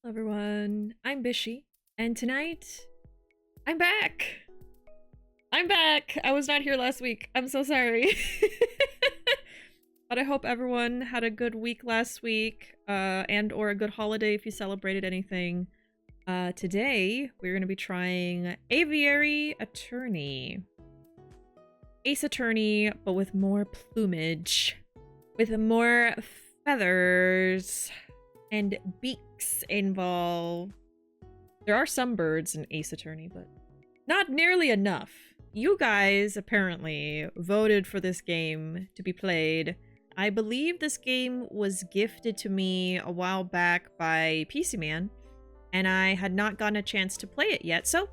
Hello everyone, I'm Bishi, and tonight, I'm back! I'm back! I was not here last week, I'm so sorry. But I hope everyone had a good week last week, and or a good holiday if you celebrated anything. Today, we're gonna be trying Aviary Attorney. Ace Attorney, but with more plumage. With more feathers. And beaks involved. There are some birds in Ace Attorney, but not nearly enough. You guys apparently voted for this game to be played. I believe this game was gifted to me a while back by PC Man, and I had not gotten a chance to play it yet, so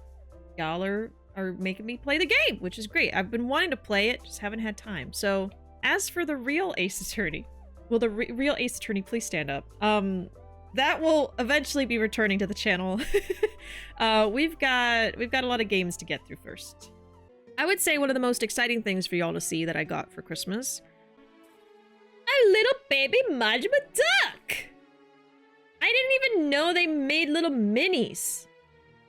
y'all are making me play the game, which is great. I've been wanting to play it, just haven't had time. So, as for the real Ace Attorney, will the real Ace Attorney please stand up? That will eventually be returning to the channel. We've got a lot of games to get through first. I would say one of the most exciting things for y'all to see that I got for Christmas. A little baby Majima duck! I didn't even know they made little minis.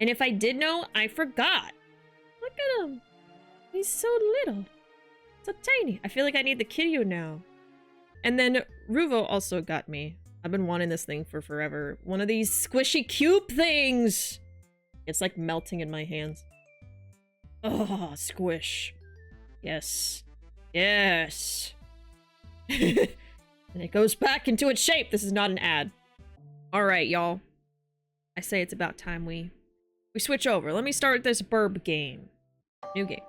And if I did know, I forgot. Look at him. He's so little. So tiny. I feel like I need the Kiryu now. And then Ruuuvo also got me. I've been wanting this thing for forever. One of these squishy cube things! It's like melting in my hands. Oh, squish. Yes. Yes. And it goes back into its shape. This is not an ad. Alright, y'all. I say it's about time we switch over. Let me start this burb game. New game.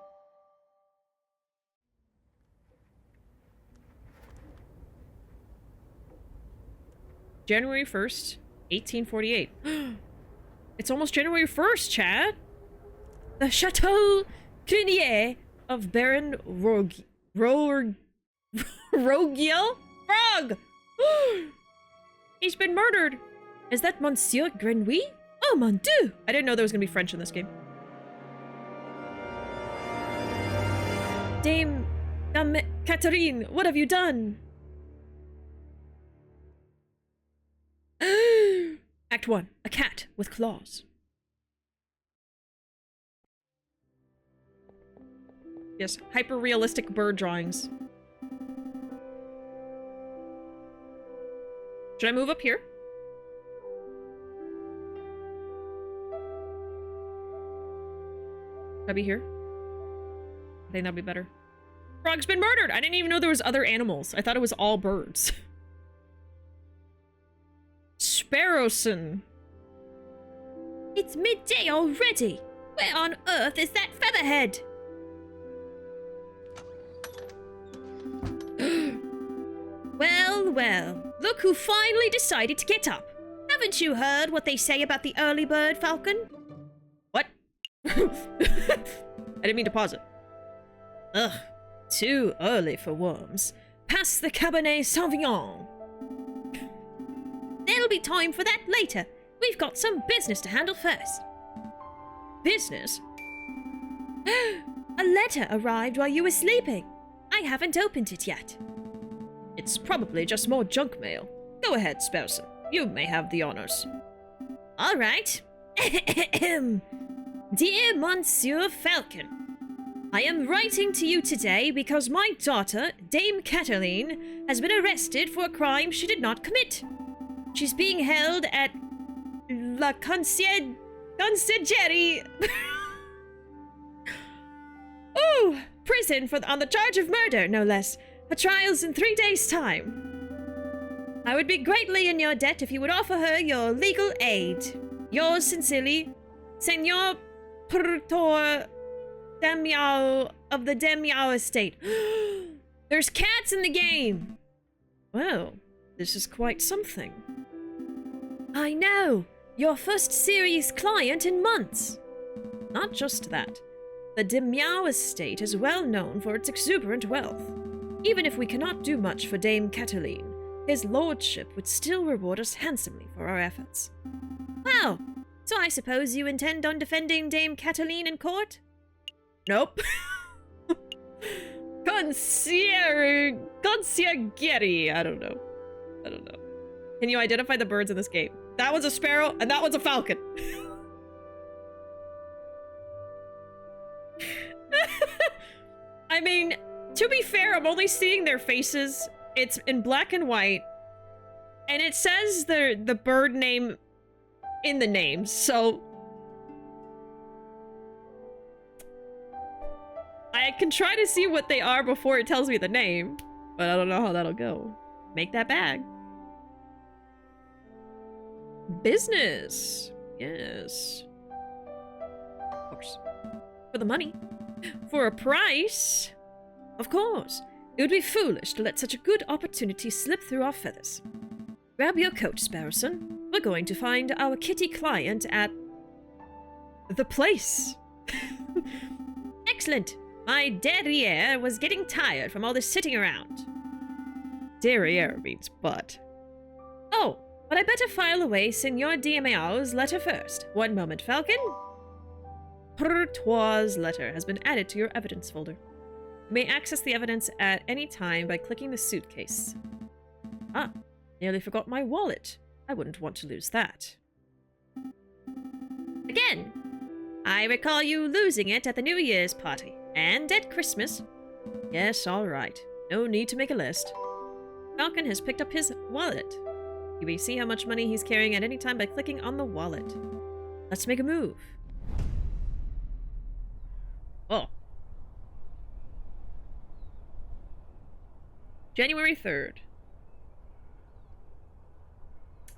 January 1st, 1848. It's almost January 1st, Chad! The Chateau Clunier of Baron Rogiel? Frog! He's been murdered! Is that Monsieur Grenouille? Oh mon dieu! I didn't know there was gonna be French in this game. Dame Catherine, what have you done? Act 1. A cat with claws. Yes, hyper-realistic bird drawings. Should I move up here? Should I be here? I think that'd be better. Frog's been murdered! I didn't even know there was other animals. I thought it was all birds. Sparrowson. It's midday already. Where on earth is that featherhead? Well, well. Look who finally decided to get up. Haven't you heard what they say about the early bird falcon? What? I didn't mean to pause it. Ugh. Too early for worms. Pass the Cabernet Sauvignon. There'll be time for that later. We've got some business to handle first. Business? A letter arrived while you were sleeping. I haven't opened it yet. It's probably just more junk mail. Go ahead, Sparrowson. You may have the honors. All right. Dear Monsieur Falcon, I am writing to you today because my daughter, Dame Cataline, has been arrested for a crime she did not commit. She's being held at La Conciergerie. Ooh, prison on the charge of murder, no less. Her trial's in 3 days' time. I would be greatly in your debt if you would offer her your legal aid. Yours sincerely, Senor Pertor Damiao of the Damiao estate. There's cats in the game! Well, this is quite something. I know! Your first serious client in months! Not just that. The Damiao estate is well known for its exuberant wealth. Even if we cannot do much for Dame Cataline, his lordship would still reward us handsomely for our efforts. Wow! So I suppose you intend on defending Dame Cataline in court? Nope. Conciergerie. I don't know. Can you identify the birds in this game? That one's a sparrow, and that one's a falcon. I mean, to be fair, I'm only seeing their faces. It's in black and white. And it says the bird name in the name, so... I can try to see what they are before it tells me the name. But I don't know how that'll go. Make that bag. Business. Yes. Of course. For the money. For a price. Of course. It would be foolish to let such a good opportunity slip through our feathers. Grab your coat, Sparrowson. We're going to find our kitty client at... the place. Excellent. My derriere was getting tired from all this sitting around. Derriere means butt. Oh, but I better file away Senor Diamao's letter first. One moment, Falcon. Pertois' letter has been added to your evidence folder. You may access the evidence at any time by clicking the suitcase. Ah, nearly forgot my wallet. I wouldn't want to lose that. Again, I recall you losing it at the New Year's party. And at Christmas. Yes, all right. No need to make a list. Falcon has picked up his wallet. You may see how much money he's carrying at any time by clicking on the wallet. Let's make a move. Oh. January 3rd.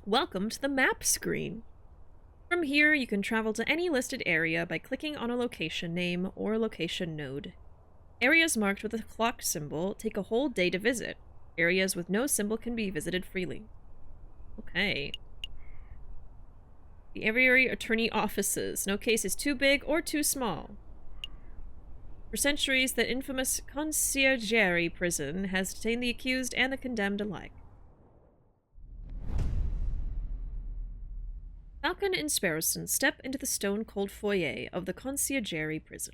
Welcome to the map screen. From here, you can travel to any listed area by clicking on a location name or location node. Areas marked with a clock symbol take a whole day to visit. Areas with no symbol can be visited freely. Okay. The Aviary attorney offices. No case is too big or too small. For centuries, the infamous conciergerie prison has detained the accused and the condemned alike. Falcon and Sparrowson step into the stone-cold foyer of the conciergerie prison.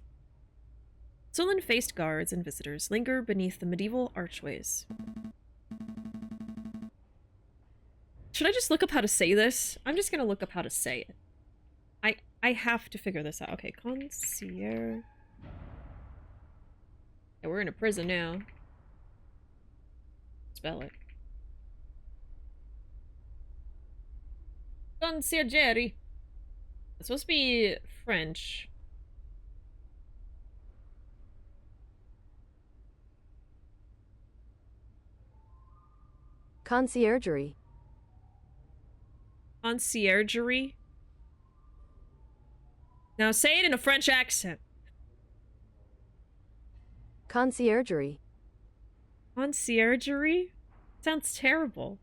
Sullen-faced guards and visitors linger beneath the medieval archways. Should I just look up how to say this? I'm just gonna look up how to say it. I have to figure this out. Okay, concierge... Yeah, we're in a prison now. Spell it. Conciergerie. It's supposed to be French. Conciergerie. Conciergerie? Now say it in a French accent. Conciergerie. Conciergerie? Sounds terrible.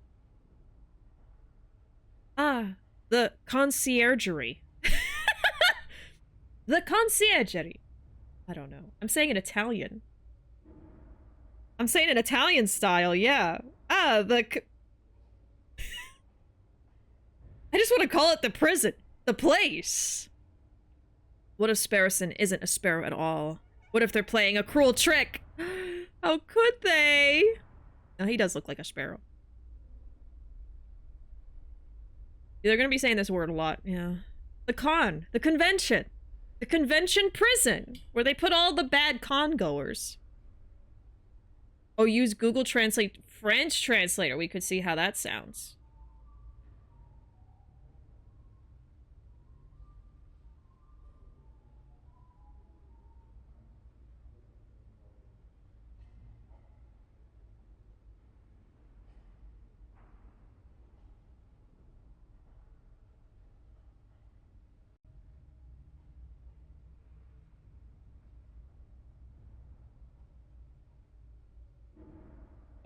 Ah, the conciergerie. The conciergerie. I don't know. I'm saying in Italian. I'm saying in Italian style, yeah. Ah, the... I just want to call it the prison. The place. What if Sparrowson isn't a sparrow at all? What if they're playing a cruel trick? How could they? No, he does look like a sparrow. They're gonna be saying this word a lot, yeah. The convention. The convention prison, where they put all the bad con goers. Oh, use Google Translate French translator. We could see how that sounds.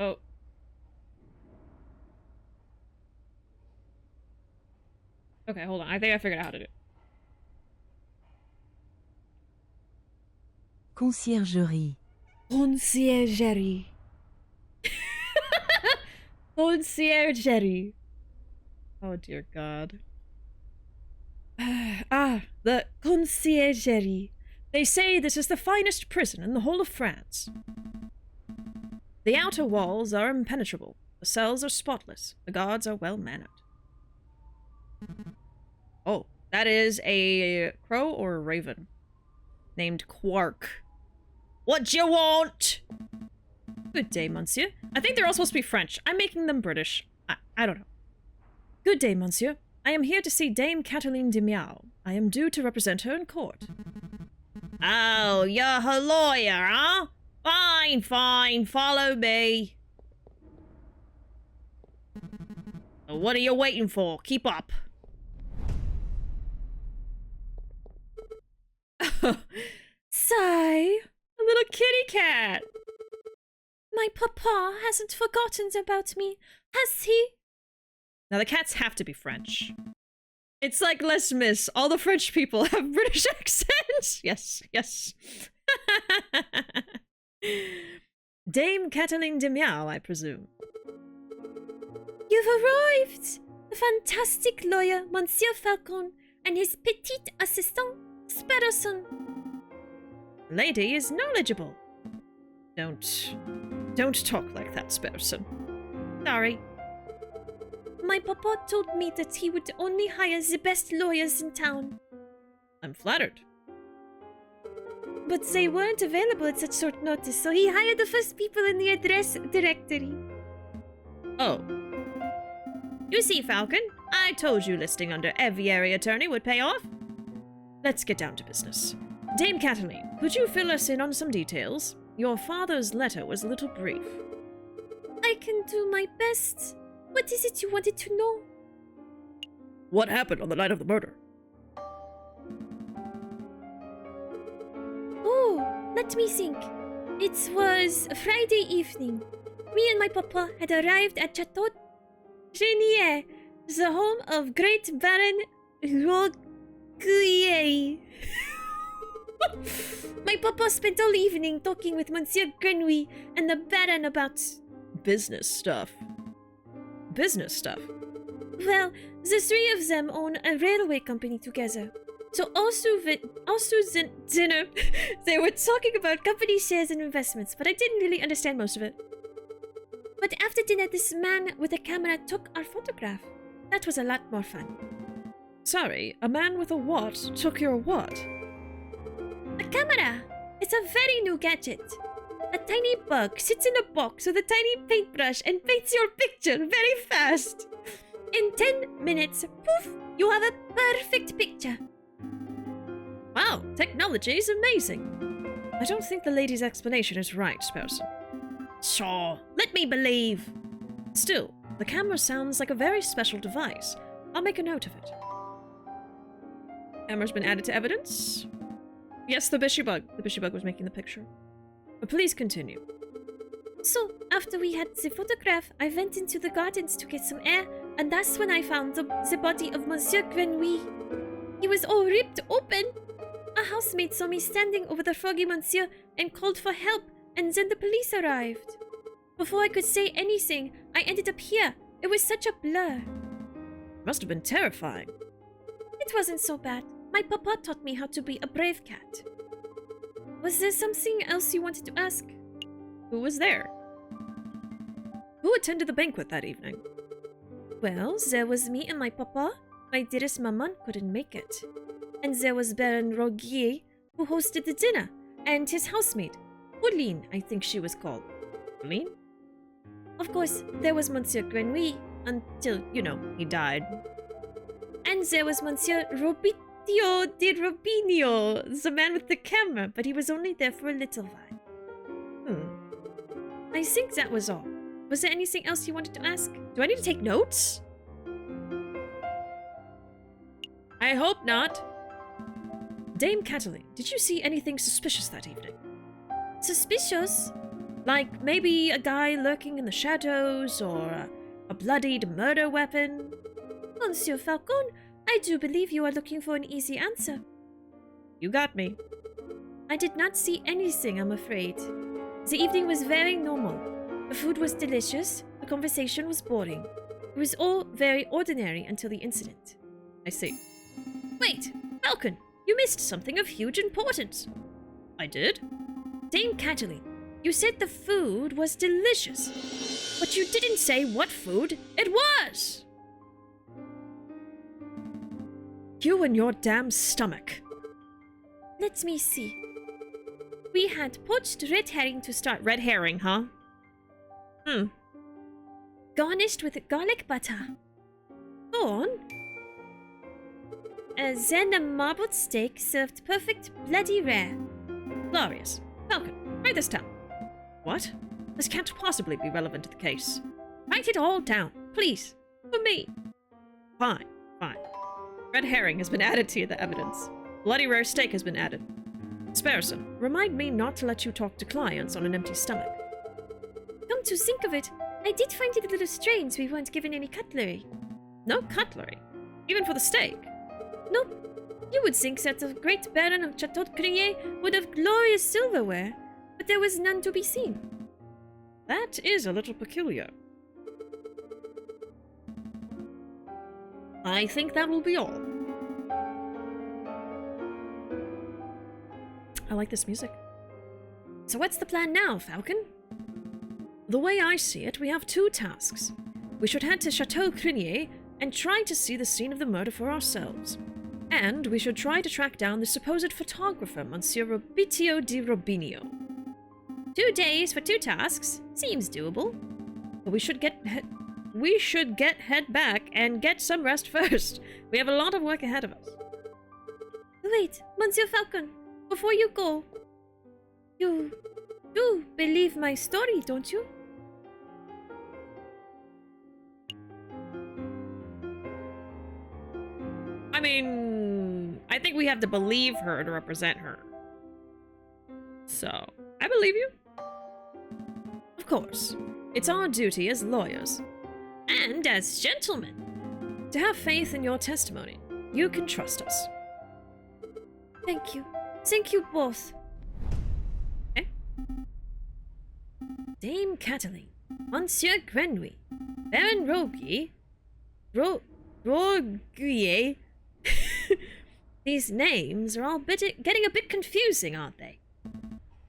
Oh. Okay, hold on. I think I figured out how to do it. Conciergerie. Conciergerie. Conciergerie. Oh dear God. The conciergerie. They say this is the finest prison in the whole of France. The outer walls are impenetrable. The cells are spotless. The guards are well-mannered. Oh, that is a crow or a raven named Quark. What do you want? Good day, monsieur. I think they're all supposed to be French. I'm making them British. I don't know. Good day, monsieur. I am here to see Dame Cataline de Miao. I am due to represent her in court. Oh, you're her lawyer, huh? Fine, fine. Follow me. What are you waiting for? Keep up. Sigh. A little kitty cat. My papa hasn't forgotten about me, has he? Now the cats have to be French. It's like Les Mis. All the French people have British accents. Yes, yes. Dame Cataline de Miao, I presume. You've arrived! The fantastic lawyer, Monsieur Falcon, and his petite assistant, Sparrowson. Lady is knowledgeable. Don't talk like that, Sparrowson. Sorry. My papa told me that he would only hire the best lawyers in town. I'm flattered. But they weren't available at such short notice, so he hired the first people in the address directory. Oh. You see, Falcon, I told you listing under Aviary attorney would pay off. Let's get down to business. Dame Cataline, could you fill us in on some details? Your father's letter was a little brief. I can do my best. What is it you wanted to know? What happened on the night of the murder? Oh, let me think. It was Friday evening. Me and my papa had arrived at Chateau Genier, the home of Great Baron Roguier. My papa spent all evening talking with Monsieur Grenouille and the Baron about business stuff. Business stuff? Well, the three of them own a railway company together. So also dinner, they were talking about company shares and investments, but I didn't really understand most of it. But after dinner, this man with a camera took our photograph. That was a lot more fun. Sorry, a man with a what took your what? A camera! It's a very new gadget. A tiny bug sits in a box with a tiny paintbrush and paints your picture very fast. In 10 minutes, poof, you have a perfect picture. Wow, technology is amazing. I don't think the lady's explanation is right, Sparrowson. Sure, let me believe. Still, the camera sounds like a very special device. I'll make a note of it. Camera's been added to evidence. Yes, the BishiBug. The BishiBug was making the picture. But please continue. So, after we had the photograph, I went into the gardens to get some air, and that's when I found the body of Monsieur Grenouille. He was all ripped open. A housemaid saw me standing over the froggy Monsieur and called for help, and then the police arrived. Before I could say anything, I ended up here. It was such a blur. Must have been terrifying. It wasn't so bad. My papa taught me how to be a brave cat. Was there something else you wanted to ask? Who was there? Who attended the banquet that evening? Well, there was me and my papa. My dearest maman couldn't make it. And there was Baron Roguier, who hosted the dinner, and his housemaid, Pauline, I think she was called. Pauline? Of course, there was Monsieur Grenouille, until, he died. And there was Monsieur Robitio di Robinio, the man with the camera, but he was only there for a little while. I think that was all. Was there anything else you wanted to ask? Do I need to take notes? I hope not. Dame Cataline, did you see anything suspicious that evening? Suspicious? Like maybe a guy lurking in the shadows, or a bloodied murder weapon? Monsieur Falcon, I do believe you are looking for an easy answer. You got me. I did not see anything, I'm afraid. The evening was very normal. The food was delicious, the conversation was boring. It was all very ordinary until the incident. I see. Wait, Falcon, you missed something of huge importance. I did? Dame Cataline, you said the food was delicious, but you didn't say what food it was. You and your damn stomach. Let me see. We had poached red herring to start. Red herring, huh? Garnished with garlic butter. Go on. Then a marbled steak served perfect bloody rare. Glorious. Falcon, write this down. What? This can't possibly be relevant to the case. Write it all down, please. For me. Fine, fine. Red herring has been added to the evidence. Bloody rare steak has been added. Sparrowson, remind me not to let you talk to clients on an empty stomach. Come to think of it, I did find it a little strange we weren't given any cutlery. No cutlery? Even for the steak? Nope. You would think that the great Baron of Chateau Crinier would have glorious silverware, but there was none to be seen. That is a little peculiar. I think that will be all. I like this music. So what's the plan now, Falcon? The way I see it, we have two tasks. We should head to Chateau Crinier and try to see the scene of the murder for ourselves. And we should try to track down the supposed photographer, Monsieur Robitio di Robinio. 2 days for 2 tasks. Seems doable. But we should head back and get some rest first. We have a lot of work ahead of us. Wait, Monsieur Falcon, before you go, you do believe my story, don't you? I mean, I think we have to believe her to represent her. So, I believe you. Of course, it's our duty as lawyers, and as gentlemen, to have faith in your testimony. You can trust us. Thank you. Thank you both. Okay. Dame Catelyn, Monsieur Grenouille, Baron Rogier, Rogier. These names are all getting a bit confusing, aren't they?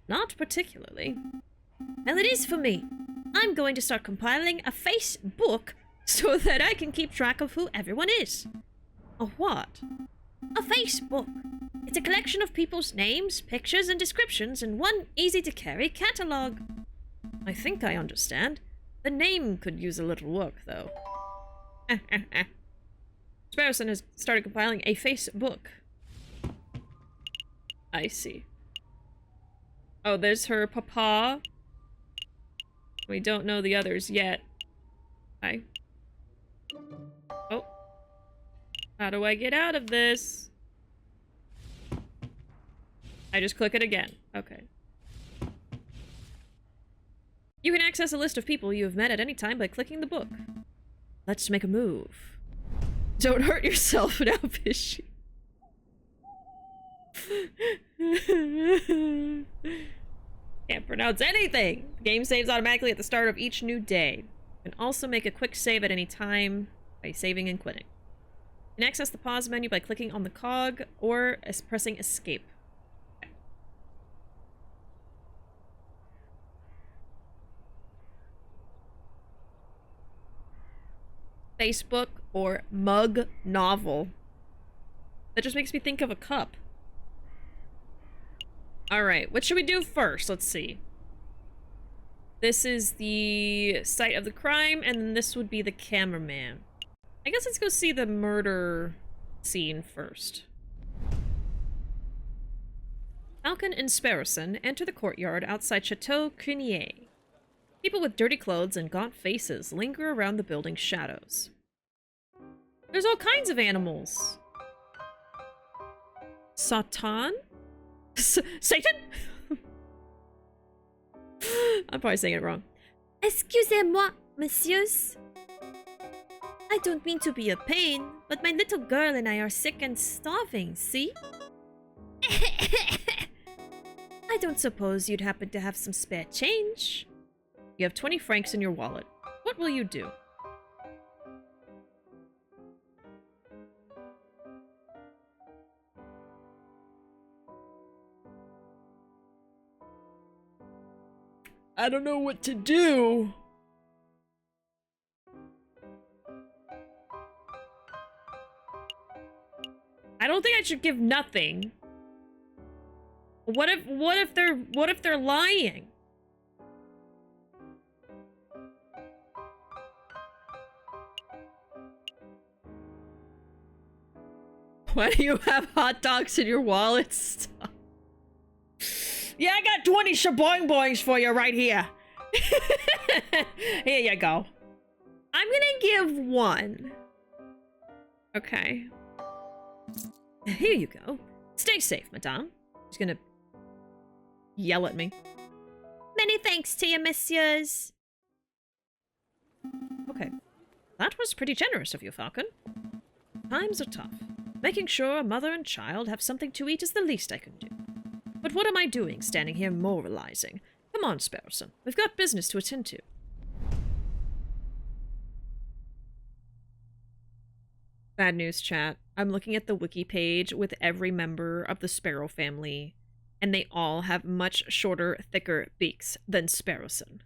Not particularly. Well, it is for me. I'm going to start compiling a Facebook so that I can keep track of who everyone is. A what? A Facebook. It's a collection of people's names, pictures, and descriptions in one easy-to-carry catalog. I think I understand. The name could use a little work, though. Sparrowson has started compiling a Facebook. I see. Oh, there's her papa. We don't know the others yet. Hi. Oh. How do I get out of this? I just click it again. Okay. You can access a list of people you have met at any time by clicking the book. Let's make a move. Don't hurt yourself now, Bishi. Can't pronounce anything. The game saves automatically at the start of each new day. You can also make a quick save at any time by saving and quitting. You can access the pause menu by clicking on the cog or pressing escape. Okay. Facebook or mug novel. That just makes me think of a cup. Alright, what should we do first? Let's see. This is the site of the crime, and then this would be the cameraman. I guess let's go see the murder scene first. Falcon and Sparrowson enter the courtyard outside Chateau Crinier. People with dirty clothes and gaunt faces linger around the building's shadows. There's all kinds of animals. Satan? Satan? I'm probably saying it wrong. Excusez-moi, messieurs. I don't mean to be a pain, but my little girl and I are sick and starving, see? I don't suppose you'd happen to have some spare change? You have 20 francs in your wallet. What will you do? I don't know what to do. I don't think I should give nothing. What if they're lying? Why do you have hot dogs in your wallet? Stop. Yeah, I got 20 shaboing boings for you right here. Here you go. I'm gonna give 1. Okay. Here you go. Stay safe, madame. She's gonna yell at me. Many thanks to you, messieurs. Okay. That was pretty generous of you, Falcon. Times are tough. Making sure a mother and child have something to eat is the least I can do. But what am I doing standing here moralizing? Come on, Sparrowson. We've got business to attend to. Bad news, chat. I'm looking at the wiki page with every member of the Sparrow family, and they all have much shorter, thicker beaks than Sparrowson.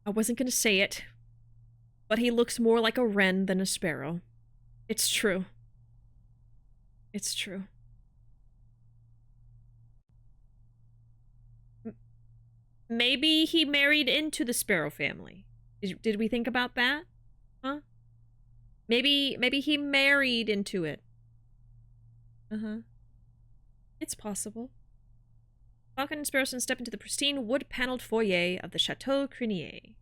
I wasn't gonna say it, but he looks more like a wren than a sparrow. It's true. It's true. Maybe he married into the Sparrow family. Did we think about that? Huh? Maybe he married into it. Uh-huh. It's possible. Falcon and Sparrowson step into the pristine wood-paneled foyer of the Chateau Crinier.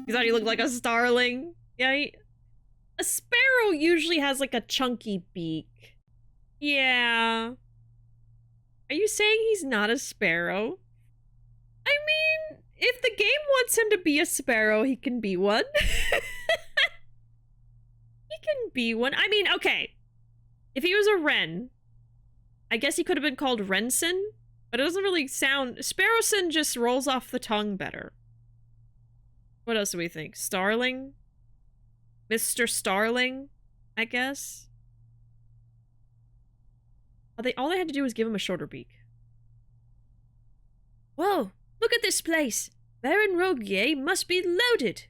You thought he looked like a starling? Yeah, a sparrow usually has like a chunky beak. Yeah. Are you saying he's not a sparrow? I mean, if the game wants him to be a sparrow, he can be one. He can be one. I mean, okay. If he was a wren, I guess he could have been called Renson, but it doesn't really sound... Sparrowson just rolls off the tongue better. What else do we think? Starling? Mr. Starling, I guess? All they had to do was give him a shorter beak. Whoa, look at this place. Baron Rouuuvo must be loaded.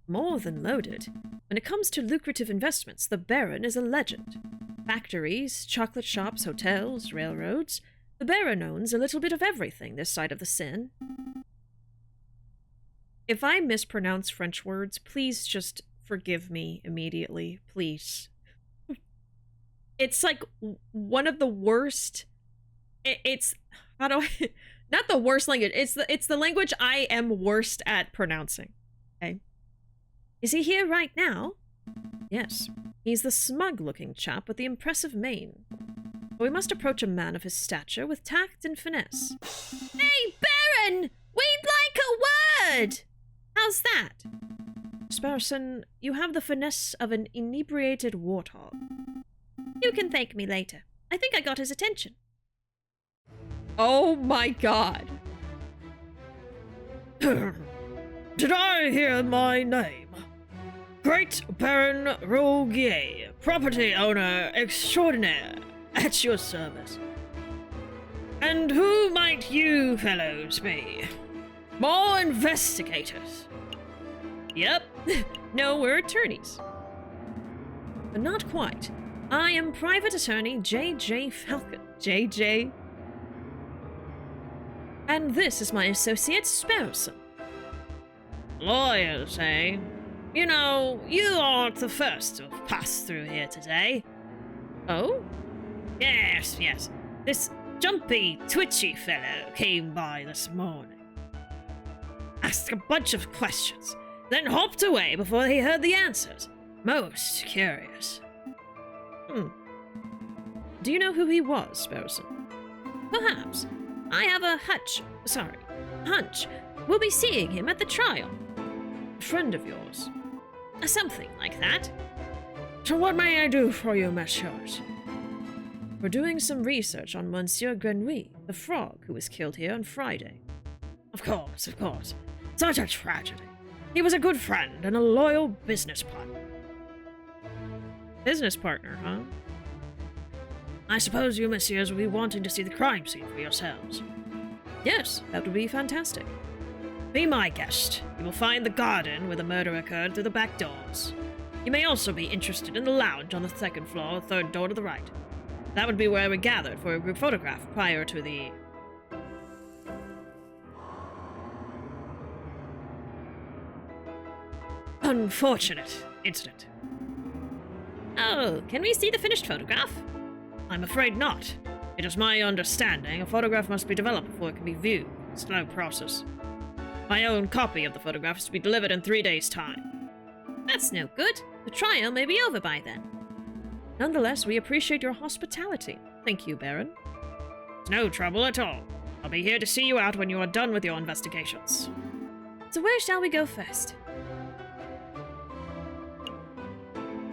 More than loaded. When it comes to lucrative investments, the Baron is a legend. Factories, chocolate shops, hotels, railroads. The Baron owns a little bit of everything this side of the Seine. If I mispronounce French words, please just forgive me immediately, please. It's like one of the worst... It's... How do I... Not the worst language. It's the language I am worst at pronouncing. Okay. Is he here right now? Yes. He's the smug-looking chap with the impressive mane. But we must approach a man of his stature with tact and finesse. Hey, Baron! We'd like a word! How's that? Sparrowson, you have the finesse of an inebriated warthog. You can thank me later. I think I got his attention. Oh my god. Did I hear my name? Great Baron Rouuuvo, property owner extraordinaire, at your service. And who might you fellows be? More investigators? Yep. No, we're attorneys. But not quite. I am private attorney J.J. Falcon. J.J.? And this is my associate, Sparrowson. Lawyers, eh? You know, you aren't the first to have passed through here today. Oh? Yes, yes. This jumpy, twitchy fellow came by this morning. Asked a bunch of questions, then hopped away before he heard the answers. Most curious. Do you know who he was, Sparrowson? Perhaps. I have a hunch. We'll be seeing him at the trial. A friend of yours? Something like that. So what may I do for you, messieurs? We're doing some research on Monsieur Grenouille, the frog who was killed here on Friday. Of course. Such a tragedy. He was a good friend and a loyal business partner. Business partner, huh? I suppose you messieurs will be wanting to see the crime scene for yourselves. Yes, that would be fantastic. Be my guest. You will find the garden where the murder occurred through the back doors. You may also be interested in the lounge on the second floor, third door to the right. That would be where we gathered for a group photograph prior to the... unfortunate incident. Oh, can we see the finished photograph? I'm afraid not. It is my understanding a photograph must be developed before it can be viewed. Slow process. My own copy of the photograph is to be delivered in 3 days' time. That's no good. The trial may be over by then. Nonetheless, we appreciate your hospitality. Thank you, Baron. It's no trouble at all. I'll be here to see you out when you are done with your investigations. So where shall we go first?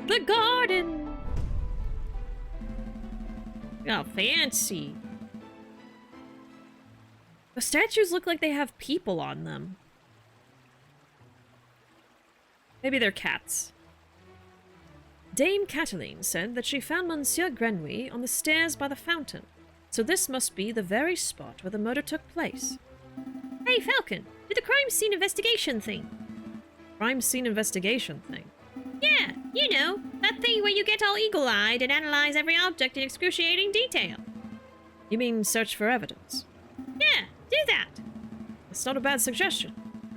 The garden! Oh, fancy. The statues look like they have people on them. Maybe they're cats. Dame Catiline said that she found Monsieur Grenouille on the stairs by the fountain, so this must be the very spot where the murder took place. Hey, Falcon, do the crime scene investigation thing. Crime scene investigation thing? Yeah, you know, that thing where you get all eagle-eyed and analyze every object in excruciating detail. You mean search for evidence? Yeah, do that. That's not a bad suggestion.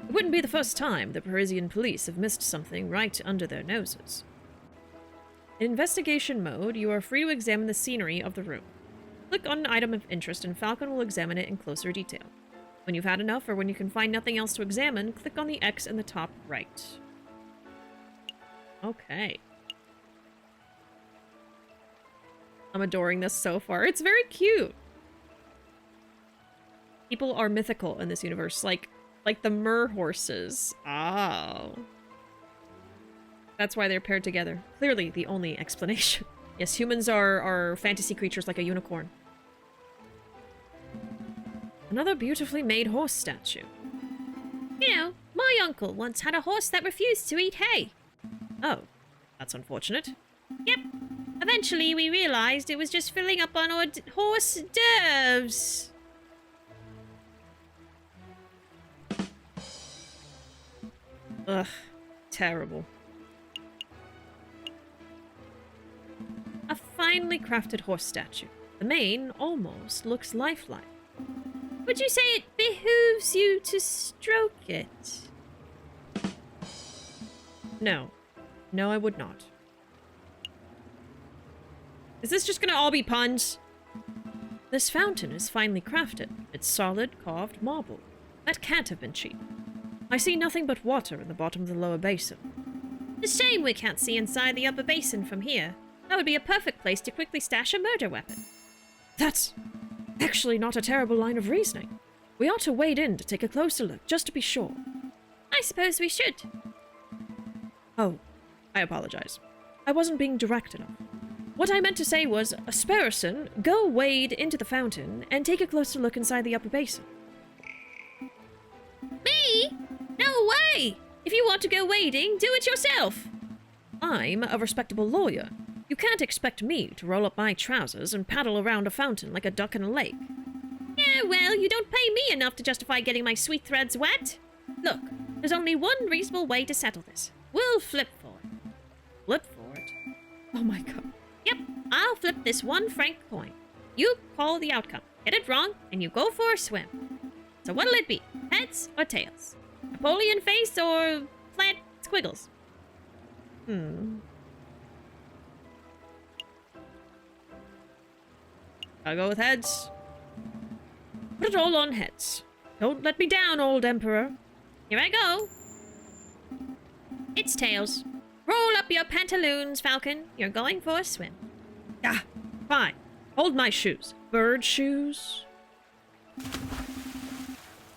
It wouldn't be the first time the Parisian police have missed something right under their noses. In investigation mode, you are free to examine the scenery of the room. Click on an item of interest and Falcon will examine it in closer detail. When you've had enough or when you can find nothing else to examine, click on the X in the top right. Okay. I'm adoring this so far. It's very cute. People are mythical in this universe, like the mer horses. Oh. That's why they're paired together. Clearly the only explanation. Yes, humans are fantasy creatures like a unicorn. Another beautifully made horse statue. You know, my uncle once had a horse that refused to eat hay. Oh, that's unfortunate. Yep. Eventually we realized it was just filling up on horse doves. Ugh, terrible. A finely crafted horse statue. The mane almost looks lifelike. Would you say it behooves you to stroke it? No. No, I would not. Is this just gonna all be puns? This fountain is finely crafted. It's solid, carved marble. That can't have been cheap. I see nothing but water in the bottom of the lower basin. It's a shame we can't see inside the upper basin from here. That would be a perfect place to quickly stash a murder weapon. That's actually not a terrible line of reasoning. We ought to wade in to take a closer look, just to be sure. I suppose we should. Oh, I apologize. I wasn't being direct enough. What I meant to say was, Asparison, go wade into the fountain and take a closer look inside the upper basin. Me? No way! If you want to go wading, do it yourself. I'm a respectable lawyer. You can't expect me to roll up my trousers and paddle around a fountain like a duck in a lake. Yeah, well, you don't pay me enough to justify getting my sweet threads wet. Look, there's only one reasonable way to settle this. We'll flip for it. Flip for it? Oh my god. Yep, I'll flip this 1 franc coin. You call the outcome. Get it wrong, and you go for a swim. So what'll it be? Heads or tails? Napoleon face or flat squiggles? I'll go with heads. Put it all on heads. Don't let me down, old emperor. Here I go. It's tails. Roll up your pantaloons, Falcon. You're going for a swim. Ah, fine. Hold my shoes. Bird shoes?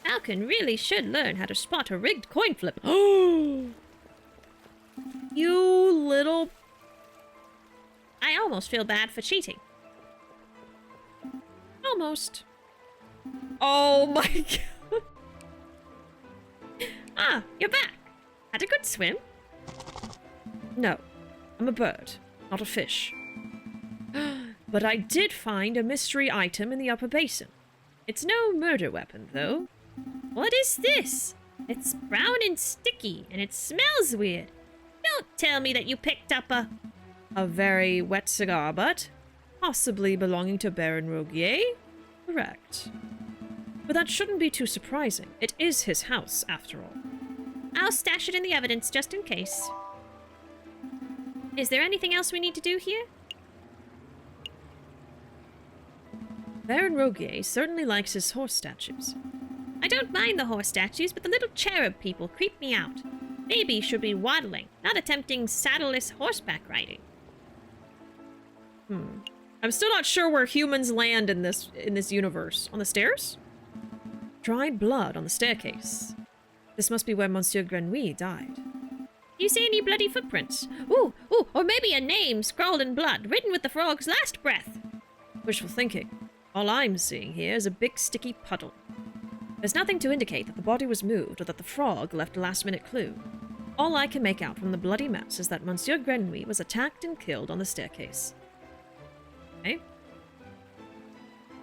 Falcon really should learn how to spot a rigged coin flip. Oh! You little... I almost feel bad for cheating. Almost. Oh my god. Ah, you're back. Had a good swim? No, I'm a bird, not a fish. But I did find a mystery item in the upper basin. It's no murder weapon, though. What is this? It's brown and sticky, and it smells weird. Don't tell me that you picked up A very wet cigar butt, possibly belonging to Baron Rogier? Correct. But that shouldn't be too surprising. It is his house, after all. I'll stash it in the evidence just in case. Is there anything else we need to do here? Baron Rogier certainly likes his horse statues. I don't mind the horse statues, but the little cherub people creep me out. Baby should be waddling, not attempting saddleless horseback riding. I'm still not sure where humans land in this universe. On the stairs? Dried blood on the staircase. This must be where Monsieur Grenouille died. Do you see any bloody footprints? Ooh, or maybe a name scrawled in blood, written with the frog's last breath. Wishful thinking. All I'm seeing here is a big sticky puddle. There's nothing to indicate that the body was moved or that the frog left a last-minute clue. All I can make out from the bloody mess is that Monsieur Grenouille was attacked and killed on the staircase. Okay.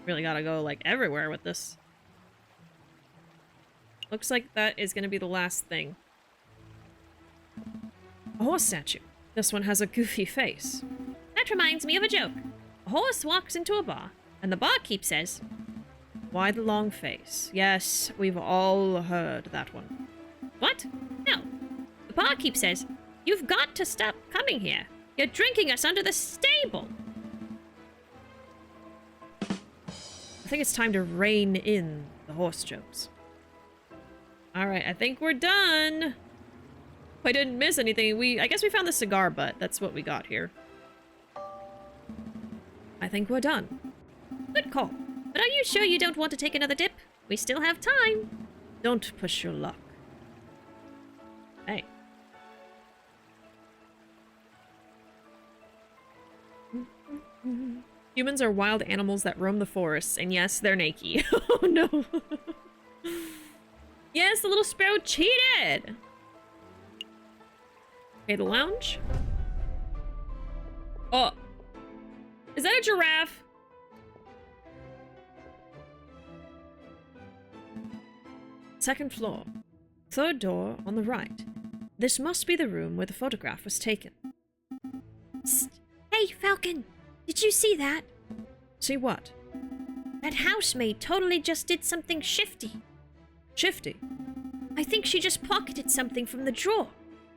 Really gotta go, like, everywhere with this. Looks like that is gonna be the last thing. A horse statue. This one has a goofy face. That reminds me of a joke. A horse walks into a bar, and the barkeep says, Why the long face? Yes, we've all heard that one. What? No. The barkeep says, You've got to stop coming here. You're drinking us under the stable. I think it's time to rein in the horse jokes. Alright, I think we're done. If I didn't miss anything, I guess we found the cigar butt. That's what we got here. I think we're done. Good call. But are you sure you don't want to take another dip? We still have time. Don't push your luck. Hey. Humans are wild animals that roam the forests, and yes, they're naked. Oh no. Yes, the little sparrow cheated! Okay, the lounge. Oh. Is that a giraffe? Second floor. Third door on the right. This must be the room where the photograph was taken. Psst. Hey, Falcon! Did you see that? See what? That housemaid totally just did something shifty. Shifty? I think she just pocketed something from the drawer.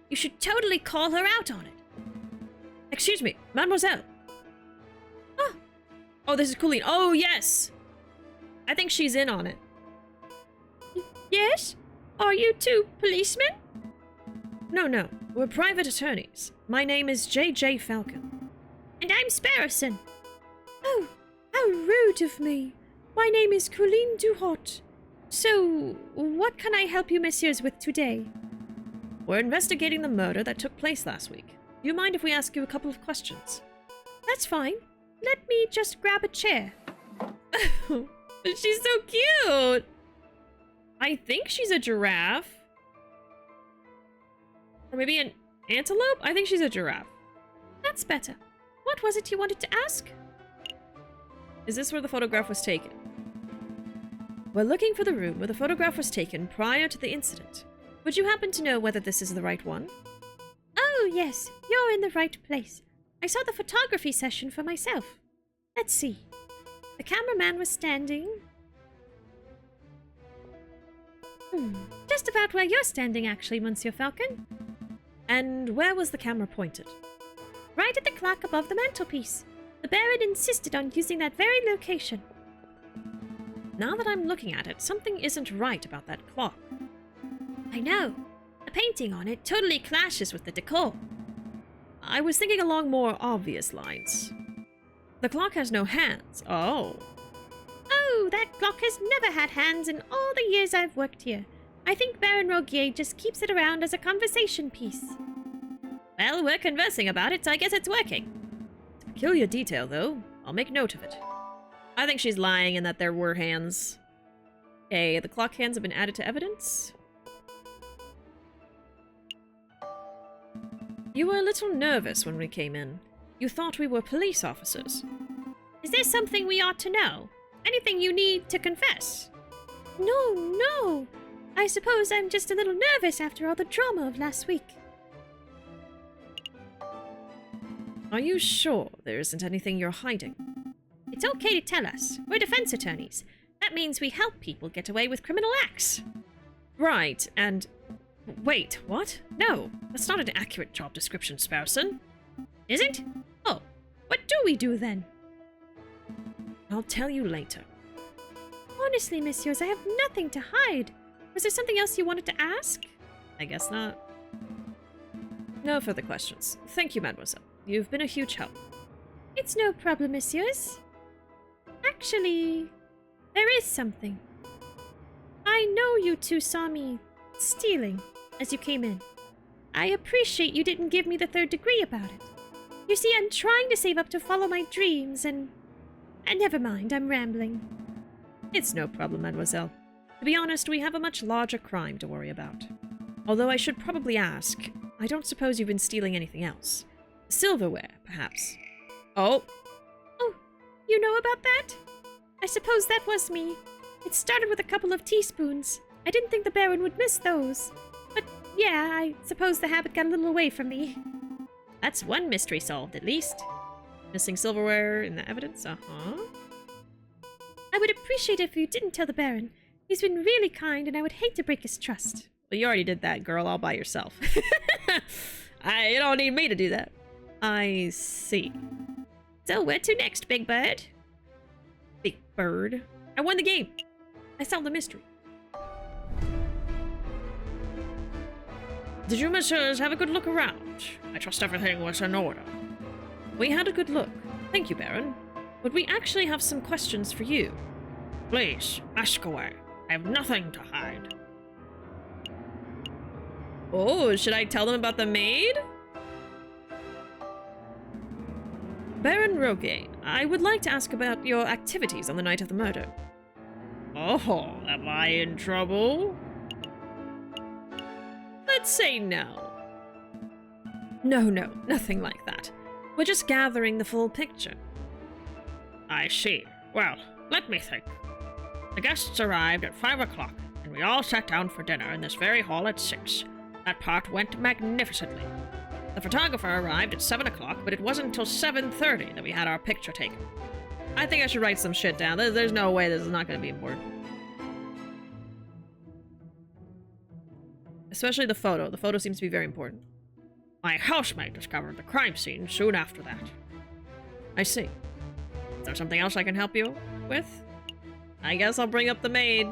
You should totally call her out on it. Excuse me, mademoiselle. Oh, this is Colleen. Oh, yes! I think she's in on it. Yes? Are you two policemen? No. We're private attorneys. My name is J.J. Falcon. And I'm Sparrowson. Oh, how rude of me. My name is Colleen Duhot. So, what can I help you messieurs with today? We're investigating the murder that took place last week. Do you mind if we ask you a couple of questions? That's fine. Let me just grab a chair. She's so cute! I think she's a giraffe. Or maybe an antelope? I think she's a giraffe. That's better. What was it you wanted to ask? Is this where the photograph was taken? We're looking for the room where the photograph was taken prior to the incident. Would you happen to know whether this is the right one? Oh, yes. You're in the right place. I saw the photography session for myself. Let's see. The cameraman was standing... just about where you're standing, actually, Monsieur Falcon. And where was the camera pointed? Right at the clock above the mantelpiece. The Baron insisted on using that very location. Now that I'm looking at it, something isn't right about that clock. I know. The painting on it totally clashes with the decor. I was thinking along more obvious lines. The clock has no hands. Oh. Oh, that clock has never had hands in all the years I've worked here. I think Baron Rogier just keeps it around as a conversation piece. Well, we're conversing about it, so I guess it's working. It's a peculiar detail, though. I'll make note of it. I think she's lying and that there were hands. Okay, the clock hands have been added to evidence. You were a little nervous when we came in. You thought we were police officers. Is there something we ought to know? Anything you need to confess? No. I I suppose I'm just a little nervous after all the drama of last week. Are you sure there isn't anything you're hiding? It's okay to tell us. We're defense attorneys. That means we help people get away with criminal acts. Right, and... Wait, what? No, that's not an accurate job description, Sparrowson. Is it? Oh, what do we do then? I'll tell you later. Honestly, messieurs, I have nothing to hide. Was there something else you wanted to ask? I guess not. No further questions. Thank you, mademoiselle. You've been a huge help. It's no problem, messieurs. Actually, there is something. I know you two saw me stealing as you came in. I appreciate you didn't give me the 3rd degree about it. You see, I'm trying to save up to follow my dreams and never mind, I'm rambling. It's no problem, mademoiselle. To be honest, we have a much larger crime to worry about. Although I should probably ask, I don't suppose you've been stealing anything else. Silverware, perhaps. Oh, You know about that? I suppose that was me. It started with a couple of teaspoons. I didn't think the Baron would miss those. But yeah, I suppose the habit got a little away from me. That's one mystery solved, at least. missing silverware in the evidence? Uh-huh. I would appreciate it if you didn't tell the Baron. He's been really kind, and I would hate to break his trust. Well, you already did that, girl, all by yourself. You don't need me to do that. I see. So where to next, Big Bird? Big Bird? I won the game. I solved the mystery. Did you, messieurs, have a good look around? I trust everything was in order. We had a good look. Thank you, Baron. But we actually have some questions for you. Please, ask away. I have nothing to hide. Oh, should I tell them about the maid? Baron Rogaine, I would like to ask about your activities on the night of the murder. Oh, am I in trouble? Let's say no. No, nothing like that. We're just gathering the full picture. I see. Well, let me think. The guests arrived at 5 o'clock, and we all sat down for dinner in this very hall at 6. That part went magnificently. The photographer arrived at 7 o'clock, but it wasn't until 7:30 that we had our picture taken. I think I should write some shit down. There's no way this is not going to be important. Especially the photo. The photo seems to be very important. My housemate discovered the crime scene soon after that. I see. Is there something else I can help you with? I guess I'll bring up the maid.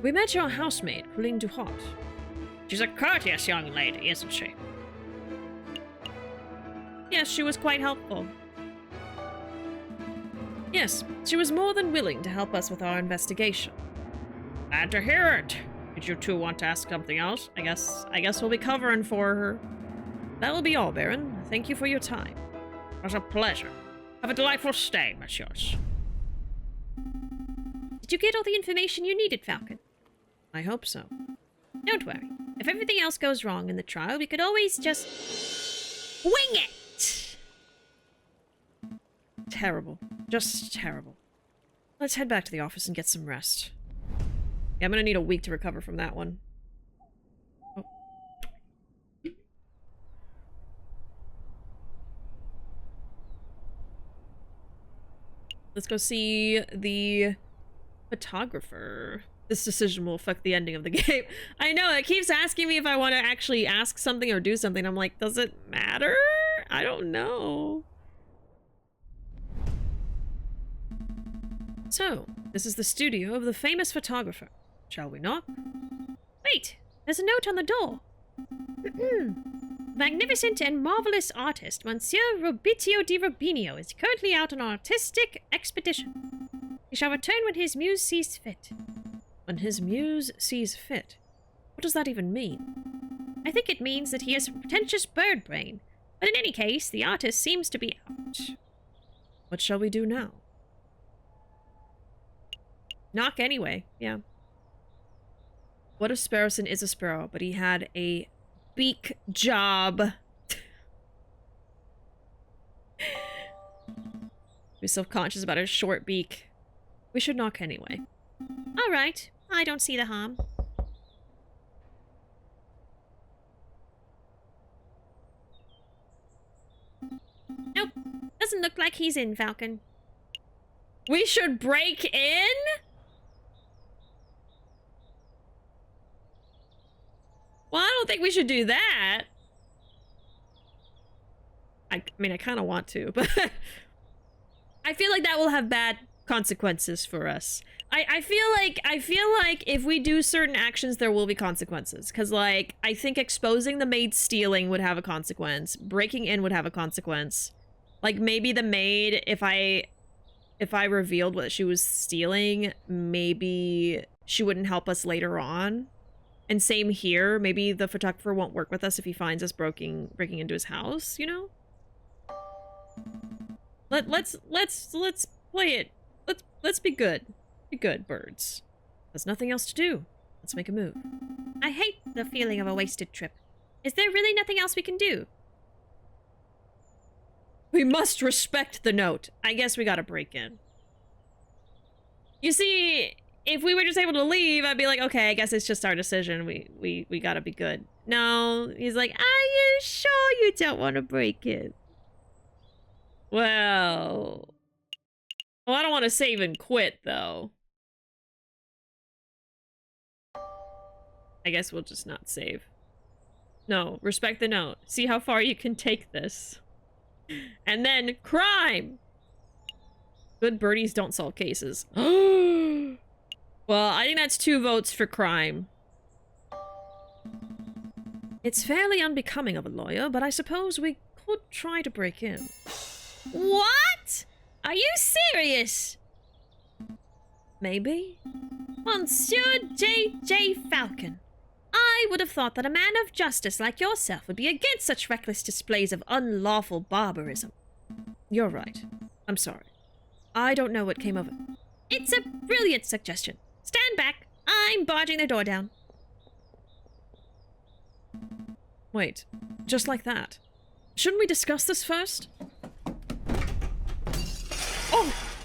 We met your housemaid, Colleen Duhart. She's a courteous young lady, isn't she? Yes, she was quite helpful. Yes, she was more than willing to help us with our investigation. Glad to hear it. Did you two want to ask something else? I guess we'll be covering for her. That will be all, Baron. Thank you for your time. It was a pleasure. Have a delightful stay, messieurs. Did you get all the information you needed, Falcon? I hope so. Don't worry. If everything else goes wrong in the trial, we could always just wing it! Terrible. Just terrible. Let's head back to the office and get some rest. Yeah, I'm gonna need a week to recover from that one. Oh. Let's go see the photographer. This decision will affect the ending of the game. I know, it keeps asking me if I want to actually ask something or do something. I'm like, does it matter? I don't know. So, this is the studio of the famous photographer. Shall we knock? Wait, there's a note on the door. Magnificent and marvelous artist, Monsieur Robitio di Robinio, is currently out on an artistic expedition. He shall return when his muse sees fit. When his muse sees fit? What does that even mean? I think it means that he has a pretentious bird brain. But in any case, the artist seems to be out. What shall we do now? Knock anyway, yeah. What if Sparrowson is a sparrow, but he had a beak job? He's self-conscious about his short beak. We should knock anyway. All right, I don't see the harm. doesn't look like he's in, Falcon. We should break in? Well, I don't think we should do that. I mean, I kind of want to, but I feel like that will have bad consequences for us. I feel like if we do certain actions, there will be consequences. Because, like, I think exposing the maid stealing would have a consequence. Breaking in would have a consequence. Like, maybe the maid, if I revealed what she was stealing, maybe she wouldn't help us later on. And same here, maybe the photographer won't work with us if he finds us breaking into his house, you know? Let's play it. Let's be good. Be good, birds. There's nothing else to do. Let's make a move. I hate the feeling of a wasted trip. Is there really nothing else we can do? We must respect the note. I guess we gotta break in. You see, if we were just able to leave, I'd be like, okay, I guess it's just our decision. We gotta be good. No, he's like, are you sure you don't want to break in? Well, I don't want to save and quit, though. I guess we'll just not save. No, respect the note. See how far you can take this. And then, crime! Good birdies don't solve cases. Well, I think that's 2 votes for crime. It's fairly unbecoming of a lawyer, but I suppose we could try to break in. What? Are you serious? Maybe? Monsieur J.J. Falcon, I would have thought that a man of justice like yourself would be against such reckless displays of unlawful barbarism. You're right. I'm sorry. I don't know what came of it. It's a brilliant suggestion. Stand back. I'm barging the door down. Wait, just like that. Shouldn't we discuss this first?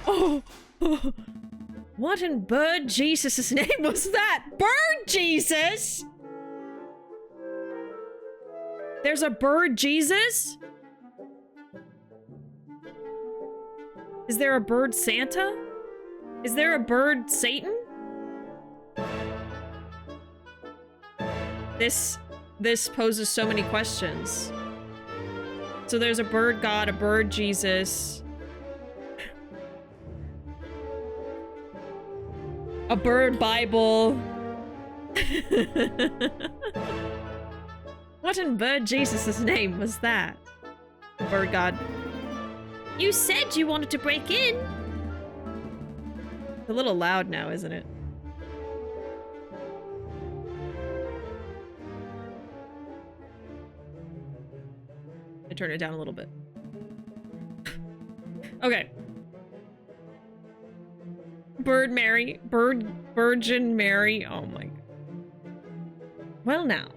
Oh! What in bird Jesus' name was that? Bird Jesus? There's a bird Jesus? Is there a bird Santa? Is there a bird Satan? This poses so many questions. So there's a bird god, a bird Jesus, a bird Bible. What in bird Jesus' name was that? Bird god. You said you wanted to break in. It's a little loud now, isn't it? I turn it down a little bit. Okay. Bird Mary. Virgin Mary. Oh my. Well now.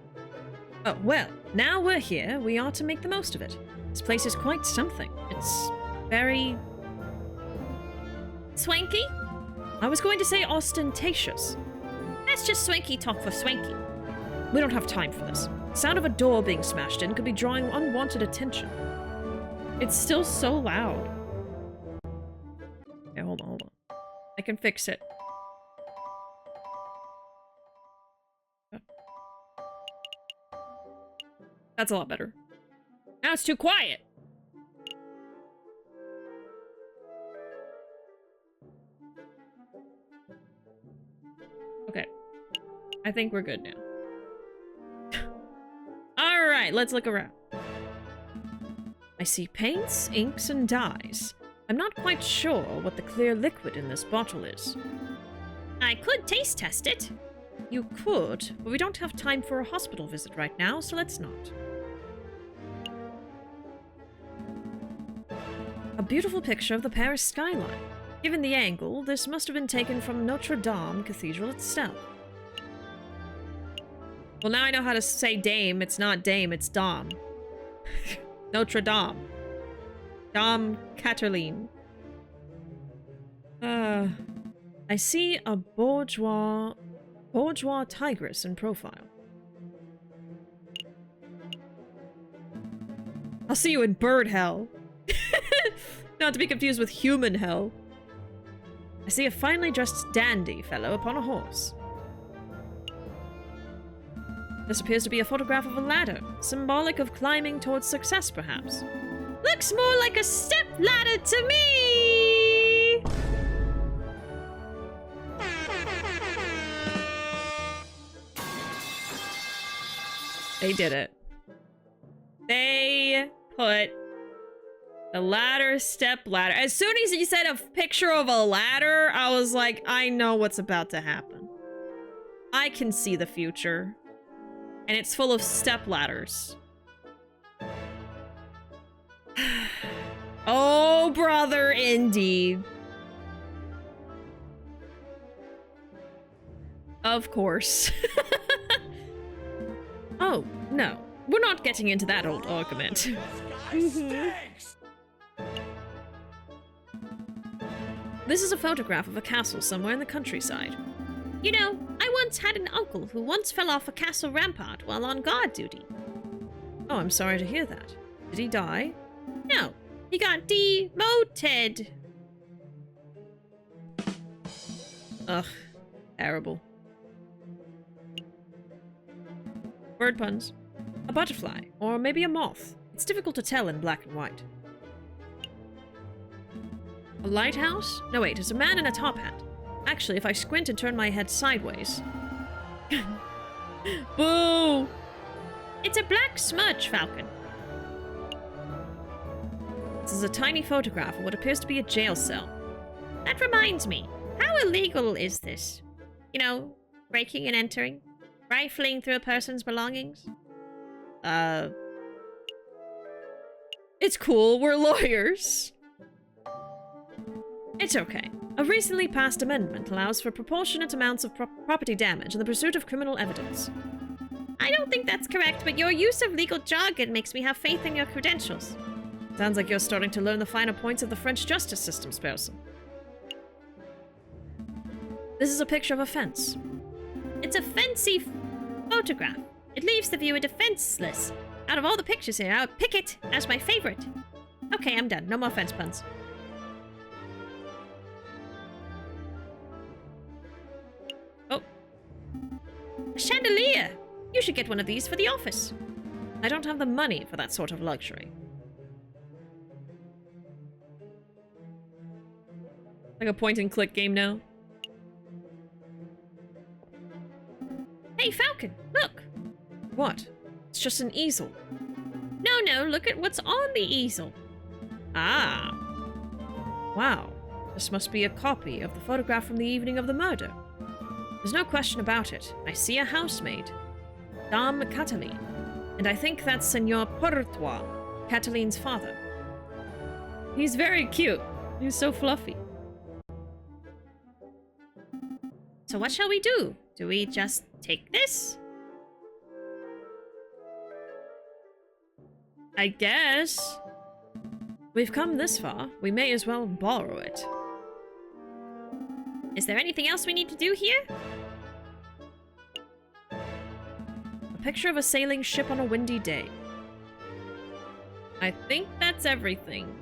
Oh, well, now we're here, we ought to make the most of it. This place is quite something. It's very... Swanky? I was going to say ostentatious. That's just swanky talk for swanky. We don't have time for this. The sound of a door being smashed in could be drawing unwanted attention. It's still so loud. Okay, hold on. I can fix it. That's a lot better. Now it's too quiet. Okay. I think we're good now. Alright, let's look around. I see paints, inks, and dyes. I'm not quite sure what the clear liquid in this bottle is. I could taste test it. You could, but we don't have time for a hospital visit right now, so let's not. A beautiful picture of the Paris skyline. Given the angle, this must have been taken from Notre Dame Cathedral itself. Well, now I know how to say dame. It's not dame, it's dame. Notre Dame. Dame Catherine. I see a bourgeois tigress in profile. I'll see you in bird hell. Not to be confused with human hell. I see a finely dressed dandy fellow upon a horse. This appears to be a photograph of a ladder, symbolic of climbing towards success, perhaps. Looks more like a step ladder to me! They did it. They put the ladder, step ladder. As soon as you said a picture of a ladder, I was like, I know what's about to happen. I can see the future. And it's full of step ladders. Oh, brother, indeed. Of course. Oh, no. We're not getting into that old argument. This is a photograph of a castle somewhere in the countryside. You know, I once had an uncle who once fell off a castle rampart while on guard duty. Oh, I'm sorry to hear that. Did he die? No, he got demoted. Ugh, terrible. Bird puns. A butterfly, or maybe a moth. It's difficult to tell in black and white. A lighthouse? No, wait, it's a man in a top hat. Actually, if I squint and turn my head sideways... Boo! It's a black smudge, Falcon. This is a tiny photograph of what appears to be a jail cell. That reminds me, how illegal is this? You know, breaking and entering? Rifling through a person's belongings? It's cool, we're lawyers. It's okay. A recently passed amendment allows for proportionate amounts of property damage in the pursuit of criminal evidence. I don't think that's correct, but your use of legal jargon makes me have faith in your credentials. Sounds like you're starting to learn the finer points of the French justice system, Sparrow. This is a picture of a fence. It's a fancy photograph. It leaves the viewer defenseless. Out of all the pictures here, I would pick it as my favorite. Okay, I'm done. No more fence puns. Oh. A chandelier! You should get one of these for the office. I don't have the money for that sort of luxury. Like a point-and-click game now. Hey, Falcon, look! What? It's just an easel. No, look at what's on the easel. Ah. Wow. This must be a copy of the photograph from the evening of the murder. There's no question about it. I see a housemaid. Dame Cataline. And I think that's Senor Portois, Cataline's father. He's very cute. He's so fluffy. So what shall we do? Do we just take this? I guess. We've come this far. We may as well borrow it. Is there anything else we need to do here? A picture of a sailing ship on a windy day. I think that's everything.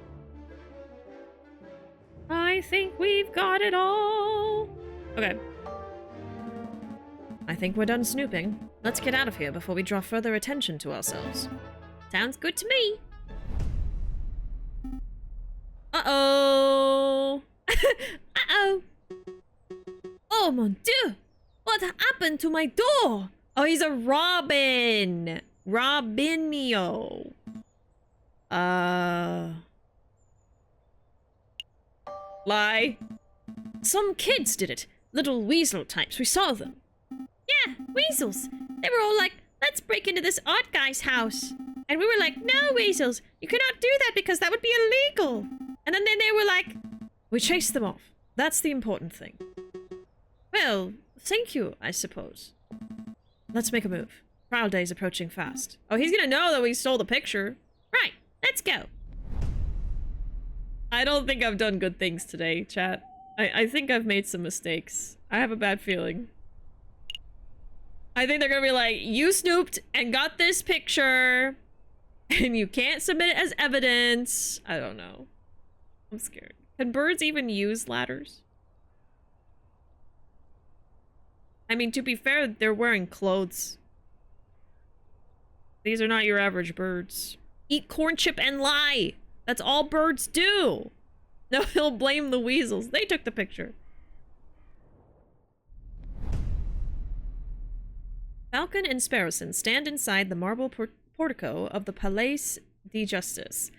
I think we've got it all. Okay. I think we're done snooping. Let's get out of here before we draw further attention to ourselves. Sounds good to me. Uh-oh. Uh-oh. Oh, mon Dieu. What happened to my door? Oh, he's a robin. Robinio. Lie. Some kids did it. Little weasel types. We saw them. Yeah, weasels. They were all like, let's break into this art guy's house. And we were like, no, weasels. You cannot do that because that would be illegal. And then they were like... We chased them off. That's the important thing. Well, thank you, I suppose. Let's make a move. Trial day's approaching fast. Oh, he's gonna know that we stole the picture. Right, let's go. I don't think I've done good things today, chat. I think I've made some mistakes. I have a bad feeling. I think they're gonna be like, you snooped and got this picture, and you can't submit it as evidence. I don't know. I'm scared. Can birds even use ladders? I mean, to be fair, they're wearing clothes. These are not your average birds. Eat corn chip and lie! That's all birds do! No, he'll blame the weasels. They took the picture. Falcon and Sparrowson stand inside the marble portico of the Palais de Justice,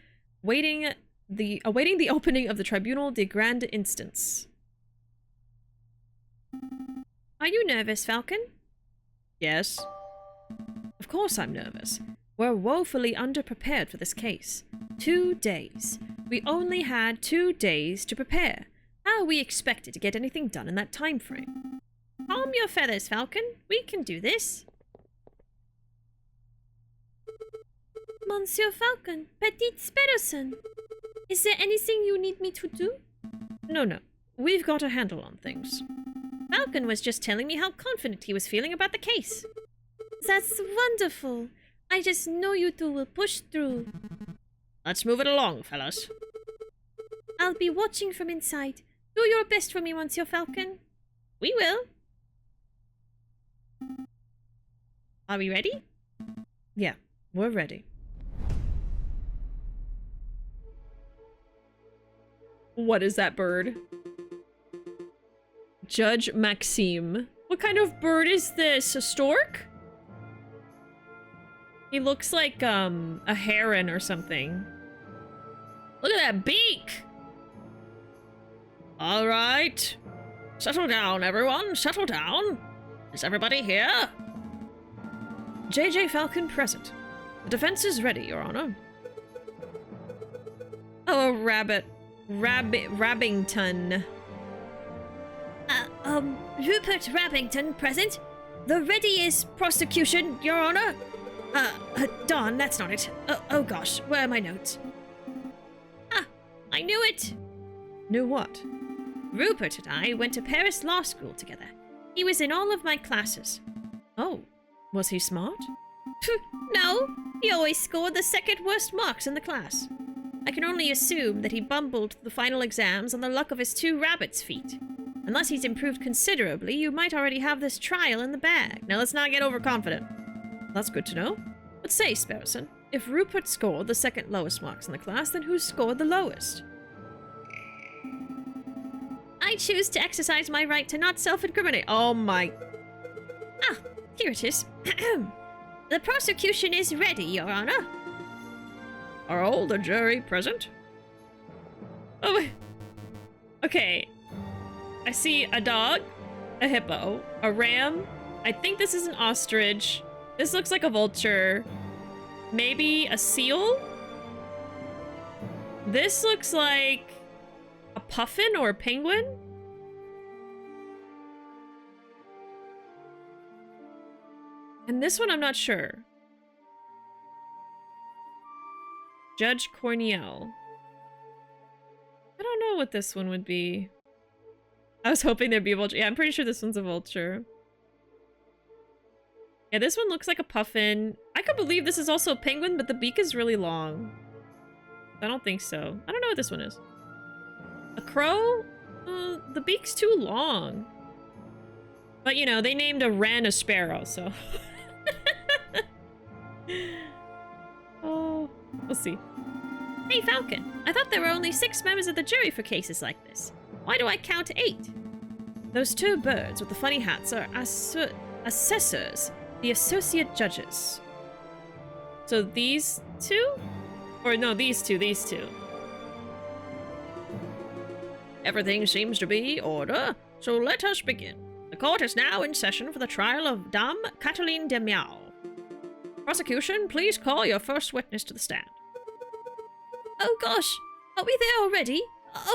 awaiting the opening of the Tribunal de Grande Instance. Are you nervous, Falcon? Yes. Of course I'm nervous. We're woefully underprepared for this case. 2 days. We only had 2 days to prepare. How are we expected to get anything done in that time frame? Calm your feathers, Falcon. We can do this. Monsieur Falcon, Petit Sparrowson, is there anything you need me to do? No. We've got a handle on things. Falcon was just telling me how confident he was feeling about the case. That's wonderful. I just know you two will push through. Let's move it along, fellas. I'll be watching from inside. Do your best for me, Monsieur Falcon. We will. Are we ready? Yeah, we're ready. What is that bird? Judge Maxime. What kind of bird is this? A stork? He looks like, a heron or something. Look at that beak! All right. Settle down, everyone. Settle down. Is everybody here? JJ Falcon present. The defense is ready, Your Honor. Oh, Rabbington. Rupert Rabbington present. The readiest prosecution, Your Honor. Darn, that's not it. Oh gosh, where are my notes? Ah, I knew it. Knew what? Rupert and I went to Paris Law School together. He was in all of my classes. Oh, was he smart? No, he always scored the second worst marks in the class. I can only assume that he bumbled the final exams on the luck of his 2 rabbit's feet. Unless he's improved considerably, you might already have this trial in the bag. Now let's not get overconfident. That's good to know. But say, Sparrowson, if Rupert scored the second lowest marks in the class, then who scored the lowest? I choose to exercise my right to not self-incriminate. Oh my... Ah, here it is. The prosecution is ready, Your Honor. Are all the jury present? Oh my... Okay. I see a dog, a hippo, a ram. I think this is an ostrich. This looks like a vulture. Maybe a seal? This looks like a puffin or a penguin? And this one I'm not sure. Judge Corniel. I don't know what this one would be. I was hoping there'd be a vulture. Yeah, I'm pretty sure this one's a vulture. Yeah, this one looks like a puffin. I could believe this is also a penguin, but the beak is really long. I don't think so. I don't know what this one is. A crow? The beak's too long. But, you know, they named a wren a sparrow, so... Oh, we'll see. Hey, Falcon. I thought there were only 6 members of the jury for cases like this. Why do I count 8? Those 2 birds with the funny hats are assessors, the associate judges. So these 2? Or no, these two. Everything seems to be order, so let us begin. The court is now in session for the trial of Dame Cataline de Miao. Prosecution, please call your first witness to the stand. Oh gosh, are we there already?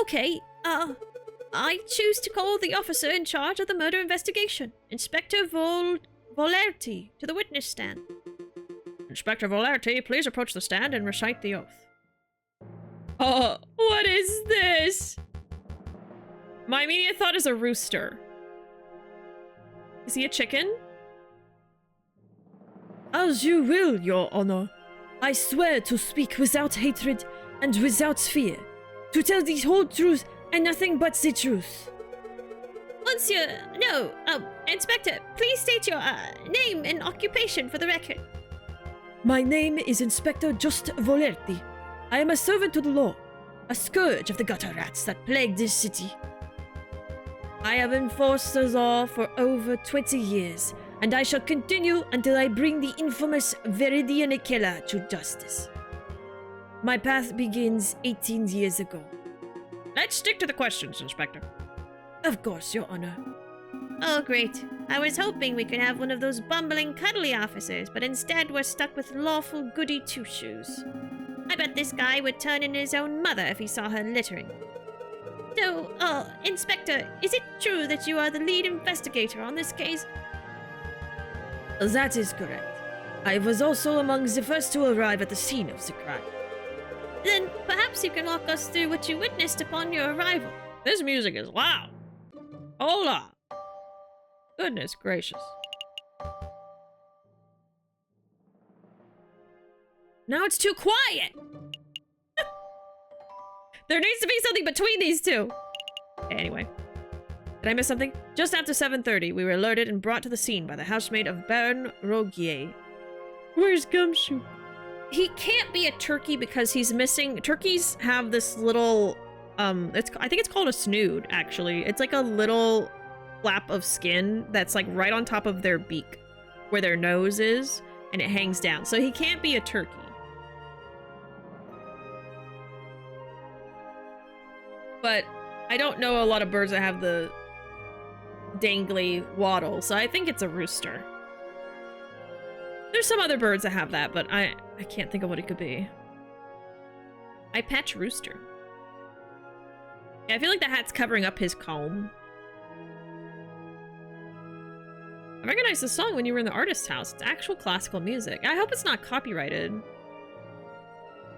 Okay, I choose to call the officer in charge of the murder investigation, Inspector Volerty, to the witness stand. Inspector Volerty, please approach the stand and recite the oath. Oh, what is this? My immediate thought is a rooster. Is he a chicken? As you will, Your Honor. I swear to speak without hatred and without fear, to tell the whole truth and nothing but the truth. Monsieur, no, Inspector, please state your, name and occupation for the record. My name is Inspector Just Volerti. I am a servant to the law, a scourge of the gutter rats that plague this city. I have enforced the law for over 20 years, and I shall continue until I bring the infamous Viridian killer to justice. My path begins 18 years ago. Let's stick to the questions, Inspector. Of course, Your Honor. Oh, great. I was hoping we could have one of those bumbling, cuddly officers, but instead we're stuck with lawful goody two-shoes. I bet this guy would turn in his own mother if he saw her littering. So, Inspector, is it true that you are the lead investigator on this case? That is correct. I was also among the first to arrive at the scene of the crime. Then perhaps you can walk us through what you witnessed upon your arrival. This music is loud. Hold on. Goodness gracious. Now it's too quiet! There needs to be something between these two! Okay, anyway. Did I miss something? Just after 7:30, we were alerted and brought to the scene by the housemaid of Baron Rogier. Where's Gumshoe? He can't be a turkey because he's missing... Turkeys have this little... I think it's called a snood, actually. It's like a little flap of skin that's like right on top of their beak, where their nose is, and it hangs down. So he can't be a turkey. But I don't know a lot of birds that have the dangly waddle, so I think it's a rooster. There's some other birds that have that, but I can't think of what it could be. Eye patch rooster. Yeah, I feel like the hat's covering up his comb. I recognized the song when you were in the artist's house. It's actual classical music. I hope it's not copyrighted.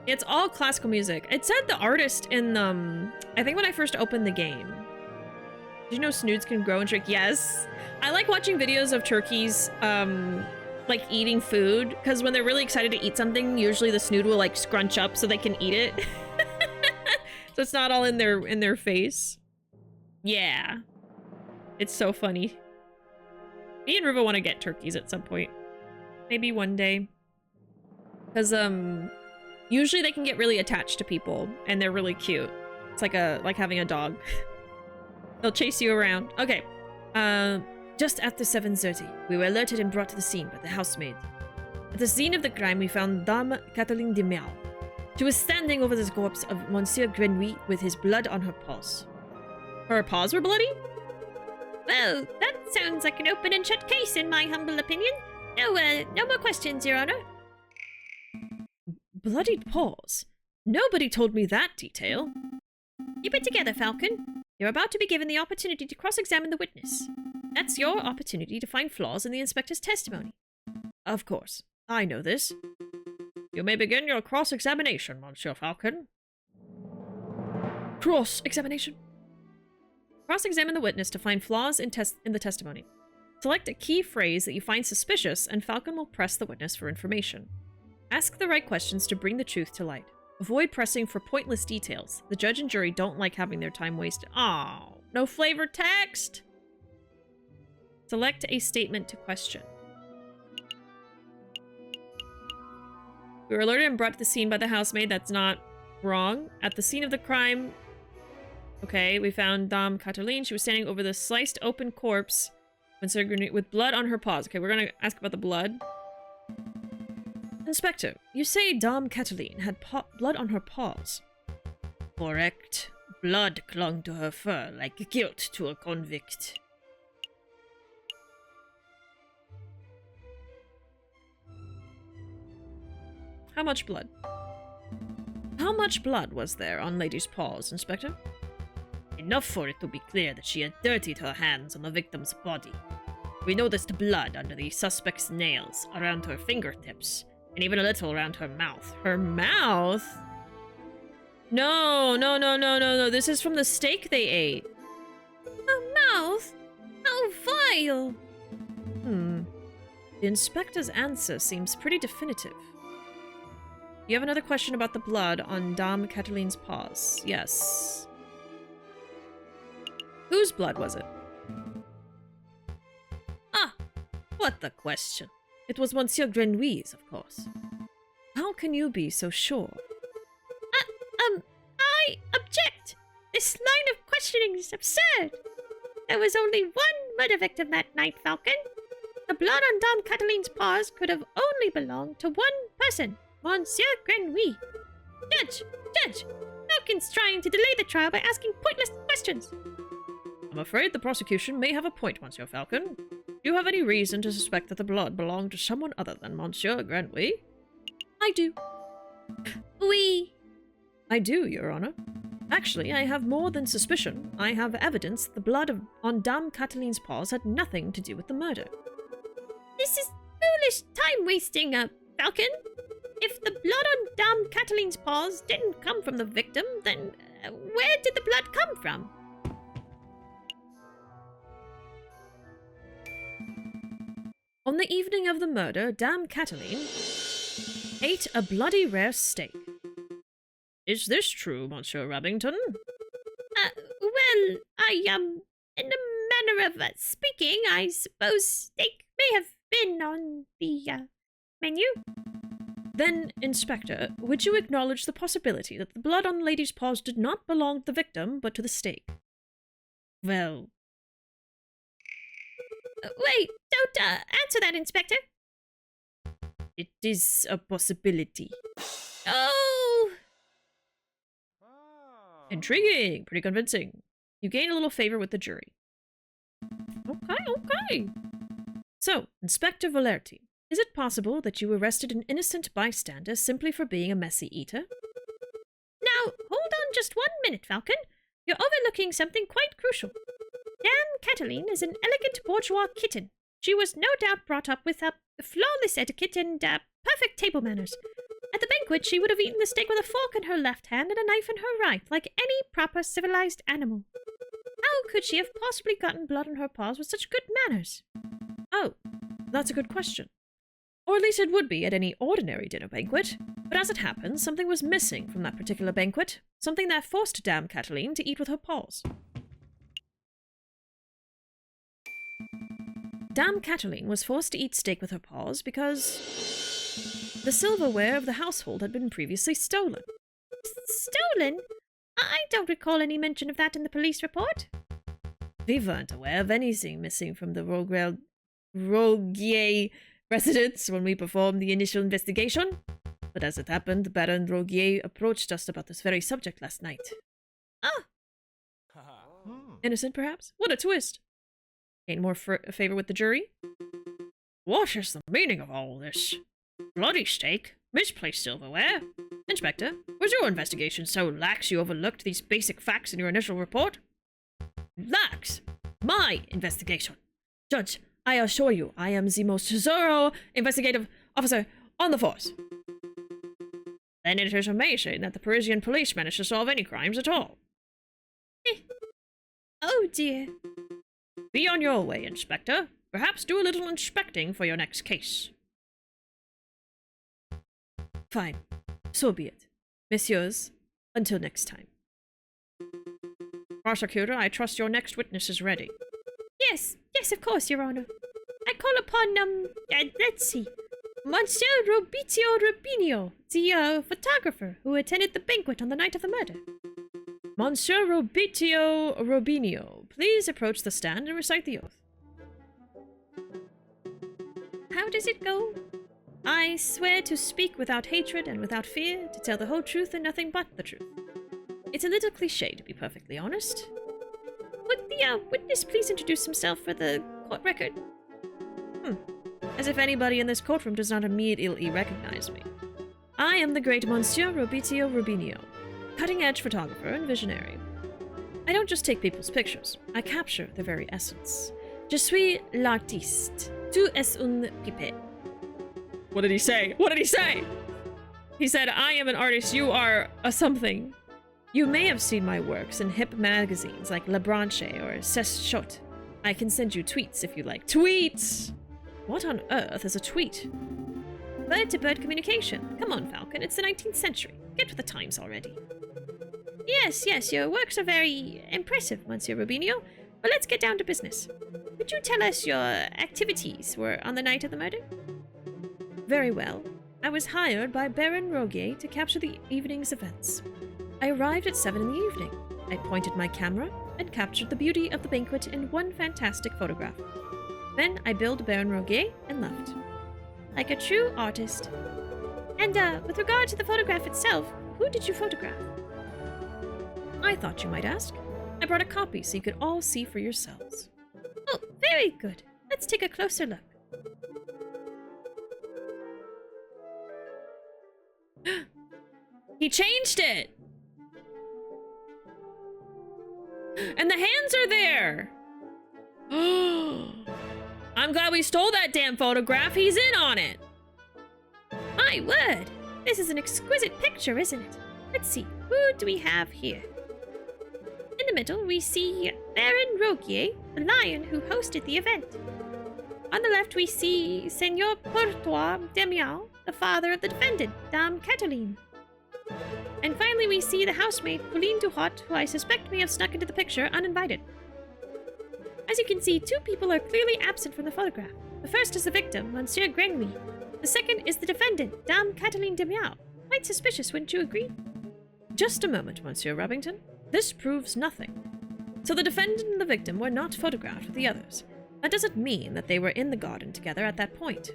It's all classical music. It said the artist in, I think when I first opened the game. Did you know snoods can grow and shrink? Yes. I like watching videos of turkeys, like eating food, because when they're really excited to eat something, usually the snood will like scrunch up so they can eat it. So it's not all in their face. Yeah. It's so funny. Me and Ruuuvo want to get turkeys at some point. Maybe one day. Because, usually they can get really attached to people, and they're really cute. It's like having a dog. They'll chase you around. Okay. Just after 7:30, we were alerted and brought to the scene by the housemaid. At the scene of the crime, we found Dame Catherine de Miao. She was standing over the corpse of Monsieur Grenouille with his blood on her paws. Her paws were bloody? Well, that sounds like an open and shut case in my humble opinion. No more questions, Your Honor. Bloodied paws? Nobody told me that detail. Keep it together, Falcon. You're about to be given the opportunity to cross-examine the witness. That's your opportunity to find flaws in the inspector's testimony. Of course. I know this. You may begin your cross-examination, Monsieur Falcon. Cross-examination? Cross-examine the witness to find flaws in the testimony. Select a key phrase that you find suspicious, and Falcon will press the witness for information. Ask the right questions to bring the truth to light. Avoid pressing for pointless details. The judge and jury don't like having their time wasted. Oh, no flavored text! Select a statement to question. We were alerted and brought to the scene by the housemaid. That's not wrong. At the scene of the crime... Okay, we found Dame Cataline. She was standing over the sliced open corpse with blood on her paws. Okay, we're gonna ask about the blood. Inspector, you say Dame Cataline had blood on her paws. Correct. Blood clung to her fur like guilt to a convict. How much blood? How much blood was there on Lady's paws, Inspector? Enough for it to be clear that she had dirtied her hands on the victim's body. We noticed blood under the suspect's nails, around her fingertips, and even a little around her mouth. Her mouth? No. This is from the steak they ate. Her mouth? How vile! The inspector's answer seems pretty definitive. You have another question about the blood on Dame Cataline's paws. Yes. Whose blood was it? Ah, what the question? It was Monsieur Grenouille's, of course. How can you be so sure? I object! This line of questioning is absurd! There was only one murder victim that night, Falcon. The blood on Dame Cataline's paws could have only belonged to one person, Monsieur Grenouille. Judge! Falcon's trying to delay the trial by asking pointless questions. I'm afraid the prosecution may have a point, Monsieur Falcon. Do you have any reason to suspect that the blood belonged to someone other than Monsieur Grenouille? I do. I do, Your Honor. Actually, I have more than suspicion. I have evidence that the blood on Dame Cataline's paws had nothing to do with the murder. This is foolish time-wasting, Falcon. If the blood on Dame Cataline's paws didn't come from the victim, then where did the blood come from? On the evening of the murder, Dame Cataline ate a bloody rare steak. Is this true, Monsieur Rabington? Well, in a manner of speaking, I suppose steak may have been on the, menu. Then, Inspector, would you acknowledge the possibility that the blood on the lady's paws did not belong to the victim, but to the steak? Well... Wait, don't, answer that, Inspector. It is a possibility. Oh! Intriguing! Pretty convincing. You gain a little favor with the jury. Okay. So, Inspector Valerti, is it possible that you arrested an innocent bystander simply for being a messy eater? Now, hold on just 1 minute, Falcon. You're overlooking something quite crucial. Dame Cataline is an elegant bourgeois kitten. She was no doubt brought up with flawless etiquette and perfect table manners. At the banquet, she would have eaten the steak with a fork in her left hand and a knife in her right, like any proper civilized animal. How could she have possibly gotten blood on her paws with such good manners? Oh, that's a good question. Or at least it would be at any ordinary dinner banquet. But as it happens, something was missing from that particular banquet. Something that forced Dame Cataline to eat with her paws. Dame Cataline was forced to eat steak with her paws because the silverware of the household had been previously stolen. Stolen? I don't recall any mention of that in the police report. We weren't aware of anything missing from the Rogier residence when we performed the initial investigation. But as it happened, Baron Rogier approached us about this very subject last night. Ah! Innocent, perhaps? What a twist! Gain more favor with the jury? What is the meaning of all this? Bloody steak? Misplaced silverware? Inspector, was your investigation so lax you overlooked these basic facts in your initial report? Lax? My investigation? Judge, I assure you, I am the most thorough investigative officer on the force. Then it is amazing that the Parisian police managed to solve any crimes at all. Oh dear. Be on your way, Inspector. Perhaps do a little inspecting for your next case. Fine. So be it. Messieurs, until next time. Prosecutor, I trust your next witness is ready. Yes, of course, Your Honor. I call upon, let's see, Monsieur Robitio Rubinio, the, photographer who attended the banquet on the night of the murder. Monsieur Robitio Rubinio, please approach the stand and recite the oath. How does it go? I swear to speak without hatred and without fear, to tell the whole truth and nothing but the truth. It's a little cliché, to be perfectly honest. Would the witness please introduce himself for the court record? As if anybody in this courtroom does not immediately recognize me. I am the great Monsieur Robitio Rubinio, cutting-edge photographer and visionary. I don't just take people's pictures, I capture their very essence. Je suis l'artiste. Tu es un pipet. What did he say? What did he say? He said, I am an artist, you are a something. You may have seen my works in hip magazines like La Branche or C'est Chot. I can send you tweets if you like. Tweets! What on earth is a tweet? bird-to-bird communication. Come on, Falcon, it's the 19th century. Get with the times already. Yes, your works are very impressive, Monsieur Rubinio, but let's get down to business. Could you tell us your activities were on the night of the murder? Very well. I was hired by Baron Rogier to capture the evening's events. I arrived at 7 in the evening. I pointed my camera and captured the beauty of the banquet in one fantastic photograph. Then I billed Baron Rogier and left. Like a true artist. And, with regard to the photograph itself, who did you photograph? I thought you might ask. I brought a copy so you could all see for yourselves. Oh, very good. Let's take a closer look. He changed it! And the hands are there! I'm glad we stole that damn photograph. He's in on it. My word! This is an exquisite picture, isn't it? Let's see, who do we have here? In the middle, we see Baron Rogier, the lion who hosted the event. On the left, we see Seigneur Courtois Demial, the father of the defendant, Dame Cataline. And finally, we see the housemaid, Pauline Duhot, who I suspect may have snuck into the picture uninvited. As you can see, two people are clearly absent from the photograph. The first is the victim, Monsieur Grengui. The second is the defendant, Dame Cataline Demial. Quite suspicious, wouldn't you agree? Just a moment, Monsieur Rubbington. This proves nothing. So the defendant and the victim were not photographed with the others. That doesn't mean that they were in the garden together at that point.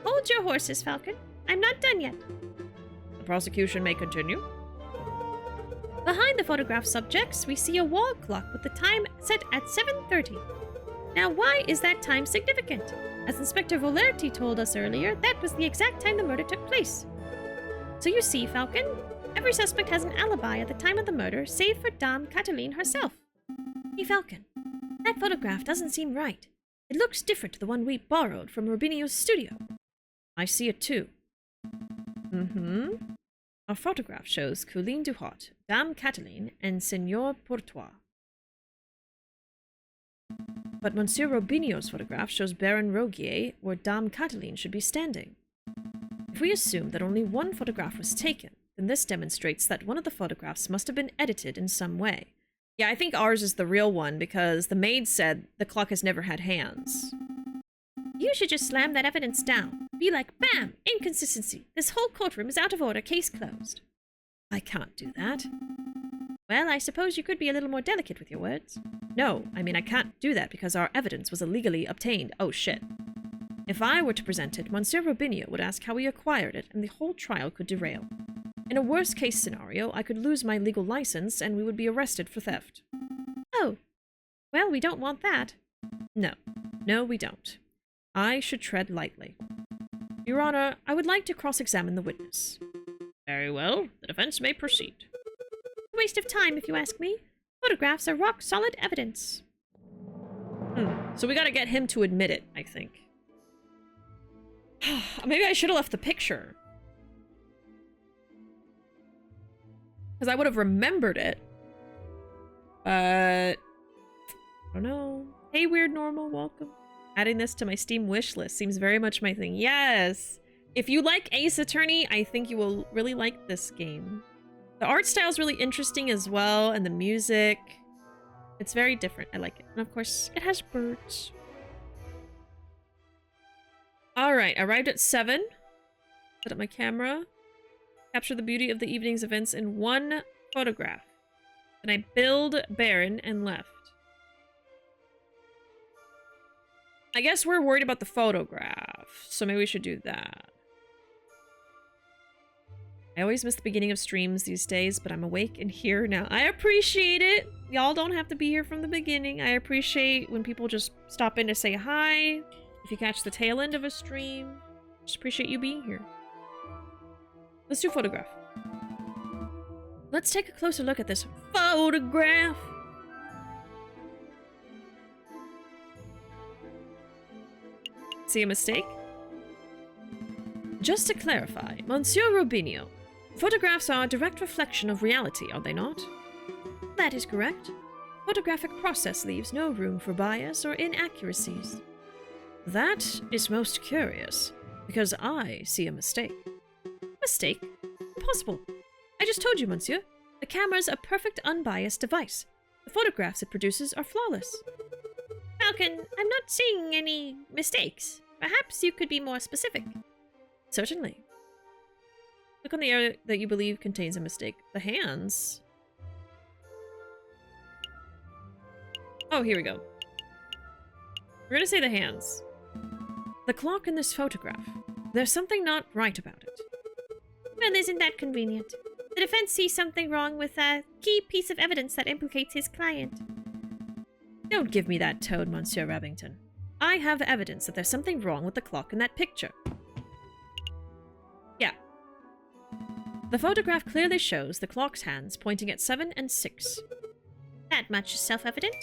Hold your horses, Falcon. I'm not done yet. The prosecution may continue. Behind the photograph subjects, we see a wall clock with the time set at 7:30. Now, why is that time significant? As Inspector Volerti told us earlier, that was the exact time the murder took place. So you see, Falcon, every suspect has an alibi at the time of the murder, save for Dame Cataline herself. Hey, Falcon, that photograph doesn't seem right. It looks different to the one we borrowed from Rubinio's studio. I see it too. Our photograph shows Pauline Duhot, Dame Cataline, and Seigneur Courtois. But Monsieur Rubinio's photograph shows Baron Rogier, where Dame Cataline should be standing. If we assume that only one photograph was taken, then this demonstrates that one of the photographs must have been edited in some way. Yeah, I think ours is the real one because the maid said the clock has never had hands. You should just slam that evidence down. Be like, bam! Inconsistency. This whole courtroom is out of order. Case closed. I can't do that. Well, I suppose you could be a little more delicate with your words. No, I mean I can't do that because our evidence was illegally obtained. Oh shit. If I were to present it, Monsieur Rubinio would ask how we acquired it and the whole trial could derail. In a worst case scenario, I could lose my legal license and we would be arrested for theft. Oh. Well, we don't want that. No, we don't. I should tread lightly. Your Honor, I would like to cross-examine the witness. Very well. The defense may proceed. A waste of time, if you ask me. Photographs are rock-solid evidence. So we gotta get him to admit it, I think. Maybe I should have left the picture. Because I would have remembered it. I don't know. Hey, Weird Normal, welcome. Adding this to my Steam wish list seems very much my thing. Yes! If you like Ace Attorney, I think you will really like this game. The art style is really interesting as well, and the music. It's very different. I like it. And of course, it has birds. Alright, arrived at 7. Set up my camera. Capture the beauty of the evening's events in one photograph. Then I billed Baron and left. I guess we're worried about the photograph, so maybe we should do that. I always miss the beginning of streams these days, but I'm awake and here now. I appreciate it. Y'all don't have to be here from the beginning. I appreciate when people just stop in to say hi. If you catch the tail end of a stream, just appreciate you being here. Let's do photograph. Let's take a closer look at this photograph. See a mistake? Just to clarify, Monsieur Rubinio, photographs are a direct reflection of reality, are they not? That is correct. Photographic process leaves no room for bias or inaccuracies. That is most curious. because I see a mistake. Mistake? Impossible. I just told you, monsieur. The camera's a perfect unbiased device. The photographs it produces are flawless. Falcon, I'm not seeing any mistakes. Perhaps you could be more specific. Certainly. Click on the area that you believe contains a mistake. The hands. Oh, here we go. We're gonna say the hands. The clock in this photograph. There's something not right about it. Well, isn't that convenient? The defense sees something wrong with a key piece of evidence that implicates his client. Don't give me that tone, Monsieur Rabington. I have evidence that there's something wrong with the clock in that picture. Yeah. The photograph clearly shows the clock's hands pointing at 7 and 6. That much is self-evident.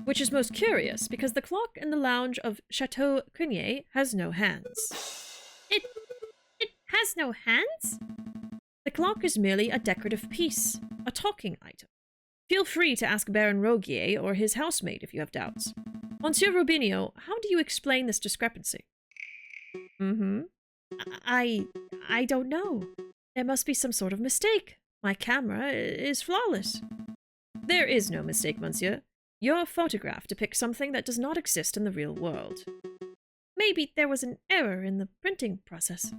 Which is most curious, because the clock in the lounge of Chateau Crinier has no hands. It has no hands? The clock is merely a decorative piece, a talking item. Feel free to ask Baron Rogier or his housemaid if you have doubts. Monsieur Rubinio, how do you explain this discrepancy? I don't know. There must be some sort of mistake. My camera is flawless. There is no mistake, monsieur. Your photograph depicts something that does not exist in the real world. Maybe there was an error in the printing process.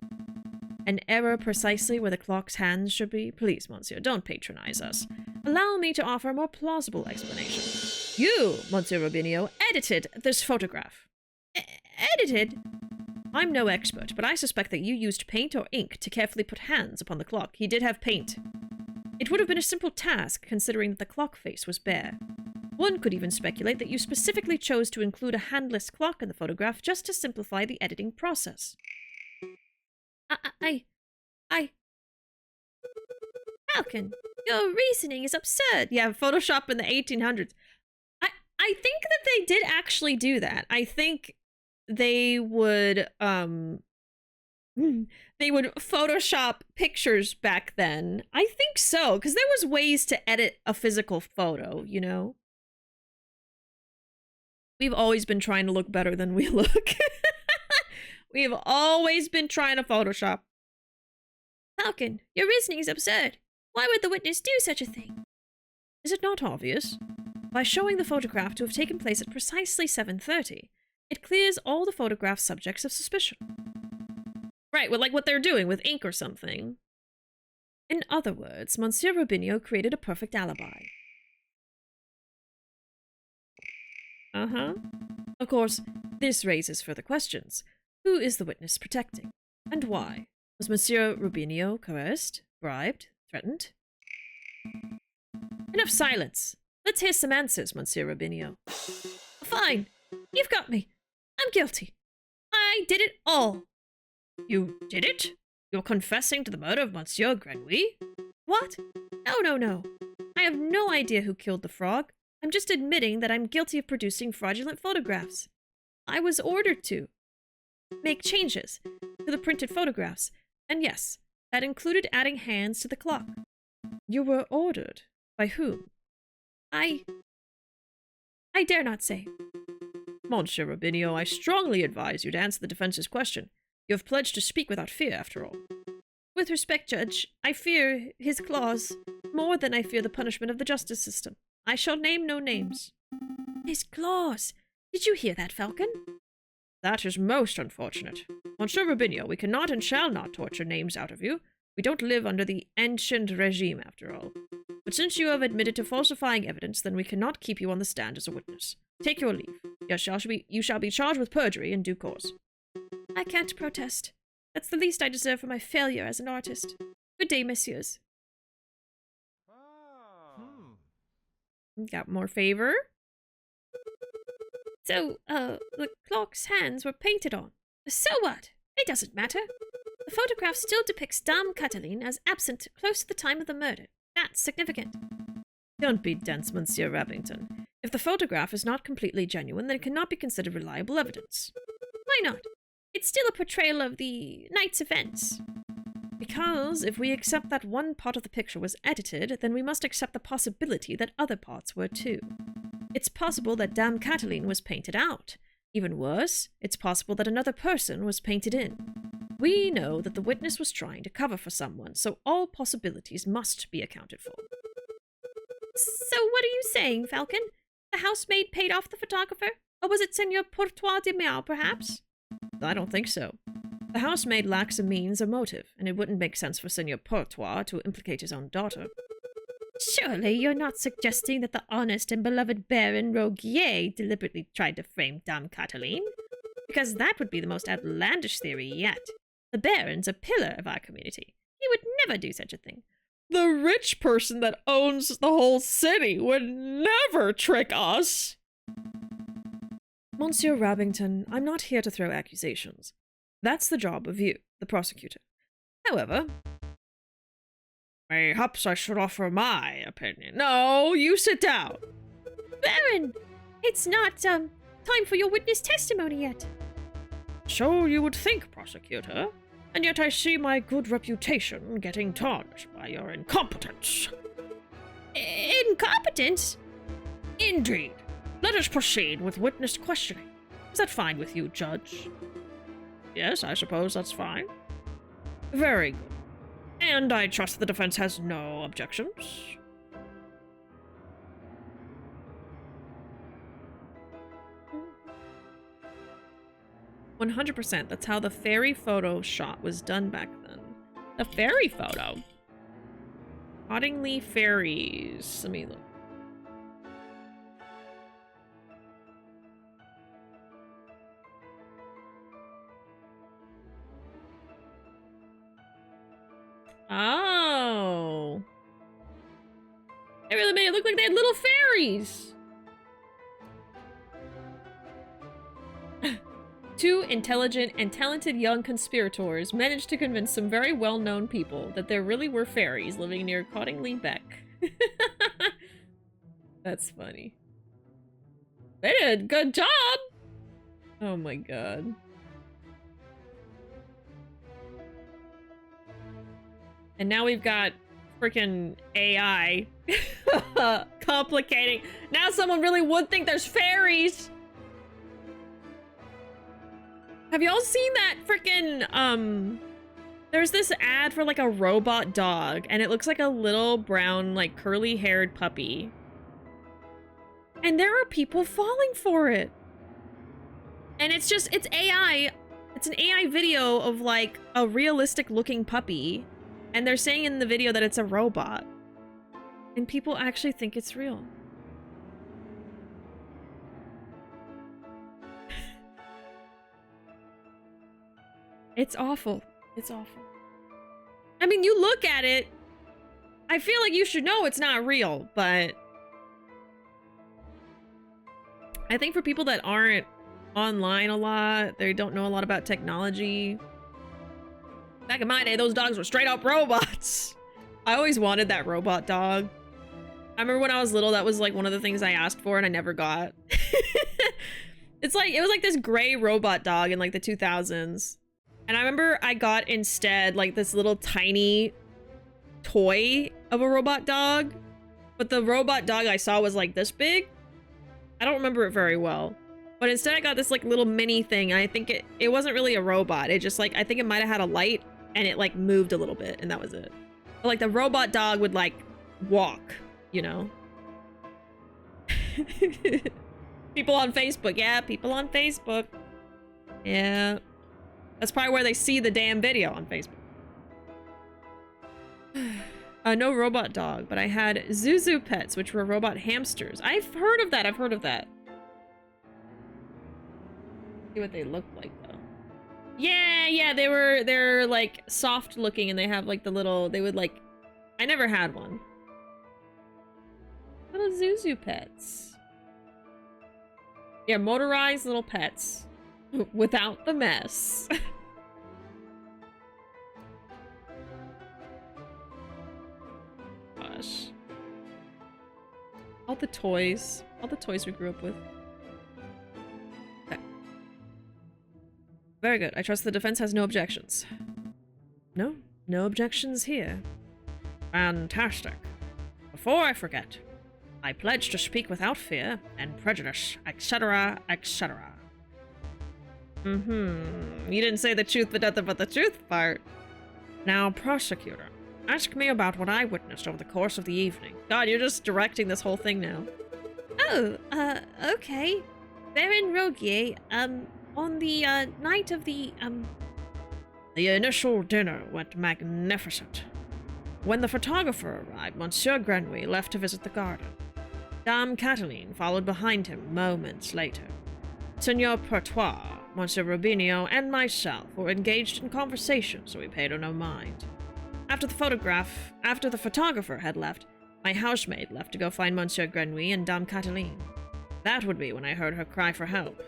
An error precisely where the clock's hands should be? Please, monsieur, don't patronize us. Allow me to offer a more plausible explanation. You, Monsieur Rubinio, edited this photograph. Edited? I'm no expert, but I suspect that you used paint or ink to carefully put hands upon the clock. He did have paint. It would have been a simple task, considering that the clock face was bare. One could even speculate that you specifically chose to include a handless clock in the photograph just to simplify the editing process. Falcon, your reasoning is absurd. Yeah, Photoshop in the 1800s. I think that they did actually do that. I think they would Photoshop pictures back then. I think so, because there was ways to edit a physical photo, you know? We've always been trying to look better than we look. We've always been trying to Photoshop. Falcon, your reasoning is absurd. Why would the witness do such a thing? Is it not obvious? By showing the photograph to have taken place at precisely 7:30, it clears all the photograph subjects of suspicion. Right, well, like what they're doing with ink or something. In other words, Monsieur Rubinio created a perfect alibi. Of course, this raises further questions. Who is the witness protecting? And why? Was Monsieur Rubinio coerced, bribed, threatened? Enough silence. Let's hear some answers, Monsieur Rubinio. Fine. You've got me. I'm guilty. I did it all. You did it? You're confessing to the murder of Monsieur Grenouille? What? No. I have no idea who killed the frog. I'm just admitting that I'm guilty of producing fraudulent photographs. I was ordered to make changes to the printed photographs, and yes, that included adding hands to the clock. You were ordered? By whom? I dare not say. Monsieur Rubinio, I strongly advise you to answer the defense's question. You have pledged to speak without fear, after all. With respect, Judge, I fear his claws more than I fear the punishment of the justice system. I shall name no names. His claws! Did you hear that, Falcon? That is most unfortunate. Monsieur Rubinio, we cannot and shall not torture names out of you. We don't live under the ancient regime, after all. But since you have admitted to falsifying evidence, then we cannot keep you on the stand as a witness. Take your leave. You shall be charged with perjury in due course. I can't protest. That's the least I deserve for my failure as an artist. Good day, messieurs. Got more favor? So, the clock's hands were painted on. So what? It doesn't matter. The photograph still depicts Dame Cataline as absent close to the time of the murder. That's significant. Don't be dense, Monsieur Rabington. If the photograph is not completely genuine, then it cannot be considered reliable evidence. Why not? It's still a portrayal of the night's events. Because if we accept that one part of the picture was edited, then we must accept the possibility that other parts were too. It's possible that Dame Cataline was painted out, Even worse, it's possible that another person was painted in. We know that the witness was trying to cover for someone, so all possibilities must be accounted for. So what are you saying, Falcon? The housemaid paid off the photographer? Or was it Senor Pourtois de Meow, perhaps? I don't think so. The housemaid lacks a means or motive, and it wouldn't make sense for Senor Pourtois to implicate his own daughter. Surely you're not suggesting that the honest and beloved Baron Rogier deliberately tried to frame Dame Cataline? Because that would be the most outlandish theory yet. The Baron's a pillar of our community. He would never do such a thing. The rich person that owns the whole city would never trick us! Monsieur Rabbington, I'm not here to throw accusations. That's the job of you, the prosecutor. However, perhaps I should offer my opinion. No, you sit down. Baron! It's not, time for your witness testimony yet. So you would think, prosecutor, and yet I see my good reputation getting tarnished by your incompetence. Incompetence? Indeed. Let us proceed with witness questioning. Is that fine with you, Judge? Yes, I suppose that's fine. Very good. And I trust the defense has no objections. "100%. That's how the fairy photo shot was done back then. The fairy photo? Cottingley fairies. Let me look. Oh. They really made it look like they had little fairies. Two intelligent and talented young conspirators managed to convince some very well-known people that there really were fairies living near Cottingley Beck. That's funny. They did a good job! Oh my god. And now we've got freaking AI complicating. Now someone really would think there's fairies! Have y'all seen that freaking, there's this ad for like a robot dog, and it looks like a little brown, like curly-haired puppy. And there are people falling for it. And it's just, it's AI. It's an AI video of like a realistic looking puppy. And they're saying in the video that it's a robot. And people actually think it's real. It's awful. It's awful. I mean, you look at it, I feel like you should know it's not real, but I think for people that aren't online a lot, they don't know a lot about technology. Back in my day, those dogs were straight up robots. I always wanted that robot dog. I remember when I was little, that was like one of the things I asked for and I never got. It's like, it was like this gray robot dog in like the 2000s. And I remember I got instead like this little tiny toy of a robot dog. But the robot dog I saw was like this big. I don't remember it very well. But instead I got this like little mini thing. And I think it wasn't really a robot. It just like, I think it might have had a light and it like moved a little bit and that was it. But like the robot dog would like walk, you know? People on Facebook. Yeah, people on Facebook. Yeah. That's probably where they see the damn video on Facebook. No robot dog, but I had Zuzu pets, which were robot hamsters. I've heard of that. I've heard of that. See what they look like though. Yeah, they're like soft looking and they have like the little, they would like, I never had one. Little Zuzu pets. Yeah, motorized little pets. Without the mess. Gosh. All the toys we grew up with. Okay. Very good. I trust the defense has no objections. No objections here. Fantastic. Before I forget, I pledge to speak without fear and prejudice, etc., etc. You didn't say the truth but nothing but the truth part. Now, prosecutor, ask me about what I witnessed over the course of the evening. God, you're just directing this whole thing now. Oh, okay. Baron Rogier, on the, night of the, The initial dinner went magnificent. When the photographer arrived, Monsieur Grenouille left to visit the garden. Dame Cataline followed behind him moments later. Signor Pertois, Monsieur Rubinio, and myself were engaged in conversation, so we paid her no mind. After the photographer had left, my housemaid left to go find Monsieur Grenouille and Dame Cataline. That would be when I heard her cry for help.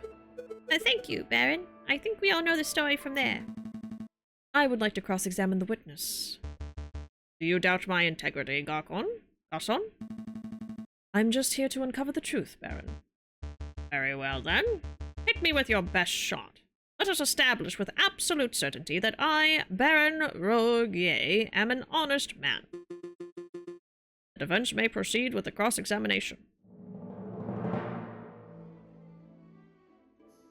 thank you, Baron. I think we all know the story from there. I would like to cross-examine the witness. Do you doubt my integrity, Garcon? Garçon? I'm just here to uncover the truth, Baron. Very well, then. Hit me with your best shot. Let us establish with absolute certainty that I, Baron Rogier, am an honest man. The defense may proceed with the cross-examination.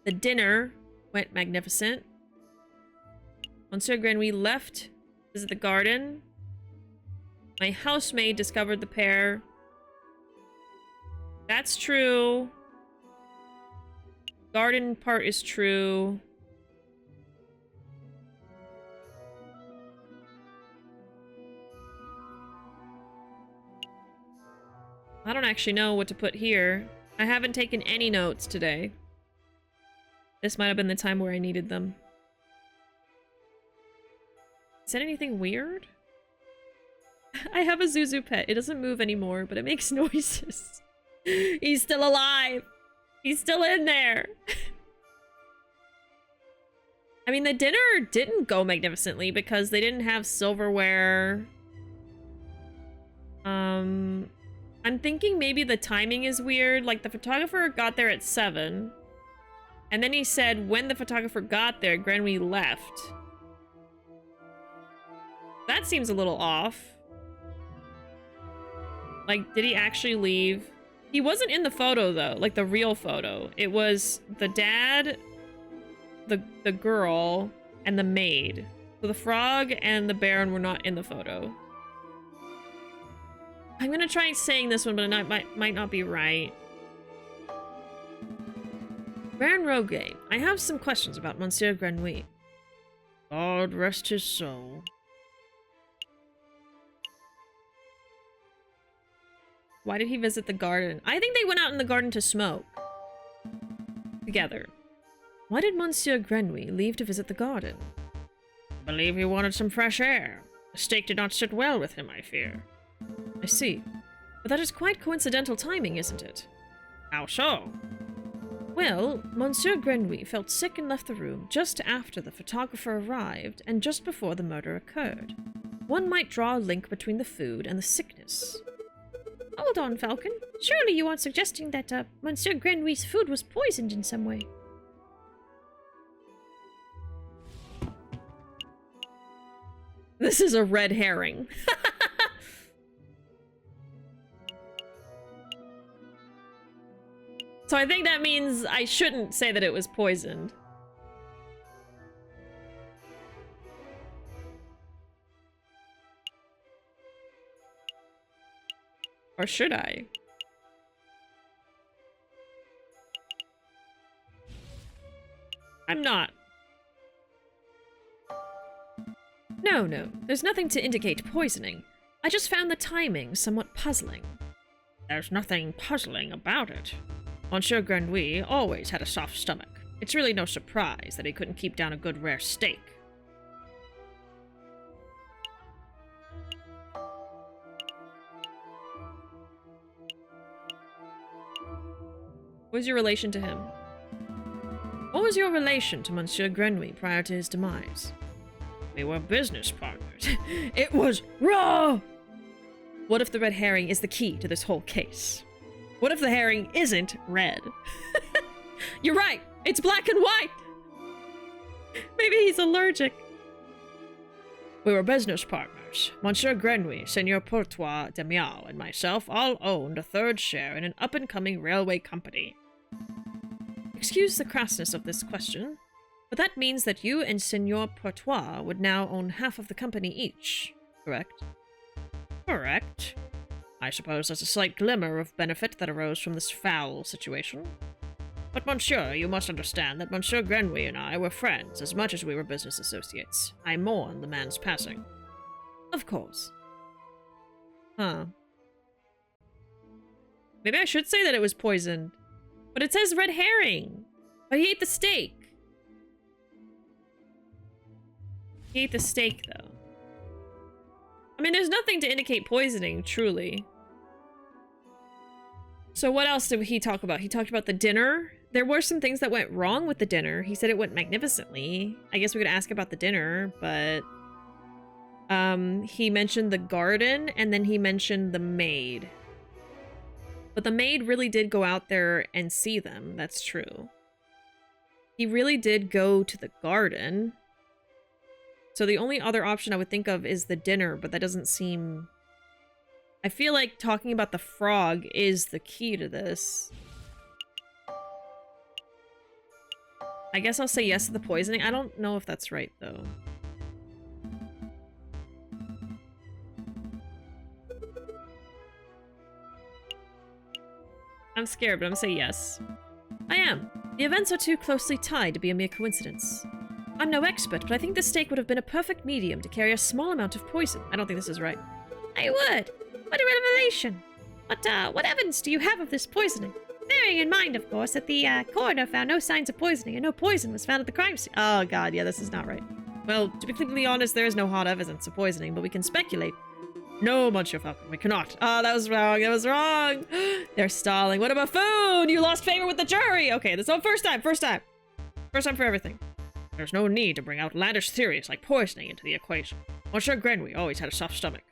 The dinner went magnificent. Monsieur Grenouille left to visit the garden. My housemaid discovered the pair. That's true. Garden part is true. I don't actually know what to put here. I haven't taken any notes today. This might have been the time where I needed them. Is that anything weird? I have a Zuzu pet. It doesn't move anymore, but it makes noises. He's still alive. He's still in there. I mean, the dinner didn't go magnificently because they didn't have silverware. I'm thinking maybe the timing is weird. Like, the photographer got there at 7. And then he said when the photographer got there, Grenouille left. That seems a little off. Like, did he actually leave? He wasn't in the photo, though. Like, the real photo. It was the dad, the girl, and the maid. So the frog and the Baron were not in the photo. I'm gonna try saying this one, but it might not be right. Baron Rogier, I have some questions about Monsieur Grenouille. God rest his soul. Why did he visit the garden? I think they went out in the garden to smoke. Together. Why did Monsieur Grenouille leave to visit the garden? I believe he wanted some fresh air. The steak did not sit well with him, I fear. I see. But that is quite coincidental timing, isn't it? How so? Well, Monsieur Grenouille felt sick and left the room just after the photographer arrived and just before the murder occurred. One might draw a link between the food and the sickness. Hold on, Falcon. Surely you aren't suggesting that, Monsieur Grenouille's food was poisoned in some way. This is a red herring. So I think that means I shouldn't say that it was poisoned. Or should I? I'm not. No, there's nothing to indicate poisoning. I just found the timing somewhat puzzling. There's nothing puzzling about it. Monsieur Grenouille always had a soft stomach. It's really no surprise that he couldn't keep down a good rare steak. What was your relation to him? What was your relation to Monsieur Grenouille prior to his demise? We were business partners. It was raw! What if the red herring is the key to this whole case? What if the herring isn't red? You're right! It's black and white! Maybe he's allergic. We were business partners. Monsieur Grenouille, Seigneur Portois de Miao, and myself all owned a third share in an up-and-coming railway company. Excuse the crassness of this question, But that means that you and Senor Portois would now own half of the company each, correct? Correct. I suppose there's a slight glimmer of benefit that arose from this foul situation. But Monsieur, you must understand that Monsieur Grenouille and I were friends as much as we were business associates. I mourn the man's passing. Of course. Huh. Maybe I should say that it was poisoned. But it says red herring. But he ate the steak. He ate the steak, though. I mean, there's nothing to indicate poisoning, truly. So what else did he talk about? He talked about the dinner. There were some things that went wrong with the dinner. He said it went magnificently. I guess we could ask about the dinner, but... he mentioned the garden, and then he mentioned the maid. But the maid really did go out there and see them. That's true. He really did go to the garden. So the only other option I would think of is the dinner, but that doesn't seem... I feel like talking about the frog is the key to this. I guess I'll say yes to the poisoning. I don't know if that's right, though. I'm scared, but I'm gonna say yes. I am. The events are too closely tied to be a mere coincidence. I'm no expert, but I think the steak would have been a perfect medium to carry a small amount of poison. I don't think this is right. I would. What a revelation. What evidence do you have of this poisoning? Bearing in mind, of course, that the coroner found no signs of poisoning and no poison was found at the crime scene. Oh god, yeah, this is not right. Well, to be completely honest, there is no hard evidence of poisoning, but we can speculate. No, Monsieur Falcon, we cannot. Oh, that was wrong. That was wrong. They're stalling. What a buffoon! You lost favor with the jury. Okay, this is first time. First time. First time for everything. There's no need to bring outlandish theories like poisoning into the equation. Monsieur Grenouille always had a soft stomach.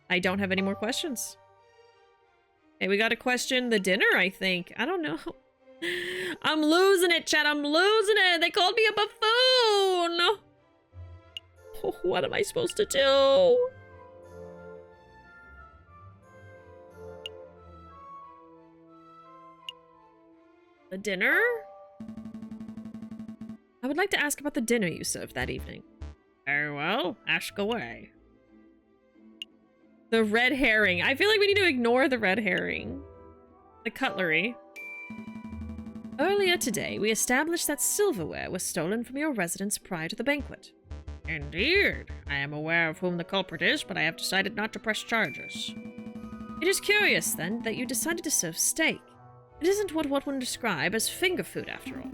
I don't have any more questions. Hey, we got to question the dinner, I think. I don't know. I'm losing it, chat. I'm losing it. They called me a buffoon. Oh, what am I supposed to do? The dinner? I would like to ask about the dinner you served that evening. Very well, ask away. The red herring. I feel like we need to ignore the red herring. The cutlery. Earlier today, we established that silverware was stolen from your residence prior to the banquet. Indeed. I am aware of whom the culprit is, but I have decided not to press charges. It is curious, then, that you decided to serve steak. It isn't what one would describe as finger food, after all.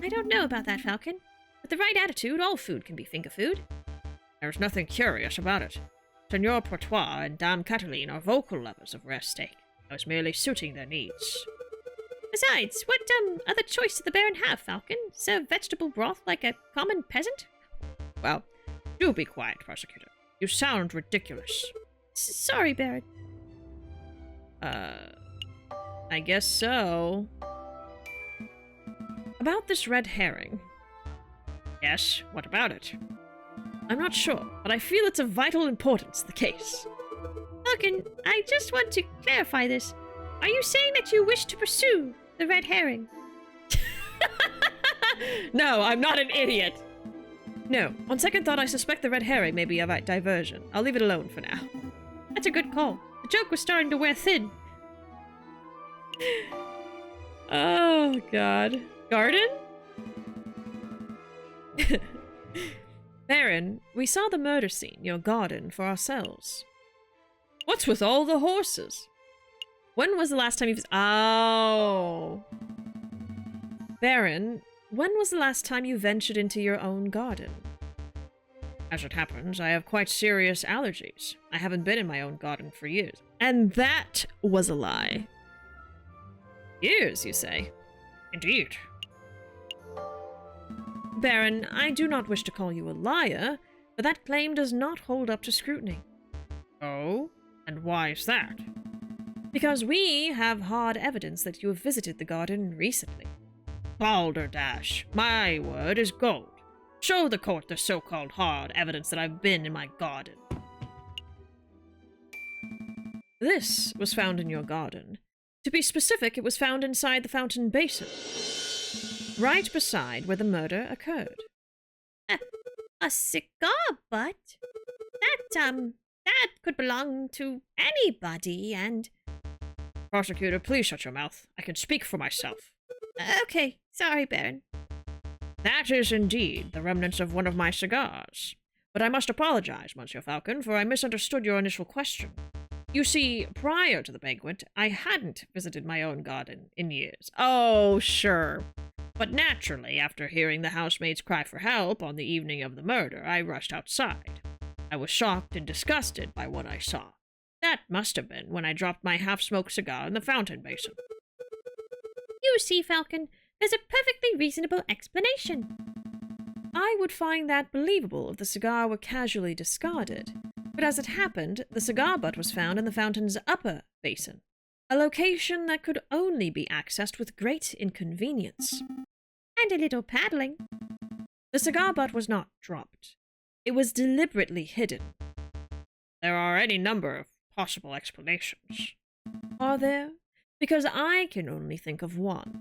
I don't know about that, Falcon. With the right attitude, all food can be finger food. There's nothing curious about it. Senor Portois and Dame Cataline are vocal lovers of rare steak. I was merely suiting their needs. Besides, what other choice did the Baron have, Falcon? Serve vegetable broth like a common peasant? Well, do be quiet, Prosecutor. You sound ridiculous. Sorry, Baron. I guess so. About this red herring. Yes, what about it? I'm not sure, but I feel it's of vital importance to the case. Falcon, I just want to clarify this. Are you saying that you wish to pursue the red herring? No, I'm not an idiot. No, on second thought, I suspect the red herring may be a diversion. I'll leave it alone for now. That's a good call. The joke was starting to wear thin. Oh, God. Garden? Baron, we saw the murder scene, your garden, for ourselves. What's with all the horses? When was the last time Oh. Baron, when was the last time you ventured into your own garden? As it happens, I have quite serious allergies. I haven't been in my own garden for years. And that was a lie. Years, you say? Indeed. Baron, I do not wish to call you a liar, but that claim does not hold up to scrutiny. Oh? And why is that? Because we have hard evidence that you have visited the garden recently. Balderdash, my word is gold. Show the court the so-called hard evidence that I've been in my garden. This was found in your garden. To be specific, it was found inside the fountain basin. right beside where the murder occurred. A cigar butt? That could belong to anybody, and... Prosecutor, please shut your mouth. I can speak for myself. Okay, sorry, Baron. That is indeed the remnants of one of my cigars. But I must apologize, Monsieur Falcon, for I misunderstood your initial question. You see, prior to the banquet, I hadn't visited my own garden in years. Oh, sure. But naturally, after hearing the housemaid's cry for help on the evening of the murder, I rushed outside. I was shocked and disgusted by what I saw. That must have been when I dropped my half-smoked cigar in the fountain basin. You see, Falcon, there's a perfectly reasonable explanation. I would find that believable if the cigar were casually discarded, but as it happened, the cigar butt was found in the fountain's upper basin, a location that could only be accessed with great inconvenience. And a little paddling. The cigar butt was not dropped. It was deliberately hidden. There are any number of possible explanations. Are there? Because I can only think of one.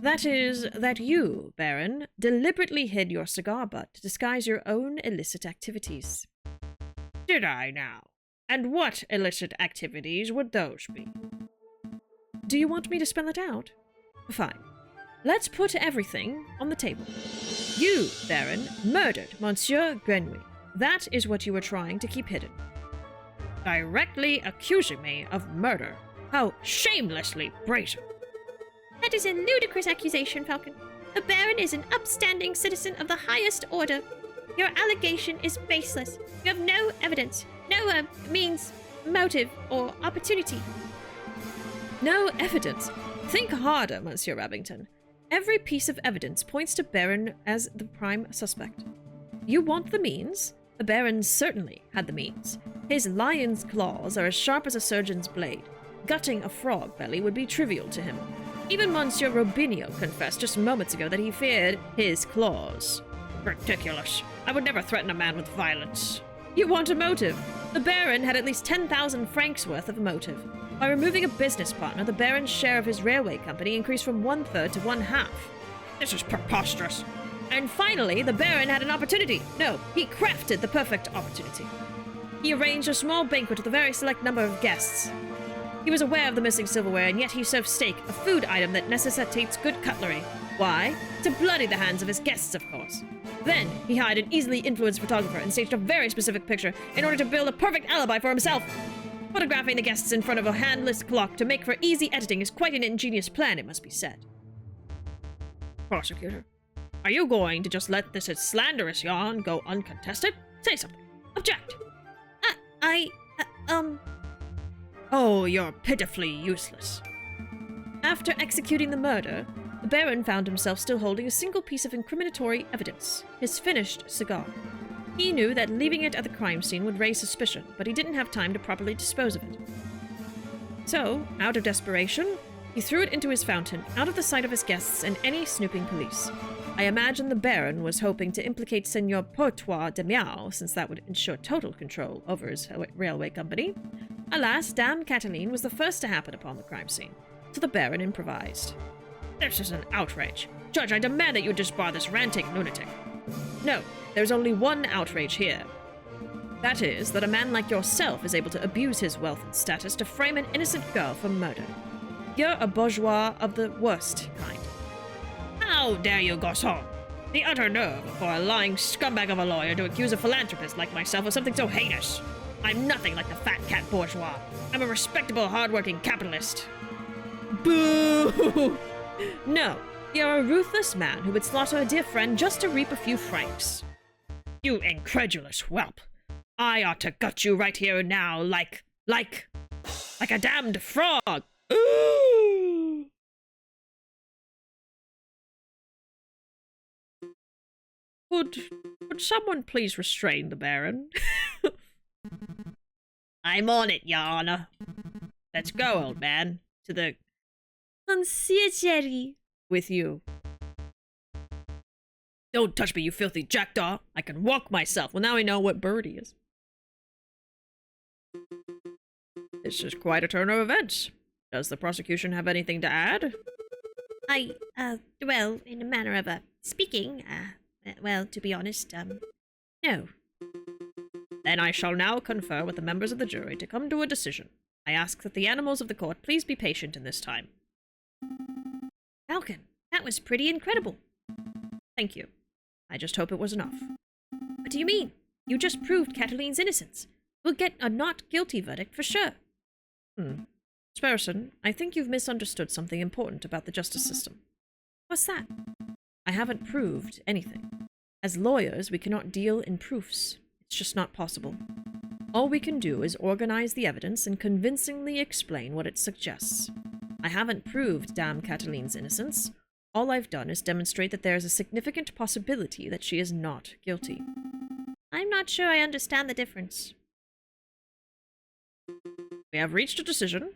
That is, that you, Baron, deliberately hid your cigar butt to disguise your own illicit activities. Did I now? And what illicit activities would those be? Do you want me to spell it out? Fine. Let's put everything on the table. You, Baron, murdered Monsieur Grenouille. That is what you were trying to keep hidden. Directly accusing me of murder. How shamelessly brazen. That is a ludicrous accusation, Falcon. The Baron is an upstanding citizen of the highest order. Your allegation is baseless. You have no evidence, no means, motive, or opportunity. No evidence? Think harder, Monsieur Rabington. Every piece of evidence points to Baron as the prime suspect. You want the means? The Baron certainly had the means. His lion's claws are as sharp as a surgeon's blade. Gutting a frog belly would be trivial to him. Even Monsieur Robinho confessed just moments ago that he feared his claws. Ridiculous. I would never threaten a man with violence. You want a motive? The Baron had at least 10,000 francs worth of motive. By removing a business partner, the Baron's share of his railway company increased from 1/3 to 1/2. This is preposterous. And finally, the Baron had an opportunity. No, he crafted the perfect opportunity. He arranged a small banquet with a very select number of guests. He was aware of the missing silverware, and yet he served steak, a food item that necessitates good cutlery. Why? To bloody the hands of his guests, of course. Then, he hired an easily influenced photographer and staged a very specific picture in order to build a perfect alibi for himself. Photographing the guests in front of a handless clock to make for easy editing is quite an ingenious plan, it must be said. Prosecutor, are you going to just let this slanderous yarn go uncontested? Say something. Object. Oh, you're pitifully useless. After executing the murder, the Baron found himself still holding a single piece of incriminatory evidence, his finished cigar. He knew that leaving it at the crime scene would raise suspicion, but he didn't have time to properly dispose of it. So, out of desperation, he threw it into his fountain, out of the sight of his guests and any snooping police. I imagine the Baron was hoping to implicate Seigneur Portois de Miao, since that would ensure total control over his railway company. Alas, Dame Cataline was the first to happen upon the crime scene, so the Baron improvised. This is an outrage. Judge, I demand that you disbar this ranting lunatic. No, there's only one outrage here. That is, that a man like yourself is able to abuse his wealth and status to frame an innocent girl for murder. You're a bourgeois of the worst kind. How dare you, Garçon? The utter nerve for a lying scumbag of a lawyer to accuse a philanthropist like myself of something so heinous. I'm nothing like the fat cat bourgeois. I'm a respectable, hard-working capitalist. Boo! No, you're a ruthless man who would slaughter a dear friend just to reap a few francs. You incredulous whelp. I ought to gut you right here and now like a damned frog. Ooh! Would someone please restrain the Baron? I'm on it, Your Honor. Let's go, old man. To the conciergerie. With you. Don't touch me, you filthy jackdaw. I can walk myself. Well, now I know what bird he is. This is quite a turn of events. Does the prosecution have anything to add? Well, in a manner of, speaking, well, to be honest, no. Then I shall now confer with the members of the jury to come to a decision. I ask that the animals of the court please be patient in this time. Falcon, that was pretty incredible. Thank you. I just hope it was enough. What do you mean? You just proved Cataline's innocence. We'll get a not guilty verdict for sure. Sparrowson, I think you've misunderstood something important about the justice system. What's that? I haven't proved anything. As lawyers, we cannot deal in proofs. It's just not possible. All we can do is organize the evidence and convincingly explain what it suggests. I haven't proved Dame Cataline's innocence. All I've done is demonstrate that there is a significant possibility that she is not guilty. I'm not sure I understand the difference. We have reached a decision.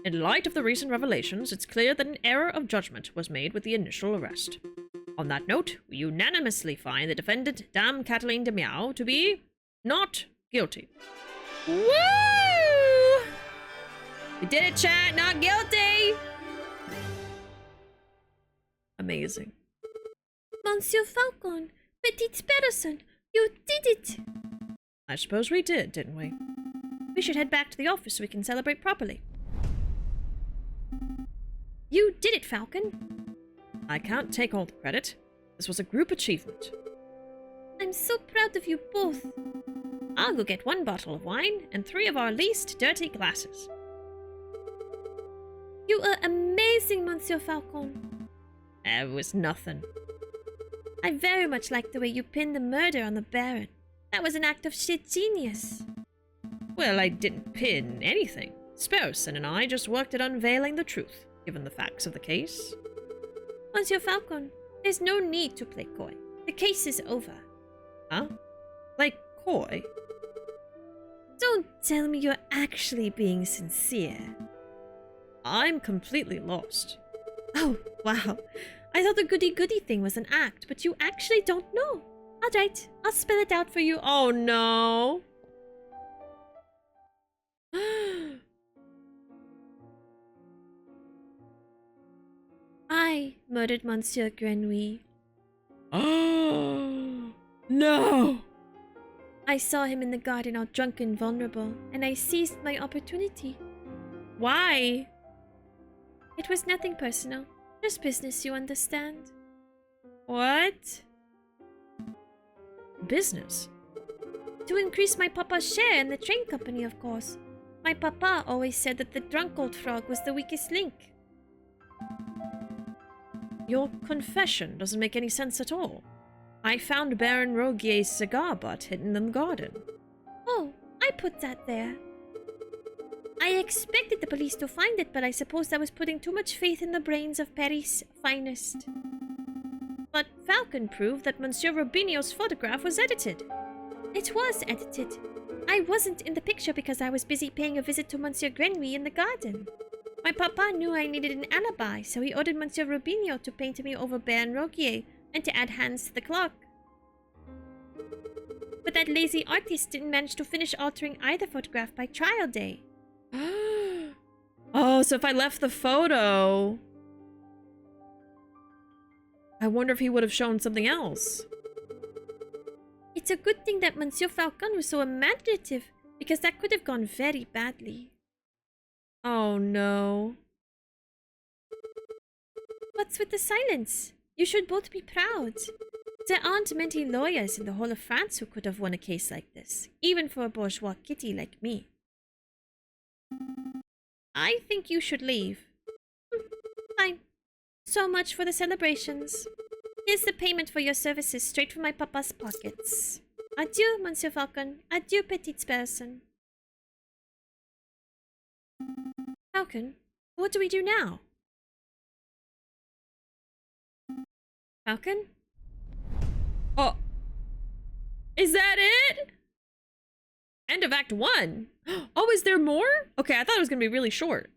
In light of the recent revelations, it's clear that an error of judgment was made with the initial arrest. On that note, we unanimously find the defendant, Dame Cataline de Miao, to be not guilty. Woo! We did it, chat! Not guilty! Amazing. Monsieur Falcon, petite person, you did it! I suppose we did, didn't we? We should head back to the office so we can celebrate properly. You did it, Falcon. I can't take all the credit. This was a group achievement. I'm so proud of you both. I'll go get 1 bottle of wine and 3 of our least dirty glasses. You are amazing, Monsieur Falcon. It was nothing. I very much like the way you pinned the murder on the Baron. That was an act of shit genius. Well, I didn't pin anything. Sparrowson and I just worked at unveiling the truth, given the facts of the case. Monsieur Falcon, there's no need to play coy. The case is over. Huh? Like coy? Don't tell me you're actually being sincere. I'm completely lost. Oh, wow. I thought the goody-goody thing was an act, but you actually don't know. Alright, I'll spell it out for you. Oh no! I murdered Monsieur Grenouille. Oh no! I saw him in the garden all drunk and vulnerable, and I seized my opportunity. Why? It was nothing personal. Just business, you understand. What? Business? To increase my papa's share in the train company, of course. My papa always said that the drunk old frog was the weakest link. Your confession doesn't make any sense at all. I found Baron Roguier's cigar butt hidden in the garden. Oh, I put that there. I expected the police to find it, but I suppose I was putting too much faith in the brains of Paris' finest. But Falcon proved that Monsieur Rubinio's photograph was edited. It was edited. I wasn't in the picture because I was busy paying a visit to Monsieur Grenouille in the garden. My papa knew I needed an alibi, so he ordered Monsieur Rubinio to paint me over Baron Rogier and to add hands to the clock. But that lazy artist didn't manage to finish altering either photograph by trial day. Oh, so if I left the photo... I wonder if he would have shown something else. It's a good thing that Monsieur Falcon was so imaginative, because that could have gone very badly. Oh no. What's with the silence? You should both be proud. There aren't many lawyers in the whole of France who could have won a case like this, even for a bourgeois kitty like me. I think you should leave. Fine. So much for the celebrations. Here's the payment for your services straight from my papa's pockets. Adieu, Monsieur Falcon. Adieu, petite person. Falcon, what do we do now? Falcon? Oh. Is that it? End of Act 1. Oh, is there more? Okay, I thought it was going to be really short.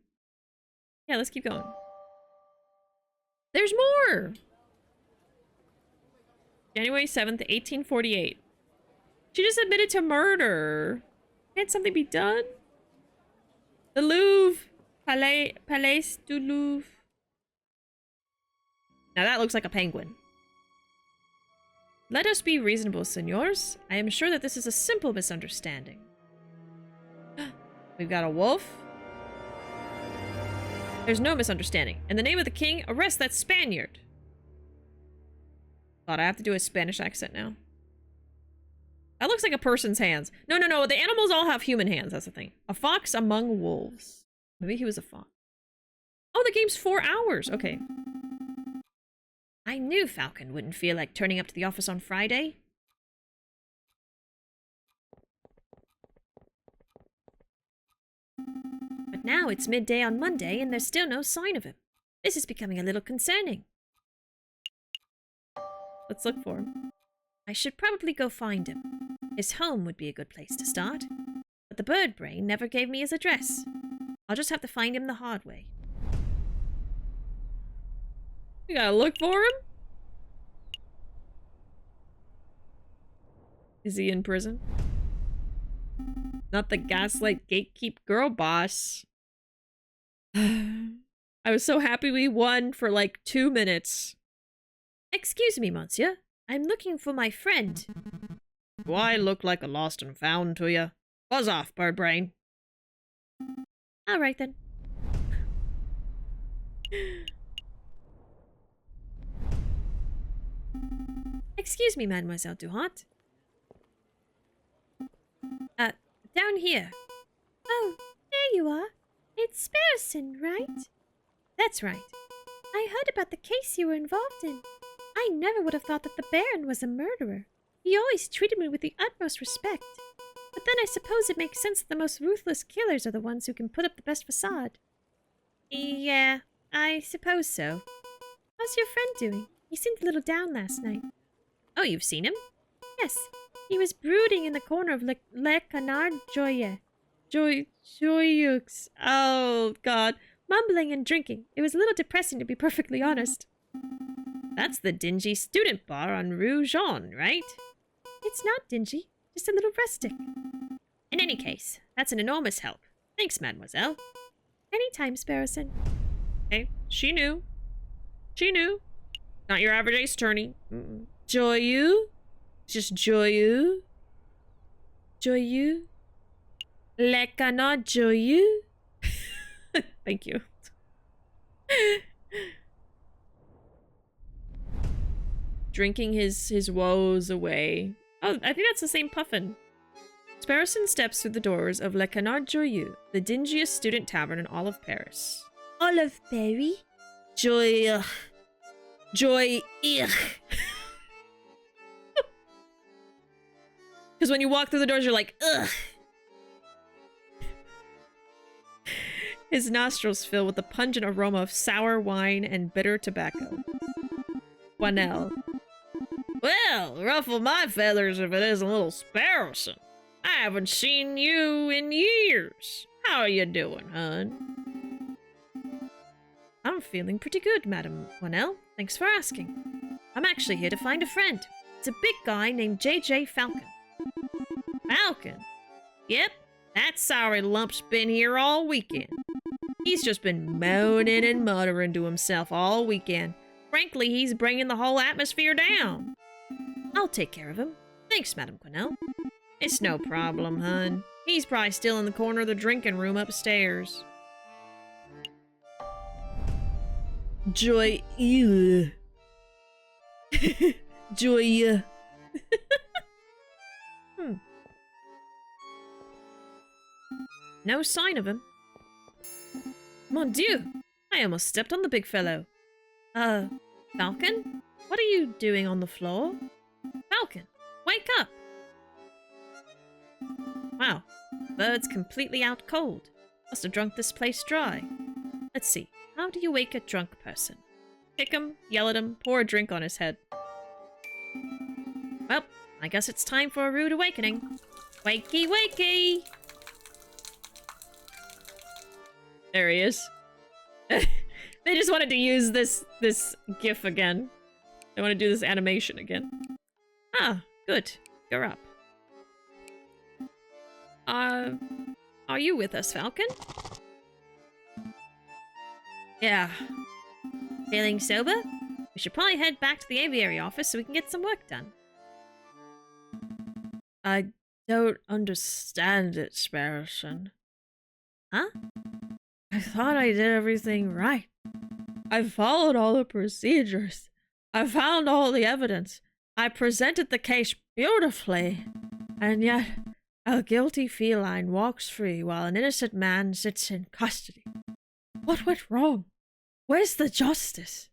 Yeah, let's keep going. There's more! January 7th, 1848. She just admitted to murder. Can't something be done? The Louvre. Palais du Louvre. Now that looks like a penguin. Let us be reasonable, senors. I am sure that this is a simple misunderstanding. We've got a wolf. There's no misunderstanding. In the name of the king, arrest that Spaniard. God, I have to do a Spanish accent now. That looks like a person's hands. No, no, no. The animals all have human hands. That's the thing. A fox among wolves. Maybe he was a fox. Oh, the game's 4 hours. Okay. I knew Falcon wouldn't feel like turning up to the office on Friday. But now it's midday on Monday and there's still no sign of him. This is becoming a little concerning. Let's look for him. I should probably go find him. His home would be a good place to start. But the bird brain never gave me his address. I'll just have to find him the hard way. We gotta look for him? Is he in prison? Not the gaslight gatekeep girl boss. I was so happy we won for like 2 minutes. Excuse me, monsieur. I'm looking for my friend. Do I look like a lost and found to you? Buzz off, bird brain. All right, then. Excuse me, Mademoiselle Duhart. Down here. Oh, there you are. It's Sparrowson, right? That's right. I heard about the case you were involved in. I never would have thought that the Baron was a murderer. He always treated me with the utmost respect. But then I suppose it makes sense that the most ruthless killers are the ones who can put up the best facade. Yeah, I suppose so. How's your friend doing? He seemed a little down last night. Oh, you've seen him? Yes, he was brooding in the corner of Le Canard Joyeux. Joyeux. Oh, God. Mumbling and drinking. It was a little depressing, to be perfectly honest. That's the dingy student bar on Rue Jean, right? It's not dingy, just a little rustic. In any case, that's an enormous help. Thanks, mademoiselle. Anytime, Sparrowson. Okay, she knew. She knew. Not your average ace attorney. Joyeux? Just Joyeux? Joyeux? Le Canard Joyeux? Thank you. Drinking his woes away. Oh, I think that's the same puffin. Sparrowson steps through the doors of Le Canard Joyeux, the dingiest student tavern in all of Paris. Olive berry? Joy... Joy... Because when you walk through the doors, you're like, ugh. His nostrils fill with the pungent aroma of sour wine and bitter tobacco. Juanel. Well, ruffle my feathers if it isn't little Sparrowson. I haven't seen you in years. How are you doing, hun? I'm feeling pretty good, Madame Juanel. Thanks for asking. I'm actually here to find a friend. It's a big guy named J.J. Falcon. Falcon? Yep, that sorry lump's been here all weekend. He's just been moaning and muttering to himself all weekend. Frankly, he's bringing the whole atmosphere down. I'll take care of him. Thanks, Madame Juanel. It's no problem, hun. He's probably still in the corner of the drinking room upstairs. Joy... Joy... No sign of him. Mon Dieu! I almost stepped on the big fellow. Falcon? What are you doing on the floor? Falcon, wake up! Wow, bird's completely out cold. Must have drunk this place dry. Let's see, how do you wake a drunk person? Kick him, yell at him, pour a drink on his head. Well, I guess it's time for a rude awakening. Wakey, wakey! There he is. They just wanted to use this gif again. They want to do this animation again. Ah, good. You're up. Are you with us, Falcon? Yeah. Feeling sober? we should probably head back to the aviary office so we can get some work done. I don't understand it, Sparrowson. Huh? I thought I did everything right. I followed all the procedures. I found all the evidence. I presented the case beautifully. And yet, a guilty feline walks free while an innocent man sits in custody. What went wrong? Where's the justice?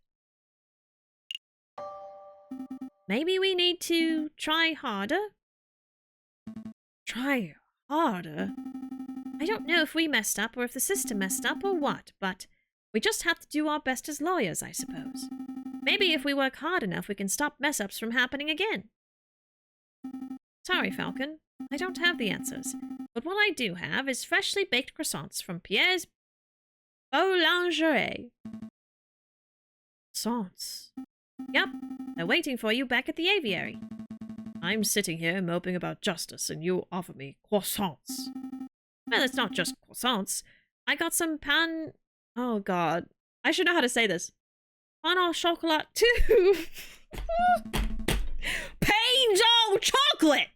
Maybe we need to try harder? Try harder? I don't know if we messed up or if the system messed up or what, but we just have to do our best as lawyers, I suppose. Maybe if we work hard enough, we can stop mess-ups from happening again. Sorry, Falcon. I don't have the answers. But what I do have is freshly baked croissants from Pierre's Boulangerie. Croissants? Yep, they're waiting for you back at the aviary. I'm sitting here moping about justice and you offer me croissants. Well, it's not just croissants. I got some pan... Oh god. I should know how to say this. Pain au chocolat too! Pains all chocolate!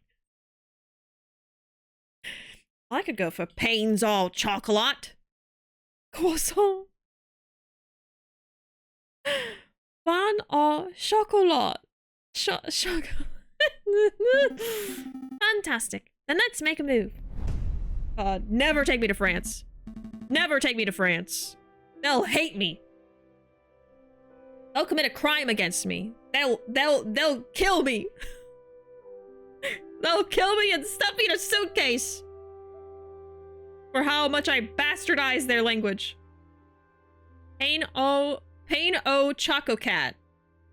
I could go for pains all chocolat. Croissant. Pain au chocolat. Fantastic. Then let's make a move. Never take me to France. Never take me to France. They'll hate me. They'll commit a crime against me. They'll kill me. They'll kill me and stuff me in a suitcase. For how much I bastardize their language. Pain o Choco Cat.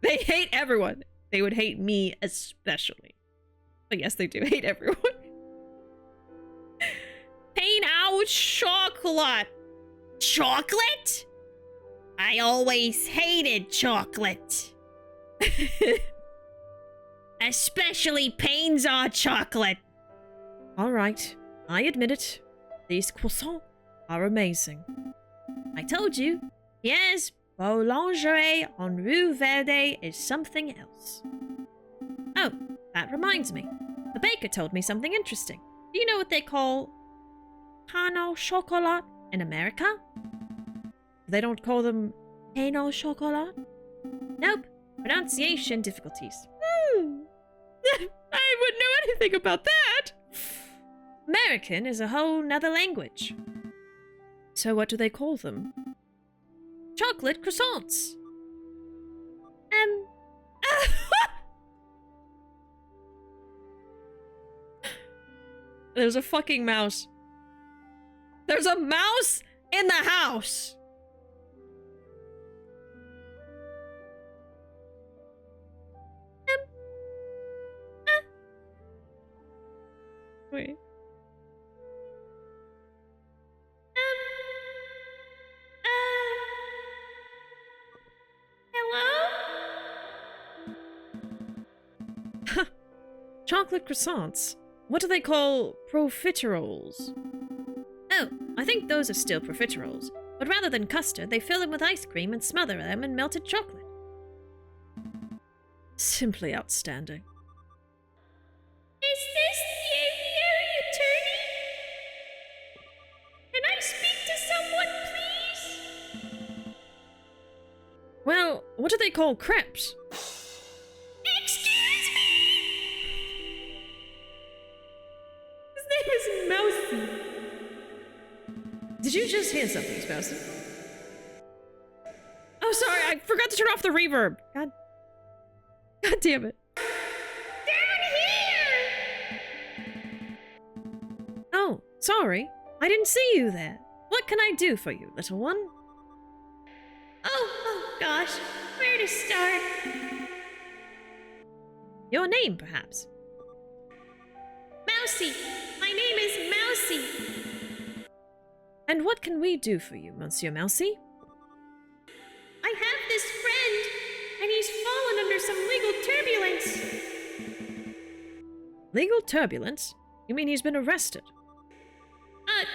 They hate everyone. They would hate me especially. But yes, they do hate everyone. Pain au chocolat. Chocolate? I always hated chocolate. Especially pains on chocolate. All right, I admit it. These croissants are amazing. I told you, Pierre's Boulangerie on Rue Verde is something else. Oh, that reminds me. The baker told me something interesting. Do you know what they call pain au chocolat in America? They don't call them pain au chocolat? Nope. Pronunciation difficulties. I wouldn't know anything about that. American is a whole nother language. So what do they call them? Chocolate croissants. There's a fucking mouse. There's a mouse in the house. Wait. Hello? Chocolate croissants. What do they call profiteroles? Oh, I think those are still profiteroles. But rather than custard, they fill them with ice cream and smother them in melted chocolate. Simply outstanding. Is this the aviary attorney? Can I speak to someone, please? Well, what do they call crepes? Excuse me! His name is Mousy. Did you just hear something, Spouse? Oh, sorry, I forgot to turn off the reverb. God damn it. Down here! Oh, sorry. I didn't see you there. What can I do for you, little one? Oh gosh, where to start? Your name, perhaps? Mousy! My name is Mousy! And what can we do for you, Monsieur Mousy? I have this friend, and he's fallen under some legal turbulence. Legal turbulence? You mean he's been arrested?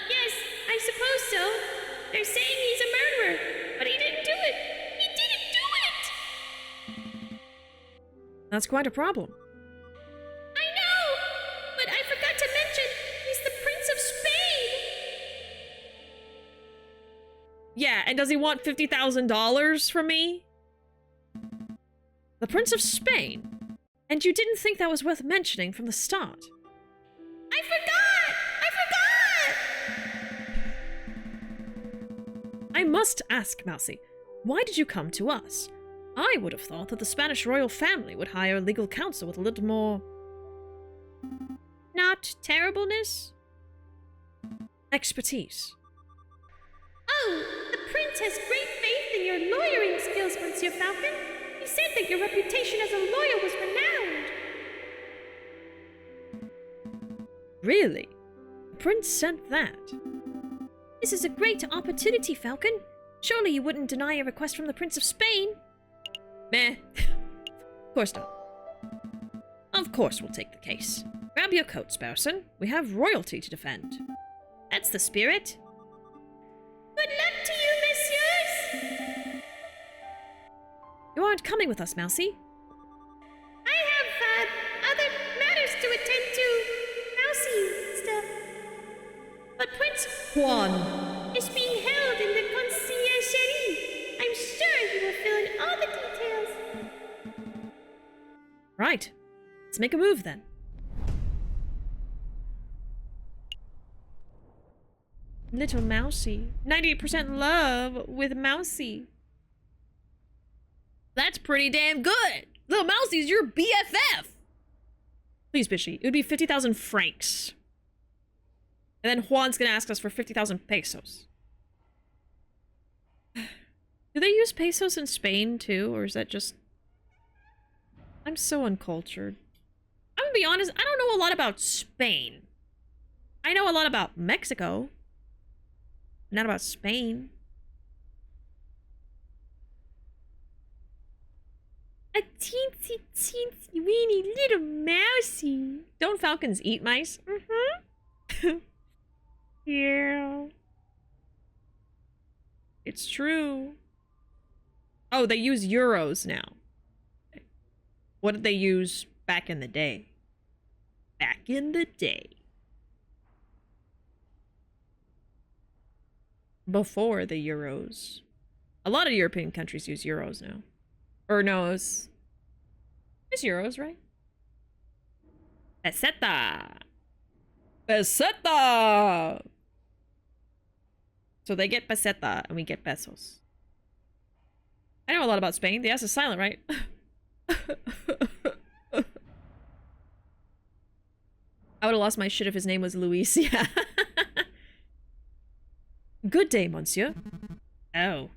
Yes, I suppose so. They're saying he's a murderer, but he didn't do it. He didn't do it! That's quite a problem. I know! But I forgot to mention, he's the Prince of Spain! Yeah, and does he want $50,000 from me? The Prince of Spain? And you didn't think that was worth mentioning from the start? I forgot! I must ask, Mousy, why did you come to us? I would have thought that the Spanish royal family would hire a legal counsel with a little more... Not terribleness? expertise. Oh, the Prince has great faith in your lawyering skills, Monsieur Falcon. He said that your reputation as a lawyer was renowned. Really? The Prince said that? This is a great opportunity, Falcon. Surely you wouldn't deny a request from the Prince of Spain? Meh. Of course not. Of course we'll take the case. Grab your coat, Sparson. We have royalty to defend. That's the spirit. Good luck to you, messieurs! You aren't coming with us, Mousy. I have, other matters to attend to. Mousy stuff. But Prince Juan. is being held in the conciergerie. I'm sure he will fill in all the details. Right. Let's make a move then. Little Mousy. 98% love with Mousy. That's pretty damn good. Little Mousy's your BFF. Please, Bishy. It would be 50,000 francs. And then Juan's gonna ask us for 50,000 pesos. Do they use pesos in Spain too, or is that just... I'm so uncultured. I'm gonna be honest, I don't know a lot about Spain. I know a lot about Mexico. Not about Spain. A teensy, teensy, weeny little mousey. Don't falcons eat mice? Mm-hmm. Yeah. It's true. Oh, they use euros now. What did they use back in the day? Back in the day. Before the euros. A lot of European countries use euros now. Or no, it's euros, right? Peseta! Peseta! So they get peseta and we get pesos. I know a lot about Spain. The S is silent, right? I would have lost my shit if his name was Luis. Yeah. Good day, monsieur. Oh,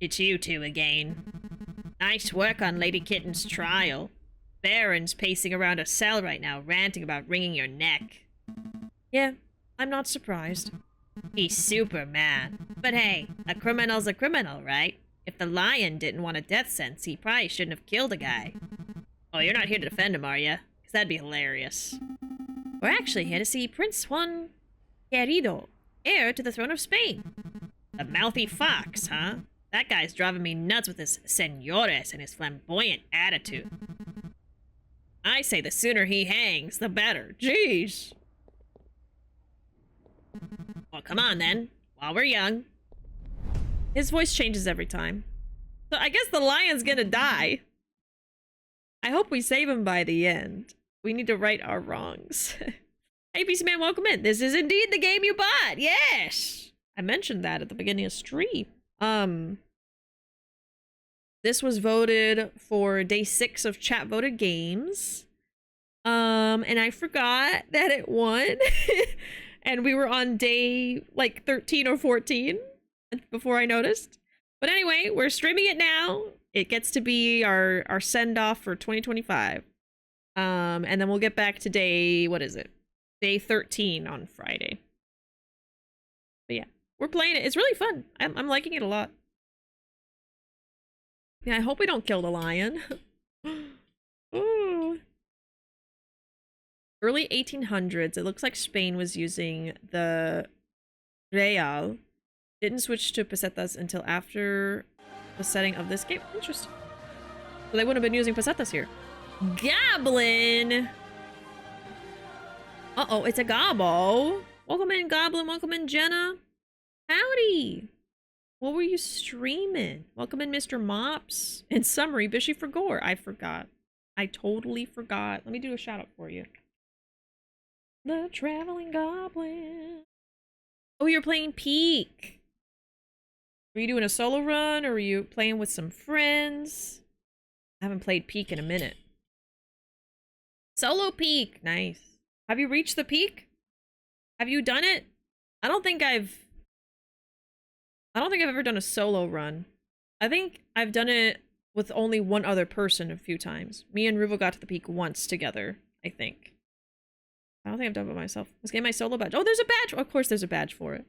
it's you two again. Nice work on Lady Kitten's trial. Baron's pacing around a cell right now, ranting about wringing your neck. Yeah, I'm not surprised. He's super mad. But hey, a criminal's a criminal, right? If the lion didn't want a death sentence, he probably shouldn't have killed a guy. Oh, you're not here to defend him, are you? Because that'd be hilarious. We're actually here to see Prince Juan Querido, heir to the throne of Spain. The mouthy fox, huh? That guy's driving me nuts with his señores and his flamboyant attitude. I say the sooner he hangs, the better. Jeez. Well, come on then, while we're young. His voice changes every time. So I guess the lion's gonna die. I hope we save him by the end. We need to right our wrongs. Hey, PC Man, welcome in. This is indeed the game you bought. Yes! I mentioned that at the beginning of stream. This was voted for day 6 of chat voted games. And I forgot that it won. And we were on day like 13 or 14 before I noticed. But anyway, we're streaming it now. It gets to be our send-off for 2025. And then we'll get back to day, what is it? Day 13 on Friday. But yeah, we're playing it. It's really fun. I'm liking it a lot. Yeah, I hope we don't kill the lion. Ooh. Early 1800s, it looks like Spain was using the real. Didn't switch to pesetas until after the setting of this game. Interesting. So they wouldn't have been using pesetas here. Goblin! Uh-oh, it's a gobbo. Welcome in, Goblin. Welcome in, Jenna. Howdy. What were you streaming? Welcome in, Mr. Mops. In summary, Bishy for Gore. I forgot. I totally forgot. Let me do a shout out for you. The Traveling Goblin. Oh, you're playing Peak. Were you doing a solo run or were you playing with some friends? I haven't played Peak in a minute. Solo Peak. Nice. Have you reached the peak? Have you done it? I don't think I've ever done a solo run. I think I've done it with only one other person a few times. Me and Ruuuvo got to the peak once together, I think. I don't think I've done it by myself. Let's get my solo badge. Oh, there's a badge! Of course there's a badge for it.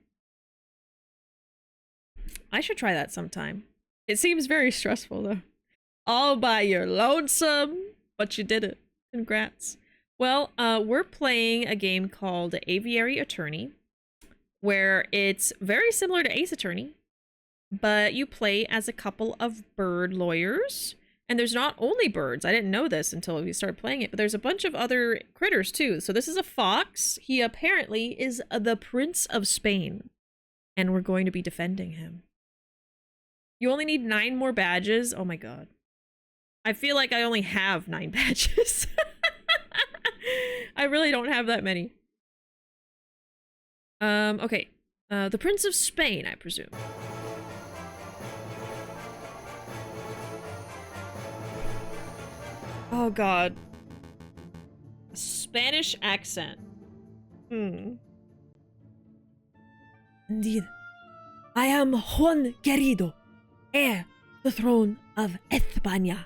I should try that sometime. It seems very stressful, though. All by your lonesome, but you did it. Congrats. Well, we're playing a game called Aviary Attorney, where it's very similar to Ace Attorney, but you play as a couple of bird lawyers. And there's not only birds. I didn't know this until we started playing it, but there's a bunch of other critters too. So this is a fox. He apparently is the Prince of Spain, and we're going to be defending him. You only need 9 more badges. Oh my god. I feel like I only have 9 badges. I really don't have that many. Okay. The Prince of Spain, I presume. Oh god. A Spanish accent. Indeed. I am Juan Querido, heir to the throne of España.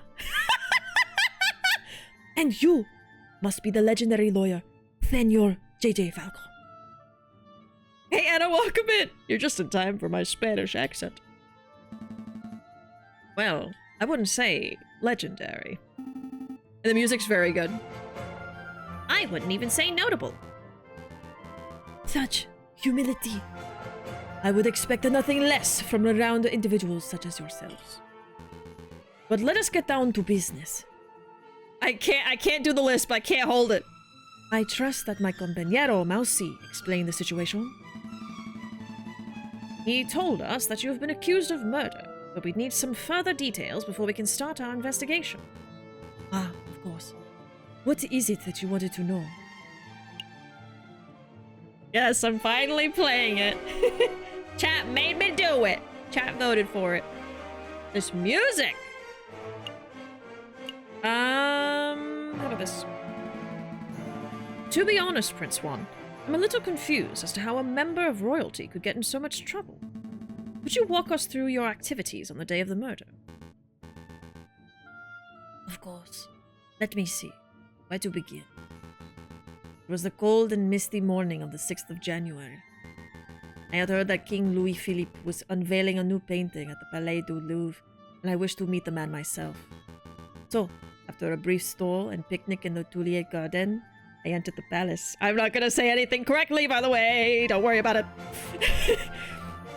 And you must be the legendary lawyer, Senor J.J. Falcon. Hey Anna, welcome in! You're just in time for my Spanish accent. Well, I wouldn't say legendary. And the music's very good. I wouldn't even say notable. Such humility. I would expect nothing less from renowned individuals such as yourselves. But let us get down to business. I can't do the list, but I can't hold it. I trust that my compañero Mousy explained the situation. He told us that you have been accused of murder, but we need some further details before we can start our investigation. Ah, of course. What is it that you wanted to know? Yes, I'm finally playing it. Chat made me do it. Chat voted for it. This music. How about this? To be honest, Prince Juan, I'm a little confused as to how a member of royalty could get in so much trouble. Would you walk us through your activities on the day of the murder? Of course. Let me see. Where to begin? It was the cold and misty morning of the 6th of January. I had heard that King Louis Philippe was unveiling a new painting at the Palais du Louvre, and I wished to meet the man myself. So, after a brief stroll and picnic in the Tuileries Garden, I entered the palace. I'm not gonna say anything correctly, by the way. Don't worry about it.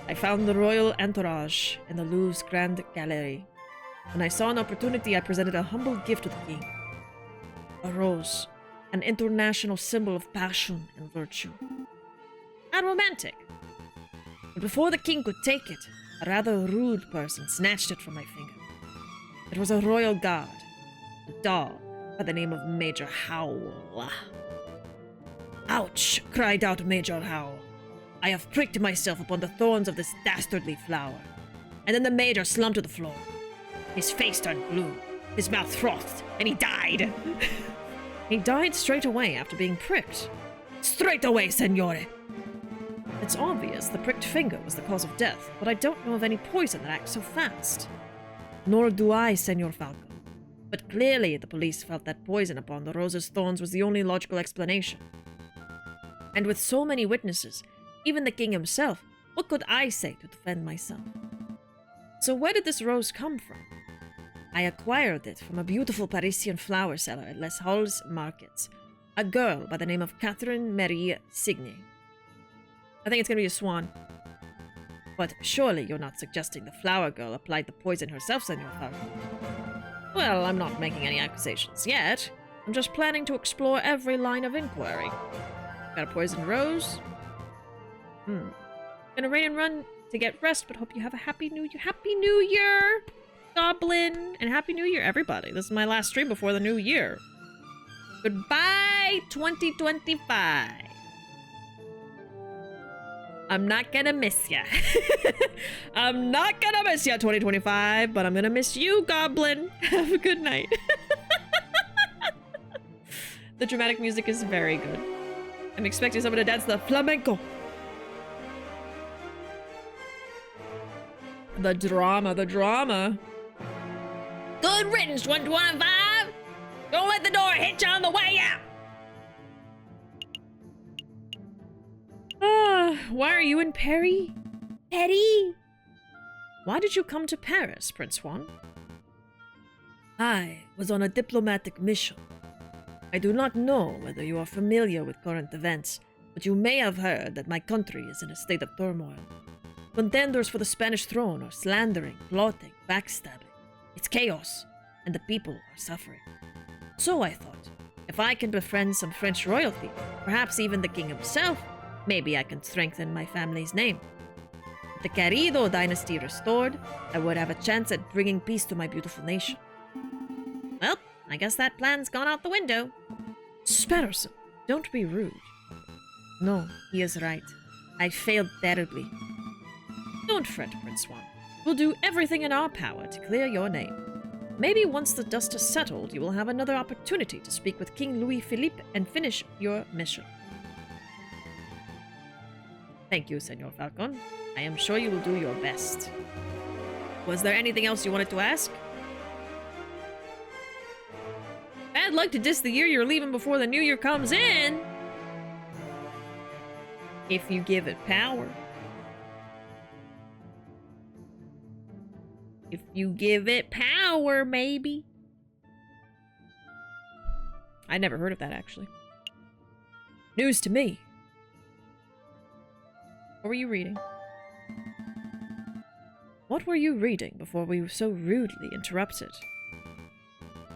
I found the royal entourage in the Louvre's Grand Gallery. When I saw an opportunity, I presented a humble gift to the king. A rose, an international symbol of passion and virtue. How romantic. But before the king could take it, a rather rude person snatched it from my finger. It was a royal guard, a dog by the name of Major Howl. Ouch! Cried out Major Howl. I have pricked myself upon the thorns of this dastardly flower. And then the Major slumped to the floor. His face turned blue, his mouth frothed, and he died. He died straight away after being pricked. Straight away, Signore! It's obvious the pricked finger was the cause of death, but I don't know of any poison that acts so fast. Nor do I, Senor Falcon. But clearly the police felt that poison upon the rose's thorns was the only logical explanation. And with so many witnesses, even the king himself, what could I say to defend myself? So where did this rose come from? I acquired it from a beautiful Parisian flower seller at Les Halles Markets, a girl by the name of Catherine Marie Signy. I think it's gonna be a swan. But surely you're not suggesting the flower girl applied the poison herself, Senor Falcon? Well, I'm not making any accusations yet. I'm just planning to explore every line of inquiry. Got a poisoned rose? Gonna rain and run to get rest, but hope you have a happy new year. Happy New Year, Goblin! And Happy New Year, everybody. This is my last stream before the new year. Goodbye, 2025. I'm not gonna miss ya. I'm not gonna miss ya, 2025, but I'm gonna miss you, Goblin. Have a good night. The dramatic music is very good. I'm expecting someone to dance the flamenco. The drama, the drama. Good riddance, 125! Don't let the door hit you on the way out! Why are you in Paris? Petty! Why did you come to Paris, Prince Juan? I was on a diplomatic mission. I do not know whether you are familiar with current events, but you may have heard that my country is in a state of turmoil. Contenders for the Spanish throne are slandering, plotting, backstabbing. It's chaos, and the people are suffering. So I thought, if I can befriend some French royalty, perhaps even the king himself, maybe I can strengthen my family's name. With the Querido dynasty restored, I would have a chance at bringing peace to my beautiful nation. Well, I guess that plan's gone out the window. Sparrowson, don't be rude. No, he is right. I failed terribly. Don't fret, Prince Juan. We'll do everything in our power to clear your name. Maybe once the dust has settled, you will have another opportunity to speak with King Louis Philippe and finish your mission. Thank you, Senor Falcon. I am sure you will do your best. Was there anything else you wanted to ask? Bad luck to diss the year you're leaving before the new year comes in. If you give it power. If you give it power, maybe. I never heard of that, actually. News to me. What were you reading? What were you reading before we were so rudely interrupted?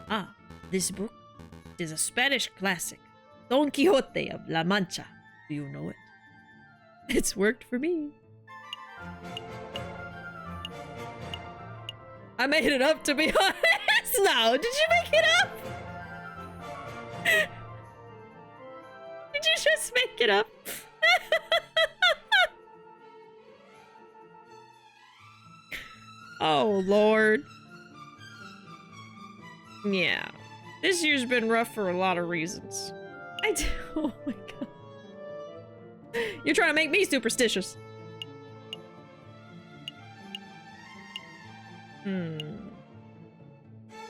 Ah, this book is a Spanish classic, Don Quixote of La Mancha. Do you know it? It's worked for me. I made it up, to be honest. No, did you make it up? Did you just make it up? Oh, Lord. Yeah. This year's been rough for a lot of reasons. Oh my god. You're trying to make me superstitious.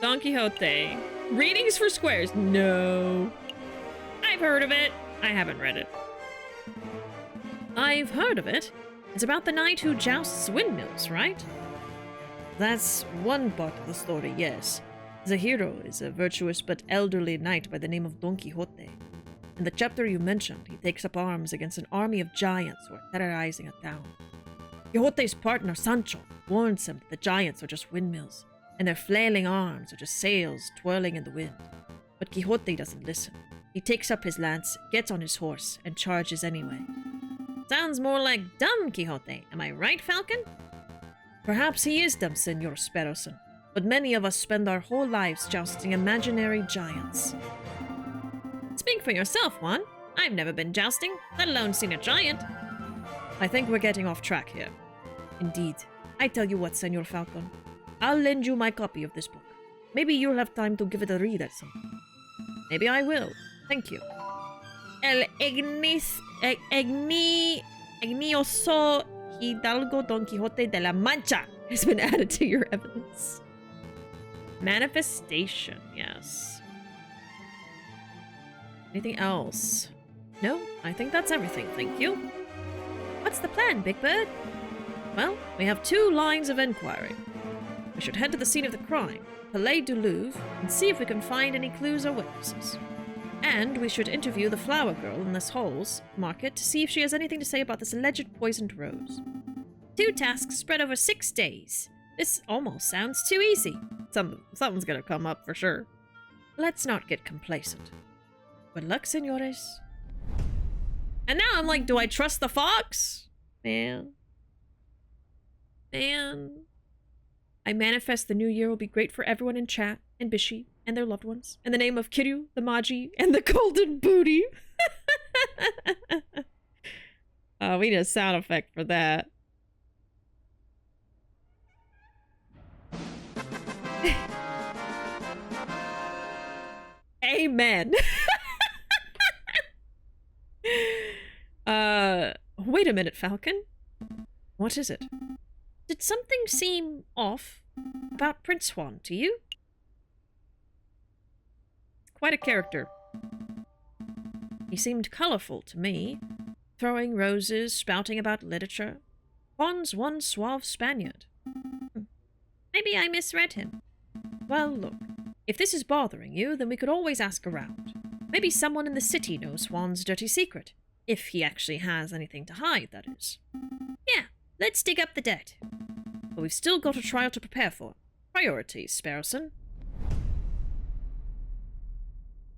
Don Quixote. Readings for squares. No. I've heard of it. I haven't read it. I've heard of it. It's about the knight who jousts windmills, right? That's one part of the story, yes. The hero is a virtuous but elderly knight by the name of Don Quixote. In the chapter you mentioned, he takes up arms against an army of giants who are terrorizing a town. Quixote's partner, Sancho, warns him that the giants are just windmills, and their flailing arms are just sails twirling in the wind. But Quixote doesn't listen. He takes up his lance, gets on his horse, and charges anyway. Sounds more like dumb Quixote. Am I right, Falcon? Perhaps he is dumb, Senor Sparrowson, but many of us spend our whole lives jousting imaginary giants. Speak for yourself, Juan. I've never been jousting, let alone seen a giant. I think we're getting off track here. Indeed. I tell you what, Senor Falcon. I'll lend you my copy of this book. Maybe you'll have time to give it a read at some point. Maybe I will. Thank you. El Ignioso Hidalgo Don Quixote de la Mancha has been added to your evidence. Manifestation, yes. Anything else? No, I think that's everything, thank you. What's the plan, Big Bird? Well, we have 2 lines of inquiry. We should head to the scene of the crime, Palais du Louvre, and see if we can find any clues or witnesses. And we should interview the flower girl in this Halls market to see if she has anything to say about this alleged poisoned rose. 2 tasks spread over 6 days. This almost sounds too easy. Something's gonna come up for sure. Let's not get complacent. Good luck, senores. And now I'm like, do I trust the fox? Man. I manifest the new year will be great for everyone in chat, and Bishi, and their loved ones. In the name of Kiryu, the Maji, and the golden booty. Oh, we need a sound effect for that. Amen. Wait a minute, Falcon. What is it? Did something seem off about Prince Juan to you? Quite a character. He seemed colorful to me, throwing roses, spouting about literature. Juan's one suave Spaniard. Maybe I misread him. Well, look, if this is bothering you, then we could always ask around. Maybe someone in the city knows Juan's dirty secret. If he actually has anything to hide, that is. Yeah, let's dig up the dirt. But we've still got a trial to prepare for. Priorities, Sparrowson.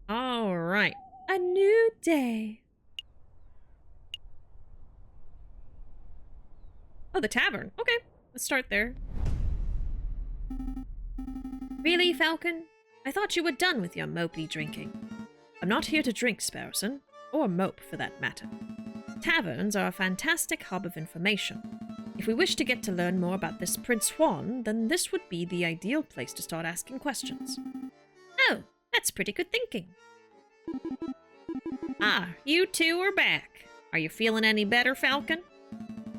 All right. A new day. Oh, the tavern. Okay, let's start there. Really, Falcon? I thought you were done with your mopey drinking. I'm not here to drink, Sparrowson, or mope for that matter. Taverns are a fantastic hub of information. If we wish to get to learn more about this Prince Juan, then this would be the ideal place to start asking questions. Oh, that's pretty good thinking. Ah, you two are back. Are you feeling any better, Falcon?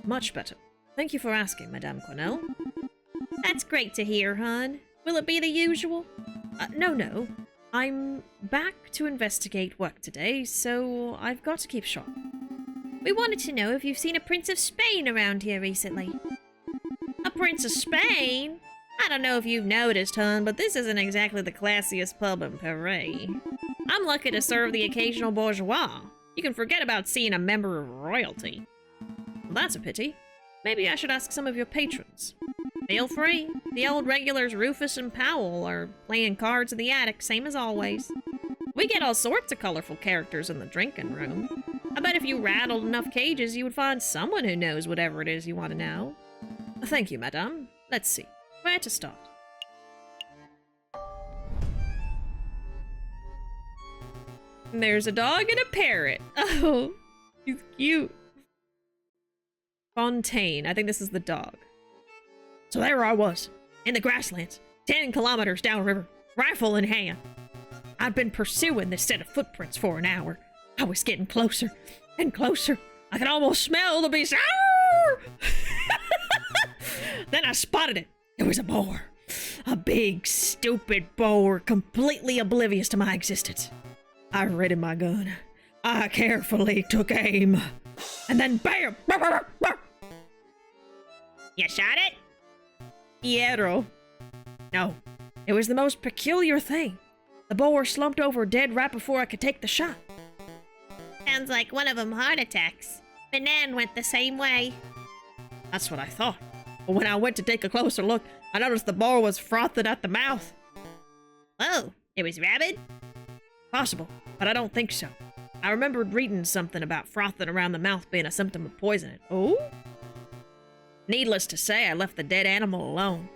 Much better. Thank you for asking, Madame Cornell. That's great to hear, hon. Will it be the usual? No. I'm back to investigate work today, so I've got to keep sharp. We wanted to know if you've seen a Prince of Spain around here recently. A Prince of Spain? I don't know if you've noticed, hon, but this isn't exactly the classiest pub in Paris. I'm lucky to serve the occasional bourgeois. You can forget about seeing a member of royalty. Well, that's a pity. Maybe I should ask some of your patrons. Feel free. The old regulars Rufus and Powell are playing cards in the attic, same as always. We get all sorts of colorful characters in the drinking room. I bet if you rattled enough cages, you would find someone who knows whatever it is you want to know. Thank you, madame. Let's see. Where to start? There's a dog and a parrot. Oh, he's cute. Fontaine. I think this is the dog. So there I was, in the grasslands, 10 kilometers downriver, rifle in hand. I'd been pursuing this set of footprints for an hour. I was getting closer and closer. I could almost smell the beast. Then I spotted it. It was a boar. A big, stupid boar, completely oblivious to my existence. I readied my gun. I carefully took aim. And then bam! You shot it? Piero. No, it was the most peculiar thing. The boar slumped over dead right before I could take the shot. Sounds like one of them heart attacks. Banan went the same way. That's what I thought. But when I went to take a closer look, I noticed the boar was frothing at the mouth. Whoa, it was rabid? Possible, but I don't think so. I remembered reading something about frothing around the mouth being a symptom of poisoning. Oh? Needless to say, I left the dead animal alone.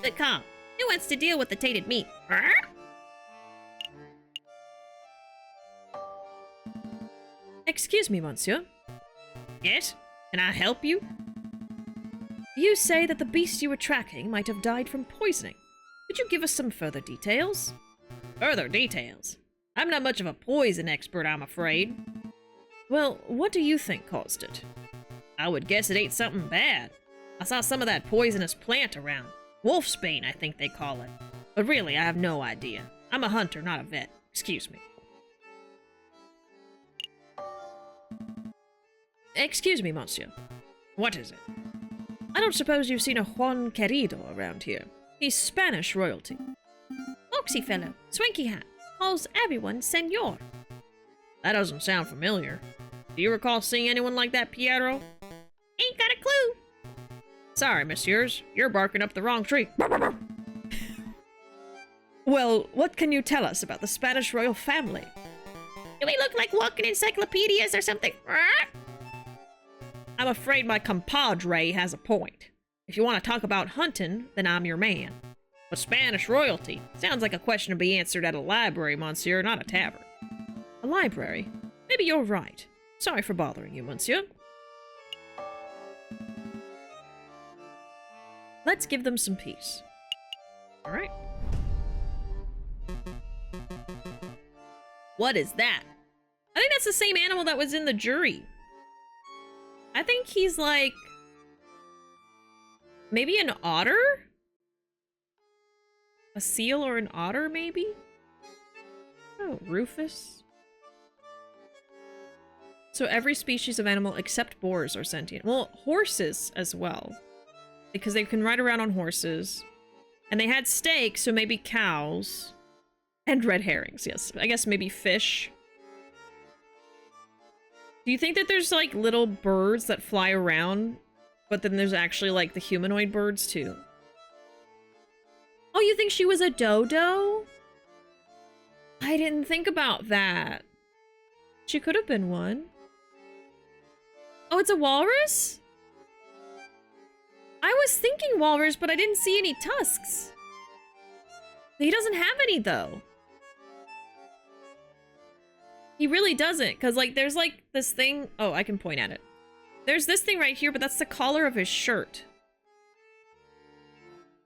Good call. Who wants to deal with the tainted meat? Excuse me, monsieur. Yes? Can I help you? You say that the beast you were tracking might have died from poisoning. Could you give us some further details? Further details? I'm not much of a poison expert, I'm afraid. Well, what do you think caused it? I would guess it ate something bad. I saw some of that poisonous plant around. Wolfsbane, I think they call it. But really, I have no idea. I'm a hunter, not a vet. Excuse me. Excuse me, monsieur. What is it? I don't suppose you've seen a Juan Querido around here. He's Spanish royalty. Folksy fellow, swanky hat, calls everyone senor. That doesn't sound familiar. Do you recall seeing anyone like that, Piero? Ain't got a clue. Sorry, messieurs. You're barking up the wrong tree. Well, what can you tell us about the Spanish royal family? Do we look like walking encyclopedias or something? I'm afraid my compadre has a point. If you want to talk about hunting, then I'm your man. But Spanish royalty sounds like a question to be answered at a library, monsieur, not a tavern. A library? Maybe you're right. Sorry for bothering you, monsieur. Let's give them some peace. Alright. What is that? I think that's the same animal that was in the jury. I think he's like... maybe an otter? A seal or an otter, maybe? Oh, Rufus. So every species of animal except boars are sentient. Well, horses as well. Because they can ride around on horses. And they had steaks, so maybe cows. And red herrings, yes. I guess maybe fish. Do you think that there's like little birds that fly around? But then there's actually like the humanoid birds too. Oh, you think she was a dodo? I didn't think about that. She could have been one. Oh, it's a walrus? I was thinking walrus, but I didn't see any tusks. He doesn't have any, though. He really doesn't, because, like, there's, like, this thing... Oh, I can point at it. There's this thing right here, but that's the collar of his shirt.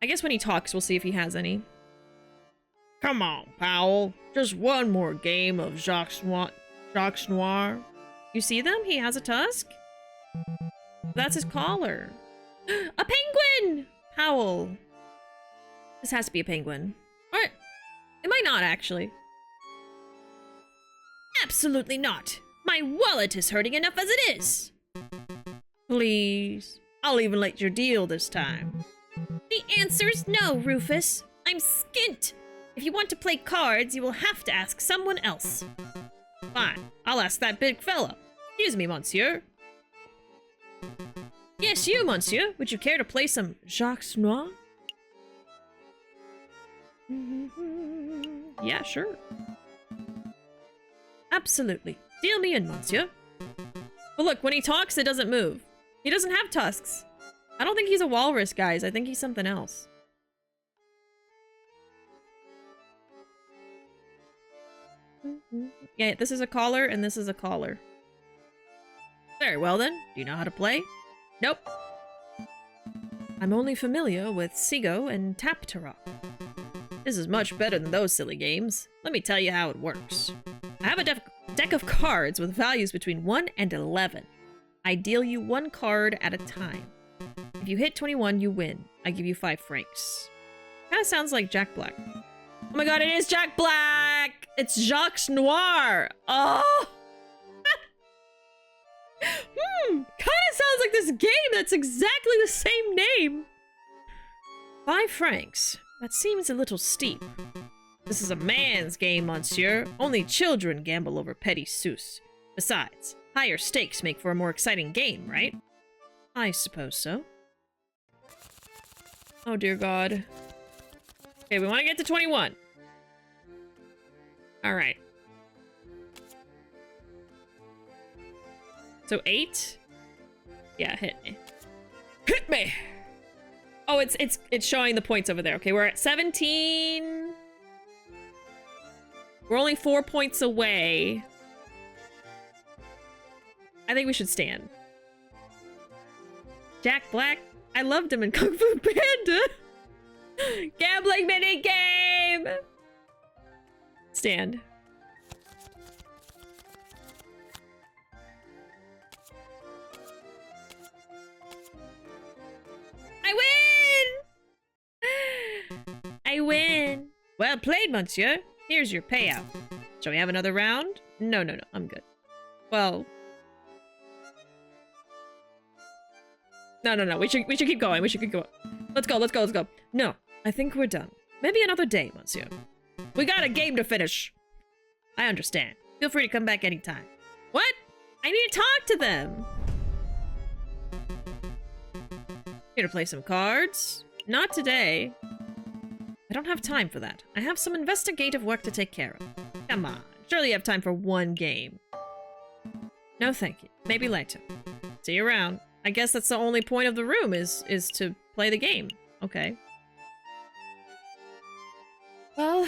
I guess when he talks, we'll see if he has any. Come on, Powell. Just one more game of Jacques Noir. You see them? He has a tusk? That's his collar. A penguin! Powell. This has to be a penguin. Or it might not, actually. Absolutely not. My wallet is hurting enough as it is. Please. I'll even let you deal this time. The answer is no, Rufus. I'm skint. If you want to play cards, you will have to ask someone else. Fine. I'll ask that big fella. Excuse me, monsieur. Yes, you, monsieur. Would you care to play some Jacques Noir? Yeah, sure. Absolutely. Deal me in, monsieur. But look, when he talks, it doesn't move. He doesn't have tusks. I don't think he's a walrus, guys. I think he's something else. Yeah, this is a collar, and this is a collar. Very well, then. Do you know how to play? Nope. I'm only familiar with Sigo and Taptara. This is much better than those silly games. Let me tell you how it works. I have a deck of cards with values between 1 and 11. I deal you one card at a time. If you hit 21, you win. I give you 5 francs. Kinda sounds like Jack Black. Oh my god, it is Jack Black! It's Jacques Noir! Oh! Kinda sounds like this game that's exactly the same name! 5 francs. That seems a little steep. This is a man's game, monsieur. Only children gamble over petty sous. Besides, higher stakes make for a more exciting game, right? I suppose so. Oh dear god. Okay, we want to get to 21. Alright. So 8? Yeah, hit me. Hit me! Oh, it's showing the points over there. Okay, we're at 17. We're only 4 points away. I think we should stand. Jack Black. I loved him in Kung Fu Panda. Gambling minigame! Stand. I win! I win. Well played, monsieur. Here's your payout. Shall we have another round? No, I'm good. Well... No. We should keep going. We should keep going. Let's go. No, I think we're done. Maybe another day, monsieur. We got a game to finish. I understand. Feel free to come back anytime. What? I need to talk to them. Here to play some cards? Not today. I don't have time for that. I have some investigative work to take care of. Come on. Surely you have time for one game. No, thank you. Maybe later. See you around. I guess that's the only point of the room is to play the game. Okay. Well,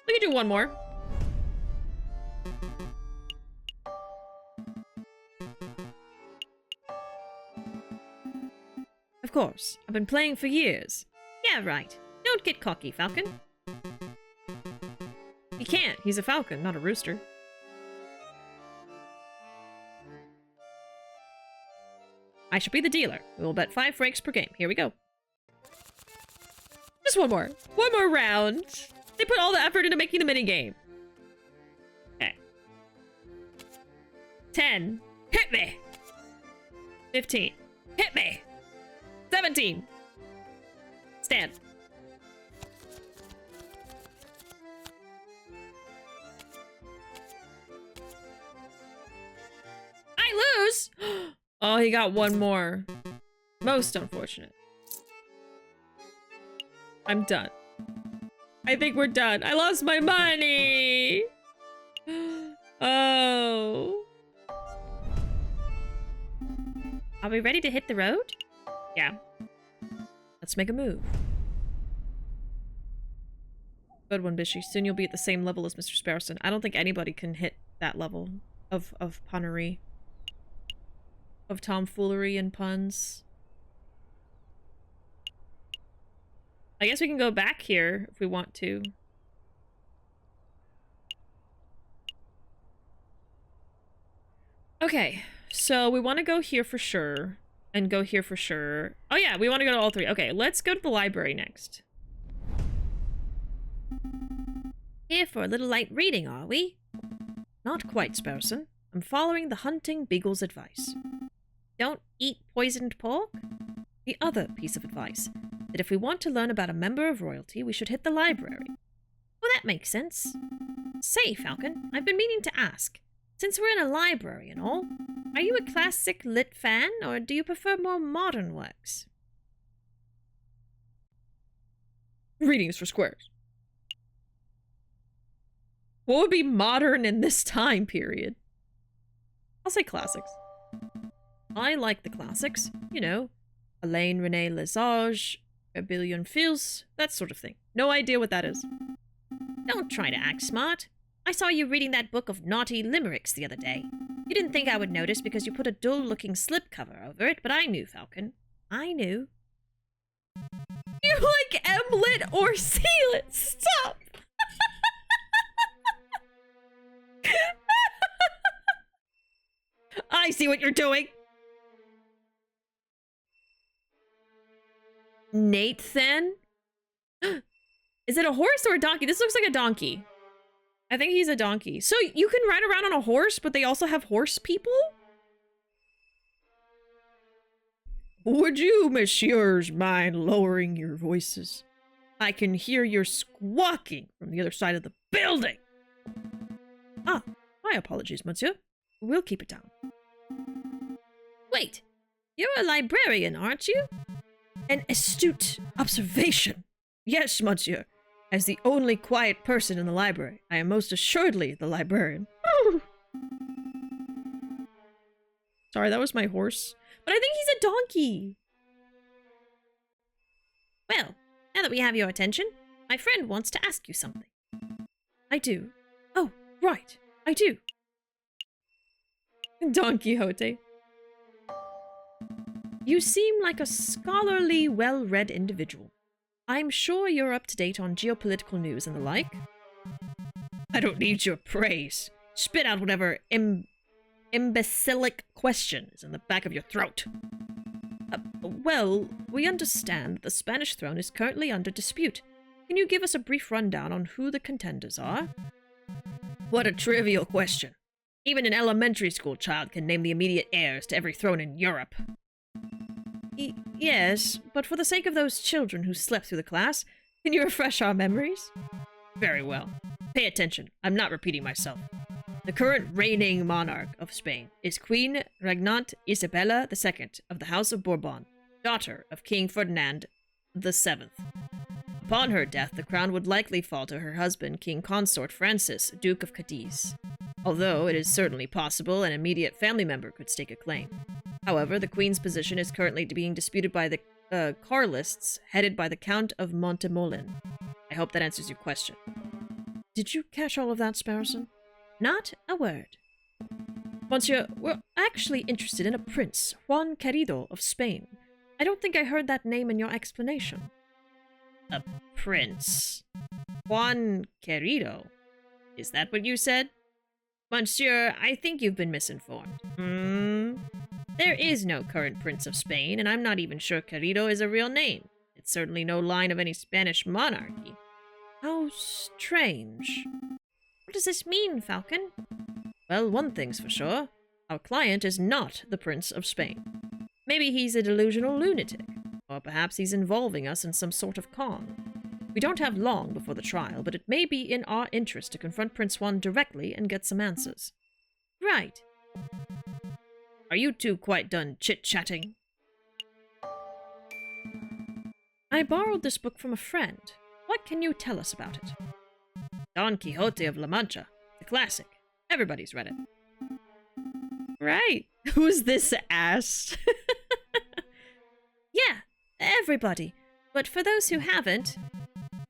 we can do one more. Of course. I've been playing for years. Yeah, right. Don't get cocky, Falcon. He can't. He's a falcon, not a rooster. I shall be the dealer. We will bet 5 francs per game. Here we go. Just one more. One more round. They put all the effort into making the minigame. Okay. 10. Hit me! 15. Hit me! 17. Stand. I lose! Oh, he got one more. Most unfortunate. I'm done. I think we're done. I lost my money! Oh. Are we ready to hit the road? Yeah. Let's make a move. Good one, Bishi. Soon you'll be at the same level as Mr. Sparrowson. I don't think anybody can hit that level of punnery. Of tomfoolery and puns. I guess we can go back here if we want to. Okay, so we want to go here for sure. And go here for sure. Oh yeah, we want to go to all 3. Okay, let's go to the library next. Here for a little light reading, are we? Not quite, Sparrowson. I'm following the hunting beagle's advice. Don't eat poisoned pork? The other piece of advice, that if we want to learn about a member of royalty, we should hit the library. Well, that makes sense. Say, Falcon, I've been meaning to ask. Since we're in a library and all, are you a classic lit fan, or do you prefer more modern works? Reading is for squares. What would be modern in this time period? I'll say classics. I like the classics, you know, Alain René Lesage, Rebellion Fils, that sort of thing. No idea what that is. Don't try to act smart. I saw you reading that book of naughty limericks the other day. You didn't think I would notice because you put a dull-looking slipcover over it, but I knew, Falcon. I knew. You like M-lit or C-lit? Stop! I see what you're doing. Nathan? Is it a horse or a donkey? This looks like a donkey. I think he's a donkey. So you can ride around on a horse, but they also have horse people? Would you, messieurs, mind lowering your voices? I can hear your squawking from the other side of the building. Ah, my apologies, monsieur. We'll keep it down. Wait, you're a librarian, aren't you? An astute observation. Yes, monsieur. As the only quiet person in the library, I am most assuredly the librarian. Sorry, that was my horse. But I think he's a donkey. Well, now that we have your attention, my friend wants to ask you something. I do. Oh, right. I do. Don Quixote. You seem like a scholarly, well-read individual. I'm sure you're up to date on geopolitical news and the like. I don't need your praise. Spit out whatever imbecilic question is in the back of your throat. Well, we understand that the Spanish throne is currently under dispute. Can you give us a brief rundown on who the contenders are? What a trivial question. Even an elementary school child can name the immediate heirs to every throne in Europe. Yes, but for the sake of those children who slept through the class, can you refresh our memories? Very well. Pay attention. I'm not repeating myself. The current reigning monarch of Spain is Queen Regnante Isabella II of the House of Bourbon, daughter of King Ferdinand VII. Upon her death, the crown would likely fall to her husband, King Consort Francis, Duke of Cadiz. Although it is certainly possible an immediate family member could stake a claim. However, the Queen's position is currently being disputed by the Carlists, headed by the Count of Montemolin. I hope that answers your question. Did you catch all of that, Sparrowson? Not a word. Monsieur, we're actually interested in a prince, Juan Querido of Spain. I don't think I heard that name in your explanation. A prince? Juan Querido? Is that what you said? Monsieur, I think you've been misinformed. There is no current Prince of Spain, and I'm not even sure Querido is a real name. It's certainly no line of any Spanish monarchy. How strange. What does this mean, Falcon? Well, one thing's for sure. Our client is not the Prince of Spain. Maybe he's a delusional lunatic, or perhaps he's involving us in some sort of con. We don't have long before the trial, but it may be in our interest to confront Prince Juan directly and get some answers. Right. Are you two quite done chit-chatting? I borrowed this book from a friend. What can you tell us about it? Don Quixote of La Mancha. The classic. Everybody's read it. Right. Who's this ass? Yeah, everybody. But for those who haven't...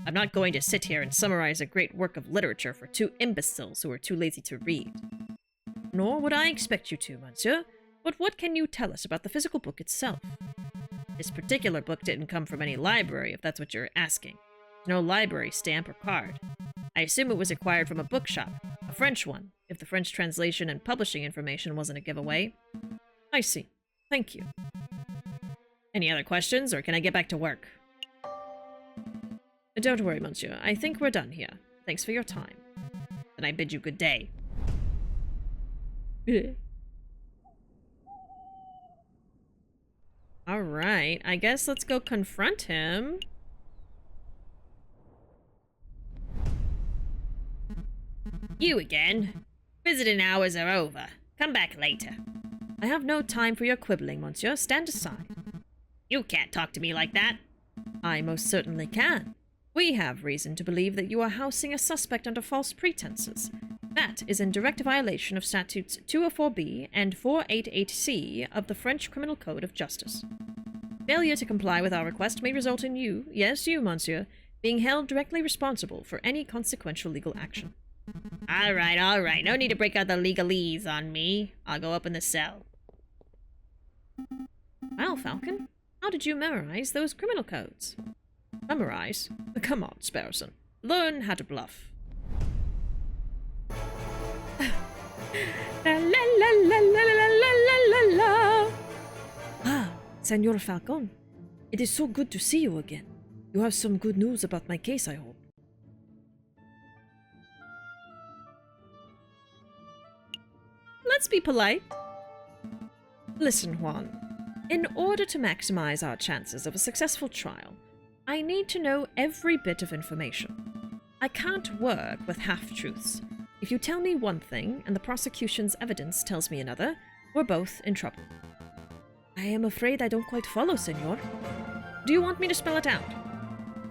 I'm not going to sit here and summarize a great work of literature for two imbeciles who are too lazy to read. Nor would I expect you to, monsieur. But what can you tell us about the physical book itself? This particular book didn't come from any library, if that's what you're asking. No library stamp or card. I assume it was acquired from a bookshop, a French one, if the French translation and publishing information wasn't a giveaway. I see. Thank you. Any other questions, or can I get back to work? Don't worry, monsieur. I think we're done here. Thanks for your time. Then I bid you good day. Alright, I guess let's go confront him. You again? Visiting hours are over. Come back later. I have no time for your quibbling, monsieur. Stand aside. You can't talk to me like that. I most certainly can. We have reason to believe that you are housing a suspect under false pretenses. That is in direct violation of Statutes 204B and 488C of the French Criminal Code of Justice. Failure to comply with our request may result in you, yes you, monsieur, being held directly responsible for any consequential legal action. Alright. No need to break out the legalese on me. I'll go up in the cell. Well, Falcon, how did you memorize those criminal codes? Memorize? Come on, Sparrowson. Learn how to bluff. La la la la la la la la la. Ah, Senor Falcon. It is so good to see you again. You have some good news about my case, I hope. Let's be polite. Listen, Juan. In order to maximize our chances of a successful trial, I need to know every bit of information. I can't work with half-truths. If you tell me one thing and the prosecution's evidence tells me another, we're both in trouble. I am afraid I don't quite follow, senor. Do you want me to spell it out?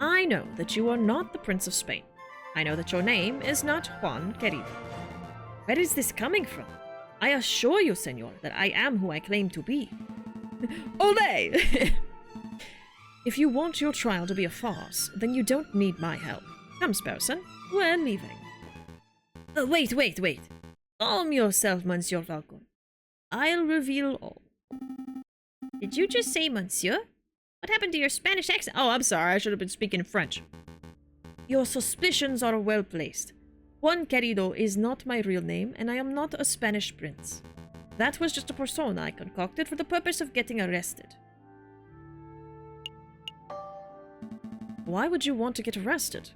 I know that you are not the Prince of Spain. I know that your name is not Juan Querido. Where is this coming from? I assure you, senor, that I am who I claim to be. Ole! If you want your trial to be a farce, then you don't need my help. Come, Sparrowson, we're leaving. Wait. Calm yourself, Monsieur Falcon. I'll reveal all. Did you just say monsieur? What happened to your Spanish accent? Oh, I'm sorry, I should have been speaking French. Your suspicions are well placed. Juan Querido is not my real name, and I am not a Spanish prince. That was just a persona I concocted for the purpose of getting arrested. Why would you want to get arrested?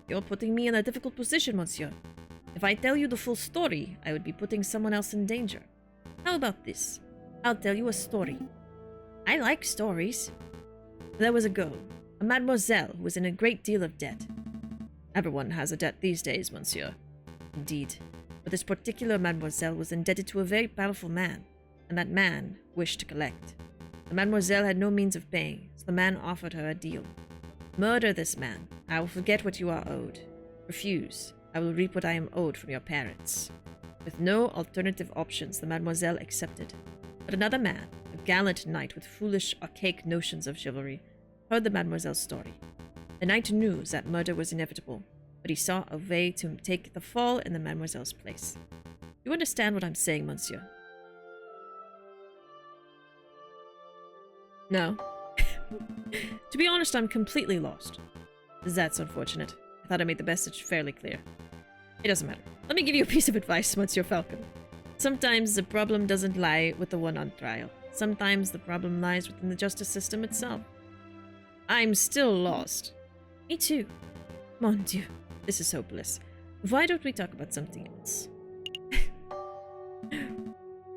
You're putting me in a difficult position, monsieur. If I tell you the full story, I would be putting someone else in danger. How about this? I'll tell you a story. I like stories. There was a girl, a mademoiselle, who was in a great deal of debt. Everyone has a debt these days, monsieur. Indeed. But this particular mademoiselle was indebted to a very powerful man, and that man wished to collect. The mademoiselle had no means of paying, so the man offered her a deal. Murder this man. I will forget what you are owed. Refuse. I will reap what I am owed from your parents. With no alternative options, the mademoiselle accepted. But another man, a gallant knight with foolish, archaic notions of chivalry, heard the mademoiselle's story. The knight knew that murder was inevitable, but he saw a way to take the fall in the mademoiselle's place. You understand what I'm saying, monsieur? No. To be honest, I'm completely lost. That's unfortunate. I thought I made the message fairly clear. It doesn't matter. Let me give you a piece of advice, Monsieur Falcon. Sometimes the problem doesn't lie with the one on trial. Sometimes the problem lies within the justice system itself. I'm still lost. Me too. Mon Dieu. This is hopeless. Why don't we talk about something else?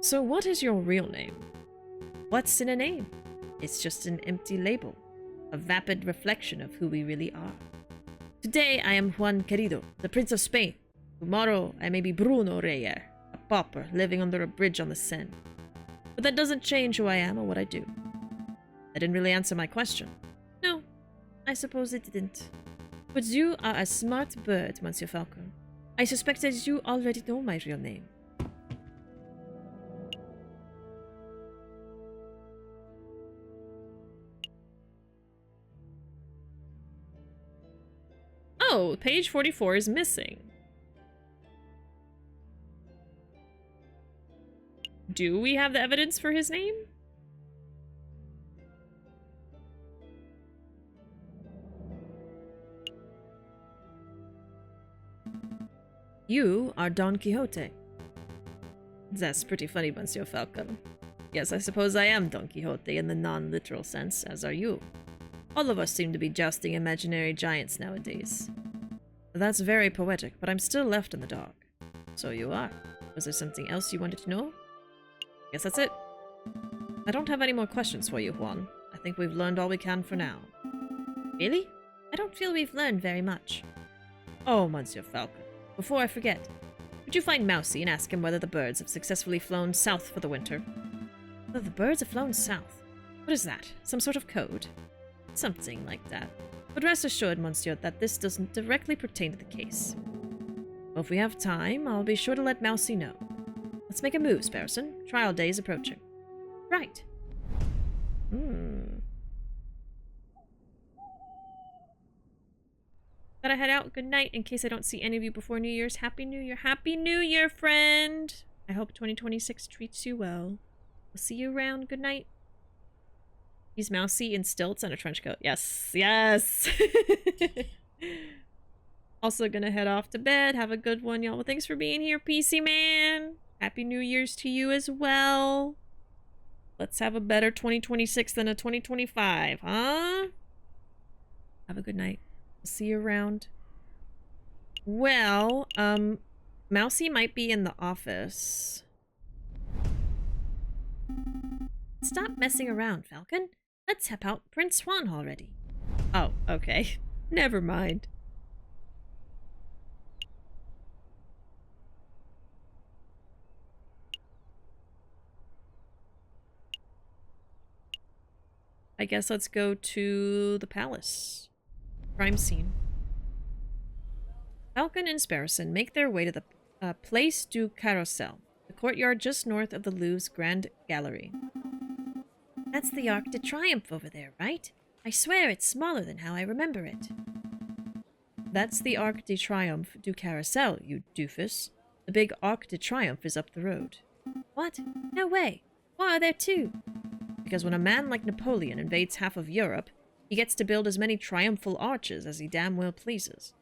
So what is your real name? What's in a name? It's just an empty label. A vapid reflection of who we really are. Today I am Juan Querido, the Prince of Spain. Tomorrow I may be Bruno Reyer, a pauper living under a bridge on the Seine. But that doesn't change who I am or what I do. That didn't really answer my question. No, I suppose it didn't. But you are a smart bird, Monsieur Falcon. I suspect that you already know my real name. Oh, page 44 is missing. Do we have the evidence for his name? You are Don Quixote. That's pretty funny, Monsieur Falcon. Yes, I suppose I am Don Quixote in the non-literal sense, as are you. All of us seem to be jousting imaginary giants nowadays. That's very poetic, but I'm still left in the dark. So you are. Was there something else you wanted to know? Guess that's it. I don't have any more questions for you, Juan. I think we've learned all we can for now. Really? I don't feel we've learned very much. Oh, Monsieur Falcon. Before I forget, would you find Mousy and ask him whether the birds have successfully flown south for the winter? Whether the birds have flown south? What is that? Some sort of code? Something like that. But rest assured, Monsieur, that this doesn't directly pertain to the case. Well, if we have time, I'll be sure to let Mousy know. Let's make a move, Sparrowson. Trial day is approaching. Right. Gotta head out. Good night. In case I don't see any of you before New Year's. Happy New Year. Happy New Year, friend. I hope 2026 treats you well. We'll see you around. Good night. He's mousy in stilts and a trench coat. Yes. Yes. Also gonna head off to bed. Have a good one, y'all. Well, thanks for being here, PC Man. Happy New Year's to you as well. Let's have a better 2026 than a 2025, huh? Have a good night. I'll see you around. Well, Mousy might be in the office. Stop messing around, Falcon. Let's help out Prince Juan already. Oh, okay. Never mind. I guess let's go to the palace. Crime scene. Falcon and Sparrowson make their way to the Place du Carrousel, the courtyard just north of the Louvre's Grand Gallery. That's the Arc de Triomphe over there, right? I swear it's smaller than how I remember it. That's the Arc de Triomphe du Carrousel, you doofus. The big Arc de Triomphe is up the road. What? No way. Why are there two? Because when a man like Napoleon invades half of Europe, he gets to build as many triumphal arches as he damn well pleases.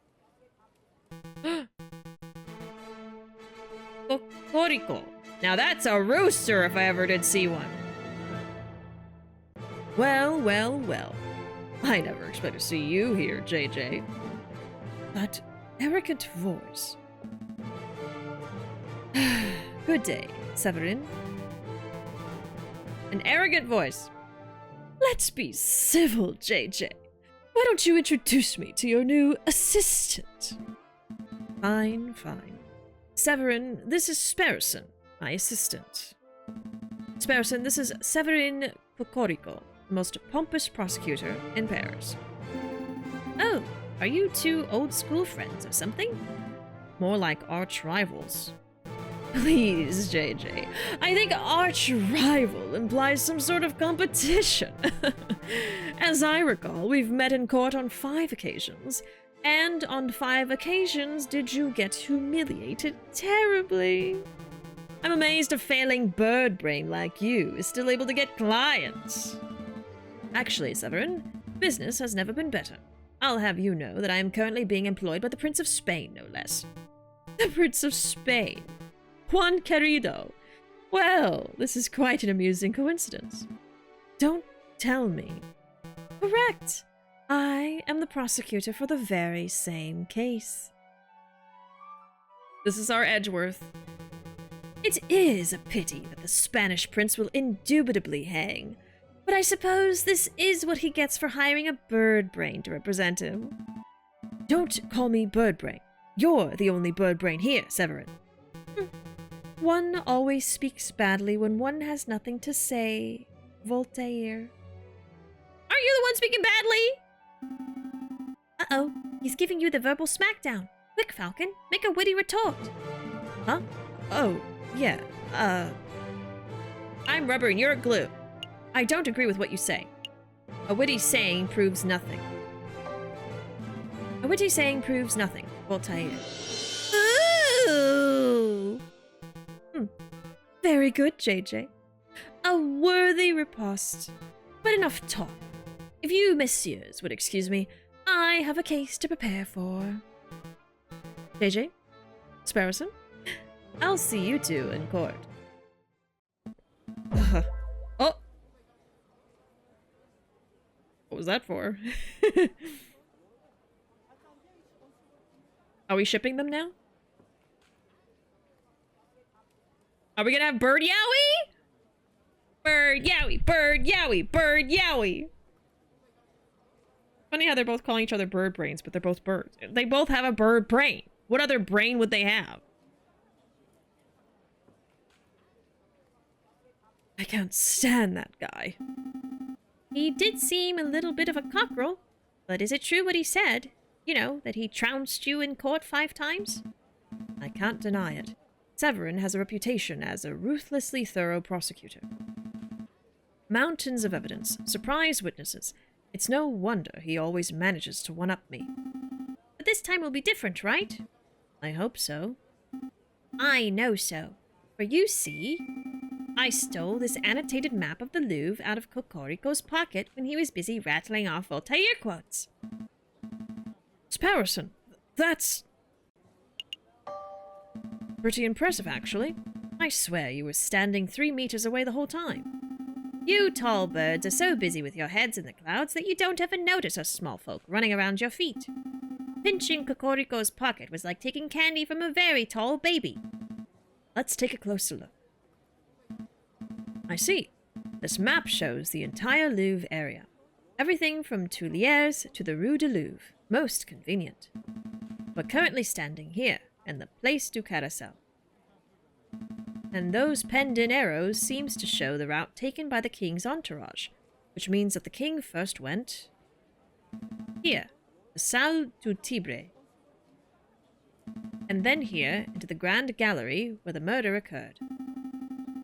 Cocorico. Now that's a rooster if I ever did see one. Well, well, well. I never expect to see you here, JJ. But arrogant voice. Good day, Severin. An arrogant voice. Let's be civil, JJ. Why don't you introduce me to your new assistant? Fine, fine. Severin, this is Sparrowson, my assistant. Sparrowson, this is Severin Cocorico, the most pompous prosecutor in Paris. Are you two old school friends or something? More like arch rivals. Please, JJ. I think arch rival implies some sort of competition. As I recall, we've met in court on 5 occasions, and on 5 occasions did you get humiliated terribly. I'm amazed a failing bird brain like you is still able to get clients. Actually, Severin, business has never been better. I'll have you know that I am currently being employed by the Prince of Spain, no less. The Prince of Spain? Juan querido. Well, this is quite an amusing coincidence. Don't tell me. Correct. I am the prosecutor for the very same case. This is our Edgeworth. It is a pity that the Spanish prince will indubitably hang, but I suppose this is what he gets for hiring a bird brain to represent him. Don't call me bird brain. You're the only bird brain here, Severin. One always speaks badly when one has nothing to say, Voltaire. Are you the one speaking badly? Uh-oh, he's giving you the verbal smackdown. Quick, Falcon, make a witty retort. Huh? Oh, yeah, I'm rubber and you're glue. I don't agree with what you say. A witty saying proves nothing. A witty saying proves nothing, Voltaire. Ooh! Very good, JJ. A worthy riposte. But enough talk. If you messieurs would excuse me, I have a case to prepare for. JJ? Sparrowson? I'll see you two in court. Oh! What was that for? Are we shipping them now? Are we gonna have bird yowie? Bird yowie, bird yowie, bird yowie. Funny how they're both calling each other bird brains, but they're both birds. They both have a bird brain. What other brain would they have? I can't stand that guy. He did seem a little bit of a cockerel, but is it true what he said? You know, that he trounced you in court 5 times? I can't deny it. Severin has a reputation as a ruthlessly thorough prosecutor. Mountains of evidence, surprise witnesses. It's no wonder he always manages to one-up me. But this time will be different, right? I hope so. I know so. For you see, I stole this annotated map of the Louvre out of Cocorico's pocket when he was busy rattling off Voltaire quotes. Sparrowson, that's pretty impressive, actually. I swear you were standing 3 meters away the whole time. You tall birds are so busy with your heads in the clouds that you don't ever notice us small folk running around your feet. Pinching Cocorico's pocket was like taking candy from a very tall baby. Let's take a closer look. I see. This map shows the entire Louvre area. Everything from Tuileries to the Rue de Louvre. Most convenient. We're currently standing here, in the Place du Carrousel. And those penned-in arrows seems to show the route taken by the king's entourage, which means that the king first went here, the Salle du Tibre, and then here into the Grand Gallery where the murder occurred.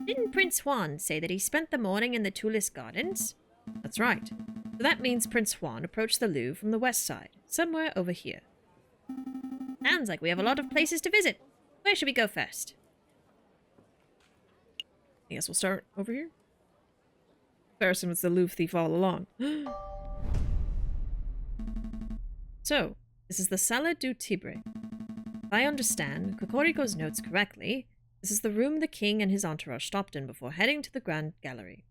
Didn't Prince Juan say that he spent the morning in the Tuileries Gardens? That's right. So that means Prince Juan approached the Louvre from the west side, somewhere over here. Sounds like we have a lot of places to visit. Where should we go first? I guess we'll start over here. Comparison was the Louvre thief all along. So, this is the Salle du Tibre. If I understand Cocorico's notes correctly, this is the room the king and his entourage stopped in before heading to the Grand Gallery.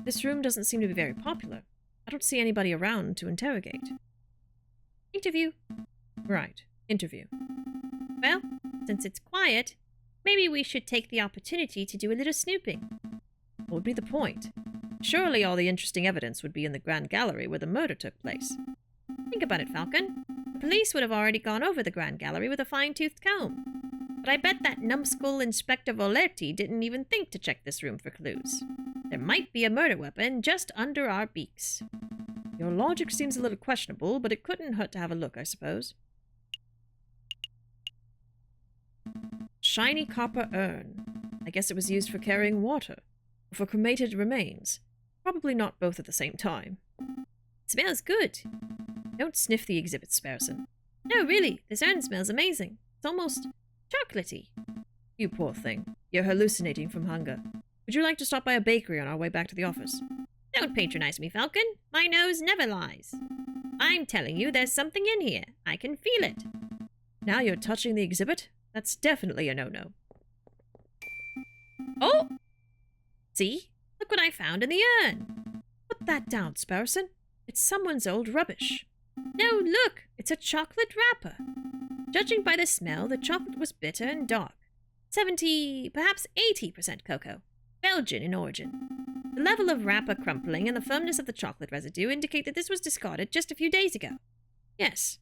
This room doesn't seem to be very popular. I don't see anybody around to interrogate. Interview. Right, interview. Well, since it's quiet, maybe we should take the opportunity to do a little snooping. What would be the point? Surely all the interesting evidence would be in the Grand Gallery where the murder took place. Think about it, Falcon. The police would have already gone over the Grand Gallery with a fine-toothed comb. But I bet that numbskull Inspector Volerti didn't even think to check this room for clues. There might be a murder weapon just under our beaks. Your logic seems a little questionable, but it couldn't hurt to have a look, I suppose. Shiny copper urn. I guess it was used for carrying water, or for cremated remains. Probably not both at the same time. It smells good. Don't sniff the exhibit, Sparrowson. No, really, this urn smells amazing. It's almost chocolatey. You poor thing. You're hallucinating from hunger. Would you like to stop by a bakery on our way back to the office? Don't patronize me, Falcon. My nose never lies. I'm telling you, there's something in here. I can feel it. Now you're touching the exhibit? That's definitely a no-no. Oh! See? Look what I found in the urn. Put that down, Sparrowson. It's someone's old rubbish. No, look! It's a chocolate wrapper. Judging by the smell, the chocolate was bitter and dark. 70, perhaps 80% cocoa. Belgian in origin. The level of wrapper crumpling and the firmness of the chocolate residue indicate that this was discarded just a few days ago. Yes,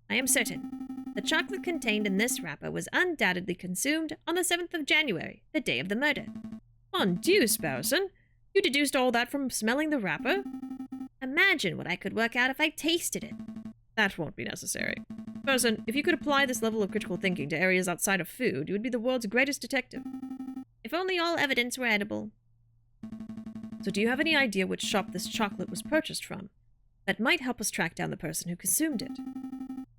I am certain. The chocolate contained in this wrapper was undoubtedly consumed on the 7th of January, the day of the murder. Mon Dieu, Sparrowson. You deduced all that from smelling the wrapper? Imagine what I could work out if I tasted it. That won't be necessary. Sparrowson, if you could apply this level of critical thinking to areas outside of food, you would be the world's greatest detective. If only all evidence were edible. So do you have any idea which shop this chocolate was purchased from? That might help us track down the person who consumed it.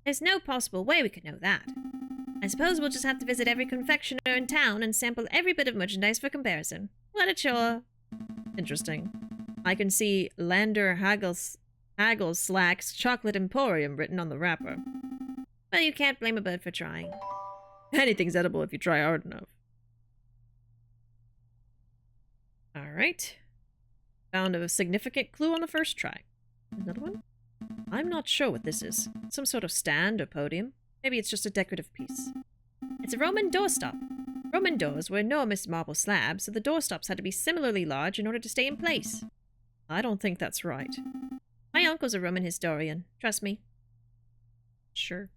There's no possible way we could know that. I suppose we'll just have to visit every confectioner in town and sample every bit of merchandise for comparison. What a chore. Interesting. I can see Lander Hagelslack's Chocolate Emporium written on the wrapper. Well, you can't blame a bird for trying. Anything's edible if you try hard enough. Alright. Found a significant clue on the first try. Another one? I'm not sure what this is. Some sort of stand or podium. Maybe it's just a decorative piece. It's a Roman doorstop. Roman doors were enormous marble slabs, so the doorstops had to be similarly large in order to stay in place. I don't think that's right. My uncle's a Roman historian. Trust me. Sure.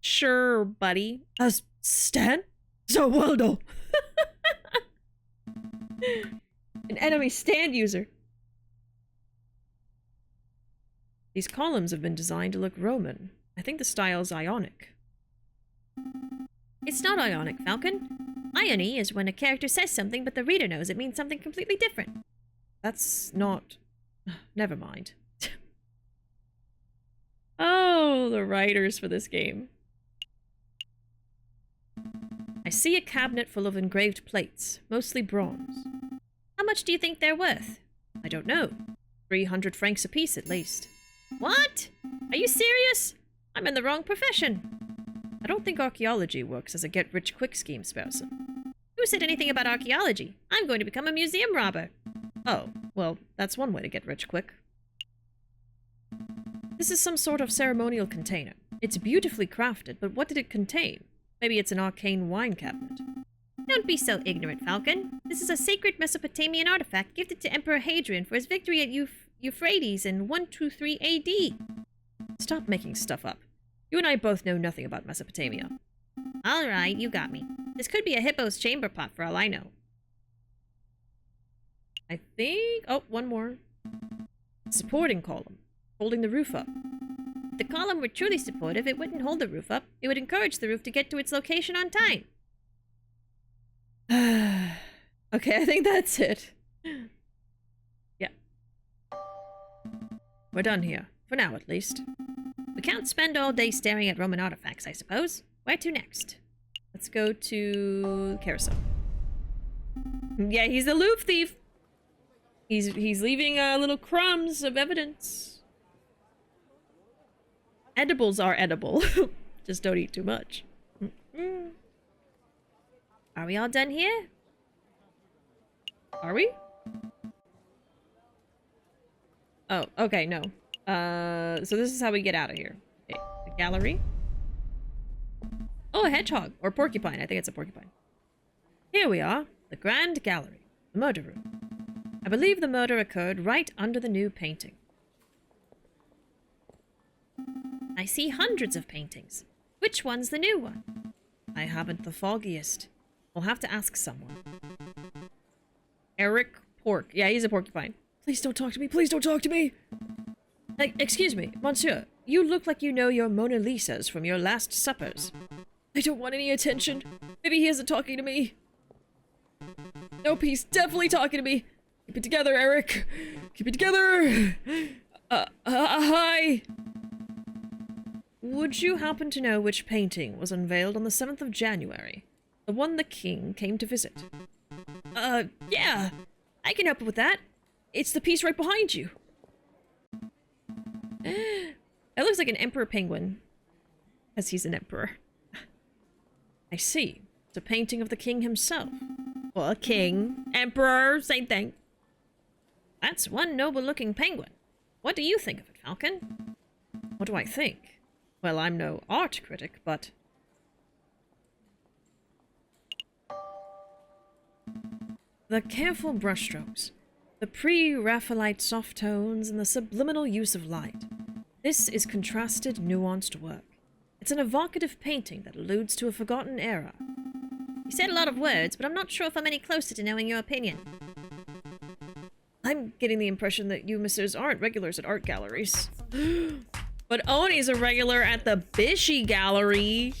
Sure, buddy. A stand? So Waldo! An enemy stand user. These columns have been designed to look Roman. I think the style's Ionic. It's not Ionic, Falcon. Irony is when a character says something but the reader knows it means something completely different. That's not... Never mind. Oh, the writers for this game. I see a cabinet full of engraved plates, mostly bronze. How much do you think they're worth? I don't know. 300 francs apiece at least. What? Are you serious? I'm in the wrong profession. I don't think archaeology works as a get-rich-quick scheme, Sparrowson. Who said anything about archaeology? I'm going to become a museum robber. Oh, well, that's one way to get rich quick. This is some sort of ceremonial container. It's beautifully crafted, but what did it contain? Maybe it's an arcane wine cabinet. Don't be so ignorant, Falcon. This is a sacred Mesopotamian artifact gifted to Emperor Hadrian for his victory at Euphrates in 123 AD. Stop making stuff up. You and I both know nothing about Mesopotamia. All right, you got me. This could be a hippo's chamber pot for all I know. I think... Oh, one more. Supporting column. Holding the roof up. If the column were truly supportive, it wouldn't hold the roof up. It would encourage the roof to get to its location on time. Okay, I think that's it. Yeah. We're done here. For now, at least. We can't spend all day staring at Roman artifacts, I suppose. Where to next? Let's go to carousel. Yeah, he's the loop thief. He's leaving little crumbs of evidence. Edibles are edible. Just don't eat too much. Are we all done here? Are we? Oh, okay, no. So this is how we get out of here. Okay, the gallery. Oh, a hedgehog. Or porcupine. I think it's a porcupine. Here we are. The Grand Gallery. The murder room. I believe the murder occurred right under the new painting. I see hundreds of paintings. Which one's the new one? I haven't the foggiest. We'll have to ask someone. Eric Pork. Yeah, he's a porcupine. Please don't talk to me. Please don't talk to me. Excuse me, monsieur. You look like you know your Mona Lisas from your last suppers. I don't want any attention. Maybe he isn't talking to me. Nope, he's definitely talking to me. Keep it together, Eric. Keep it together. Hi. Would you happen to know which painting was unveiled on the 7th of January? The one the king came to visit. Yeah. I can help with that. It's the piece right behind you. It looks like an emperor penguin. Because he's an emperor. I see. It's a painting of the king himself. Well, a king, emperor, same thing. That's one noble-looking penguin. What do you think of it, Falcon? What do I think? Well, I'm no art critic, but... The careful brushstrokes, the pre-Raphaelite soft tones, and the subliminal use of light. This is contrasted, nuanced work. It's an evocative painting that alludes to a forgotten era. You said a lot of words, but I'm not sure if I'm any closer to knowing your opinion. I'm getting the impression that you messieurs aren't regulars at art galleries. But Oni's a regular at the Bishi Gallery.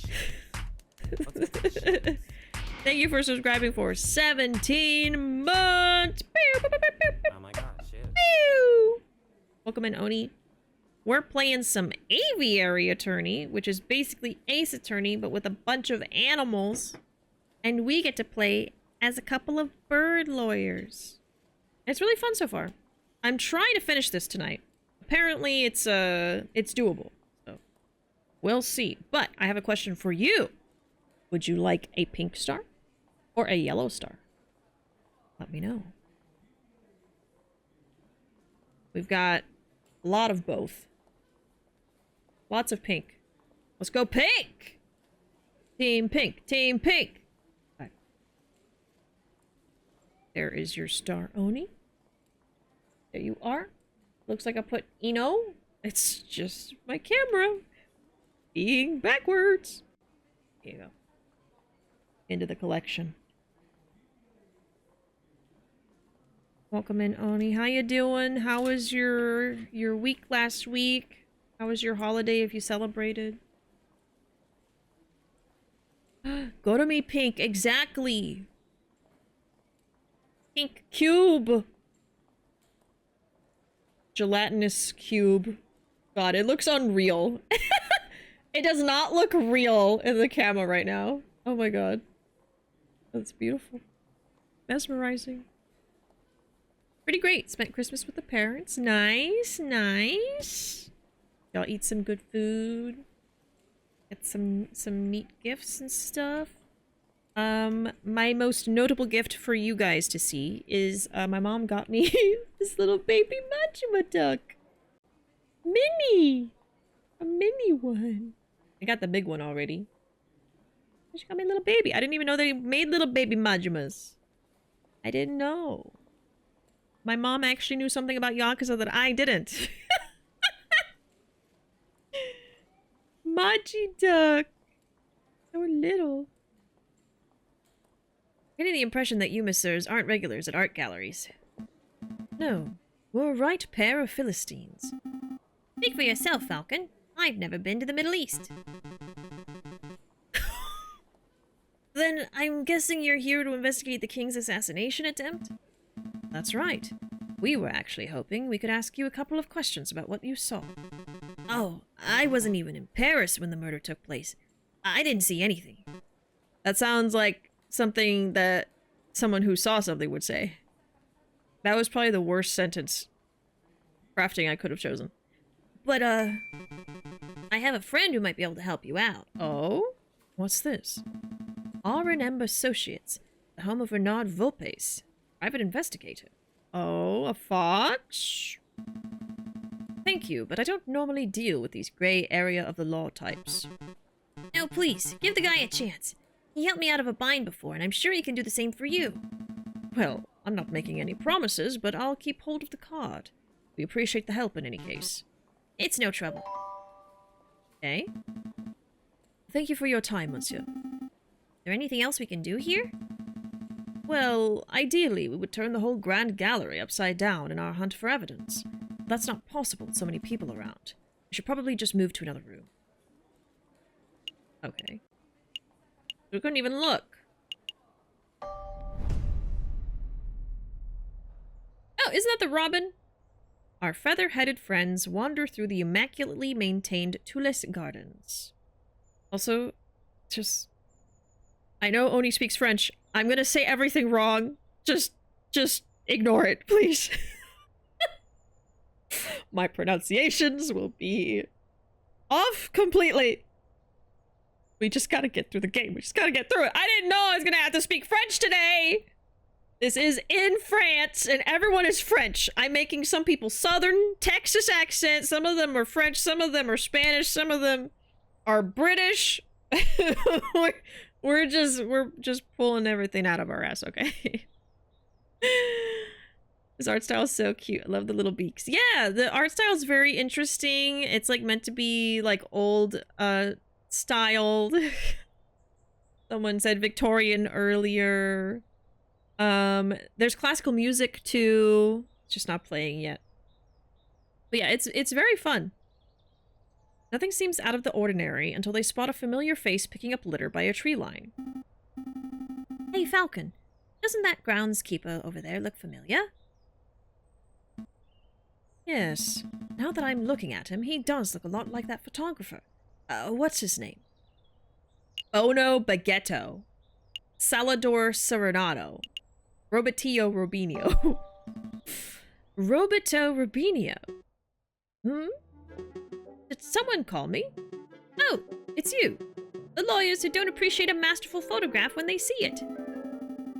Thank you for subscribing for 17 months. Oh my gosh, shit. Welcome in, Oni. We're playing some Aviary Attorney, which is basically Ace Attorney, but with a bunch of animals. And we get to play as a couple of bird lawyers. It's really fun so far. I'm trying to finish this tonight. Apparently it's doable. So we'll see. But I have a question for you. Would you like a pink star or a yellow star? Let me know. We've got a lot of both. Lots of pink. Let's go pink! Team pink, team pink! Okay. There is your star, Oni. There you are. Looks like I put Eno. It's just my camera being backwards. Here you go. Into the collection. Welcome in, Oni. How you doing? How was your week last week? How was your holiday if you celebrated? Go to me, pink. Exactly. Pink cube. Gelatinous cube. God, it looks unreal. It does not look real in the camera right now. Oh my god. That's beautiful. Mesmerizing. Pretty great. Spent Christmas with the parents. Nice, nice. Y'all eat some good food. Get some neat gifts and stuff. My most notable gift for you guys to see is my mom got me this little baby Majima duck. Mini! A mini one. I got the big one already. She got me a little baby. I didn't even know they made little baby Majimas. I didn't know. My mom actually knew something about Yakuza that I didn't. Maji duck. So little. Getting the impression that you messieurs aren't regulars at art galleries. No, we're a right pair of Philistines. Speak for yourself, Falcon. I've never been to the Middle East. Then I'm guessing you're here to investigate the king's assassination attempt? That's right. We were actually hoping we could ask you a couple of questions about what you saw. Oh, I wasn't even in Paris when the murder took place. I didn't see anything. That sounds like something that someone who saw something would say. That was probably the worst sentence crafting I could have chosen. But, I have a friend who might be able to help you out. Oh? What's this? R&M Associates, the home of Renard Volpes, private investigator. Oh, a fox? Thank you, but I don't normally deal with these gray area of the law types. No, please, give the guy a chance. He helped me out of a bind before, and I'm sure he can do the same for you. Well, I'm not making any promises, but I'll keep hold of the card. We appreciate the help in any case. It's no trouble. Okay. Thank you for your time, monsieur. Is there anything else we can do here? Well, ideally, we would turn the whole Grand Gallery upside down in our hunt for evidence. That's not possible with so many people around. We should probably just move to another room. Okay. We couldn't even look. Oh, isn't that the robin? Our feather-headed friends wander through the immaculately maintained Tules Gardens. Also, just... I know Oni speaks French. I'm gonna say everything wrong. Just ignore it, please. My pronunciations will be off completely. We just gotta get through the game. We just gotta get through it. I didn't know I was gonna have to speak French today. This is in France, and everyone is French. I'm making some people Southern Texas accent. Some of them are French. Some of them are Spanish. Some of them are British. we're just pulling everything out of our ass, okay? This art style is so cute. I love the little beaks. Yeah, the art style is very interesting. It's like meant to be like old styled. Someone said Victorian earlier. There's classical music too. It's just not playing yet. But yeah, it's very fun. Nothing seems out of the ordinary until they spot a familiar face picking up litter by a tree line. Hey, Falcon. Doesn't that groundskeeper over there look familiar? Yes. Now that I'm looking at him, he does look a lot like that photographer. What's his name? Ono Baguetto. Salador Serenado. Robertillo Robinho. Roberto Robinho. Hmm? Did someone call me? Oh, it's you. The lawyers who don't appreciate a masterful photograph when they see it.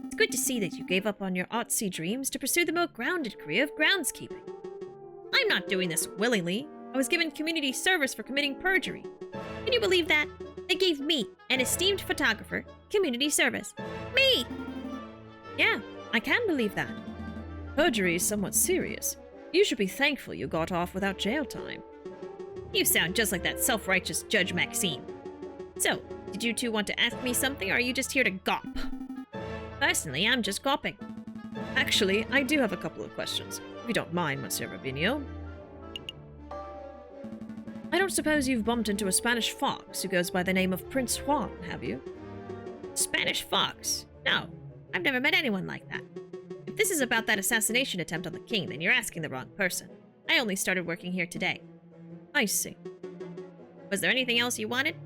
It's good to see that you gave up on your artsy dreams to pursue the more grounded career of groundskeeping. I'm not doing this willingly. I was given community service for committing perjury. Can you believe that? They gave me, an esteemed photographer, community service. Me! Yeah, I can believe that. Perjury is somewhat serious. You should be thankful you got off without jail time. You sound just like that self-righteous Judge Maxime. So, did you two want to ask me something, or are you just here to gawp? Personally, I'm just gawping. Actually, I do have a couple of questions, if you don't mind, Monsieur Robinho. I don't suppose you've bumped into a Spanish fox who goes by the name of Prince Juan, have you? Spanish fox? No, I've never met anyone like that. If this is about that assassination attempt on the king, then you're asking the wrong person. I only started working here today. I see. Was there anything else you wanted?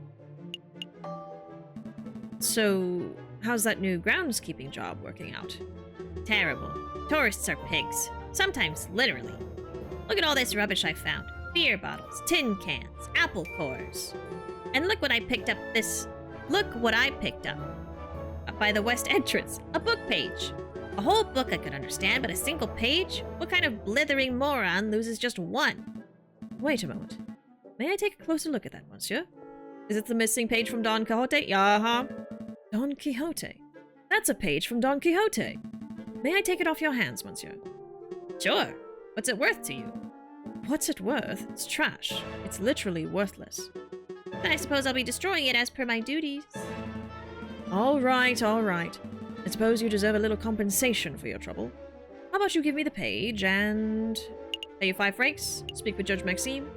So, how's that new groundskeeping job working out? Terrible. Tourists are pigs. Sometimes literally. Look at all this rubbish I found. Beer bottles, tin cans, apple cores. And look what I picked up by the west entrance. A book page. A whole book I could understand, but a single page? What kind of blithering moron loses just one? Wait a moment. May I take a closer look at that, monsieur? Is it the missing page from Don Quixote? Uh-huh. Don Quixote. That's a page from Don Quixote. May I take it off your hands, monsieur? Sure. What's it worth to you? What's it worth? It's trash. It's literally worthless. Then I suppose I'll be destroying it as per my duties. All right, all right. I suppose you deserve a little compensation for your trouble. How about you give me the page and... pay you 5 francs? Speak with Judge Maxime.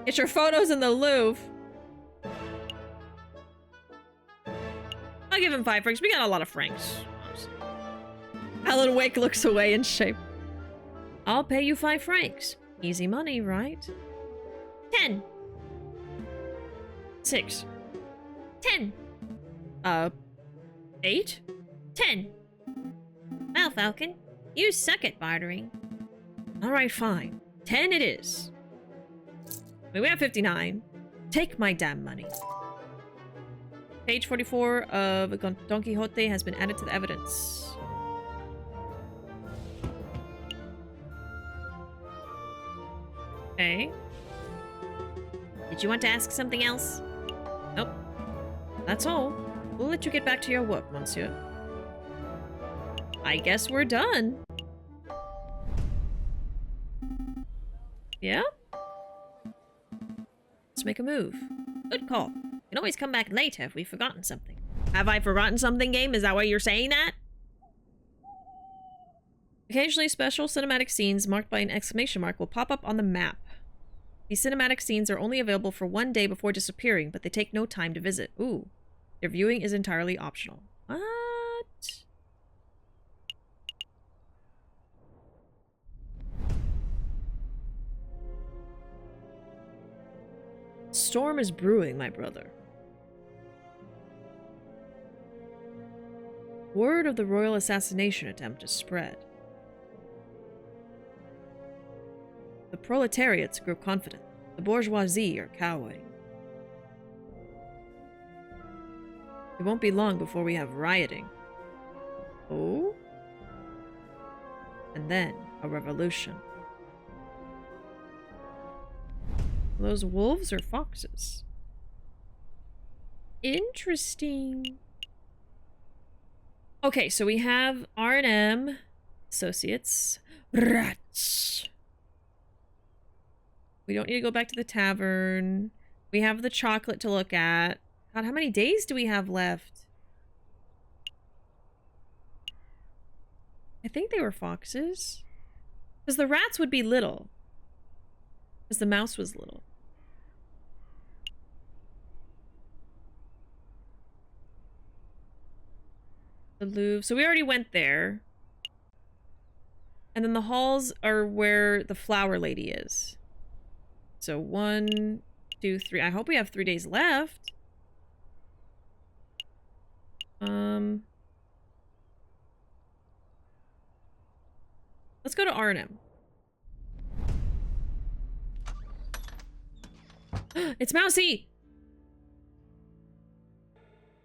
Get your photos in the Louvre. I'll give him 5 francs. We got a lot of francs. Alan Wake looks away in shame. I'll pay you 5 francs. Easy money, right? 10. 6. 10. 8? 10. Well, Falcon, you suck at bartering. Alright, fine. 10 it is. Wait, we have 59. Take my damn money. Page 44 of Don Quixote has been added to the evidence. Okay. Did you want to ask something else? Nope. That's all. We'll let you get back to your work, monsieur. I guess we're done. Yeah? Let's make a move. Good call. You can always come back later if we've forgotten something. Have I forgotten something, game? Is that why you're saying that? Occasionally, special cinematic scenes marked by an exclamation mark will pop up on the map. These cinematic scenes are only available for 1 day before disappearing, but they take no time to visit. Ooh. Their viewing is entirely optional. What? Storm is brewing, my brother. Word of the royal assassination attempt is spread. The proletariats grow confident. The bourgeoisie are cowering. It won't be long before we have rioting. Oh? And then a revolution. Are those wolves or foxes? Interesting. Okay, so we have R&M associates. Rats. We don't need to go back to the tavern. We have the chocolate to look at. God, how many days do we have left? I think they were foxes. Because the rats would be little. Because the mouse was little. The Louvre. So we already went there. And then the halls are where the flower lady is. So 1, 2, 3. I hope we have 3 days left. Let's go to R&M. It's Mousy!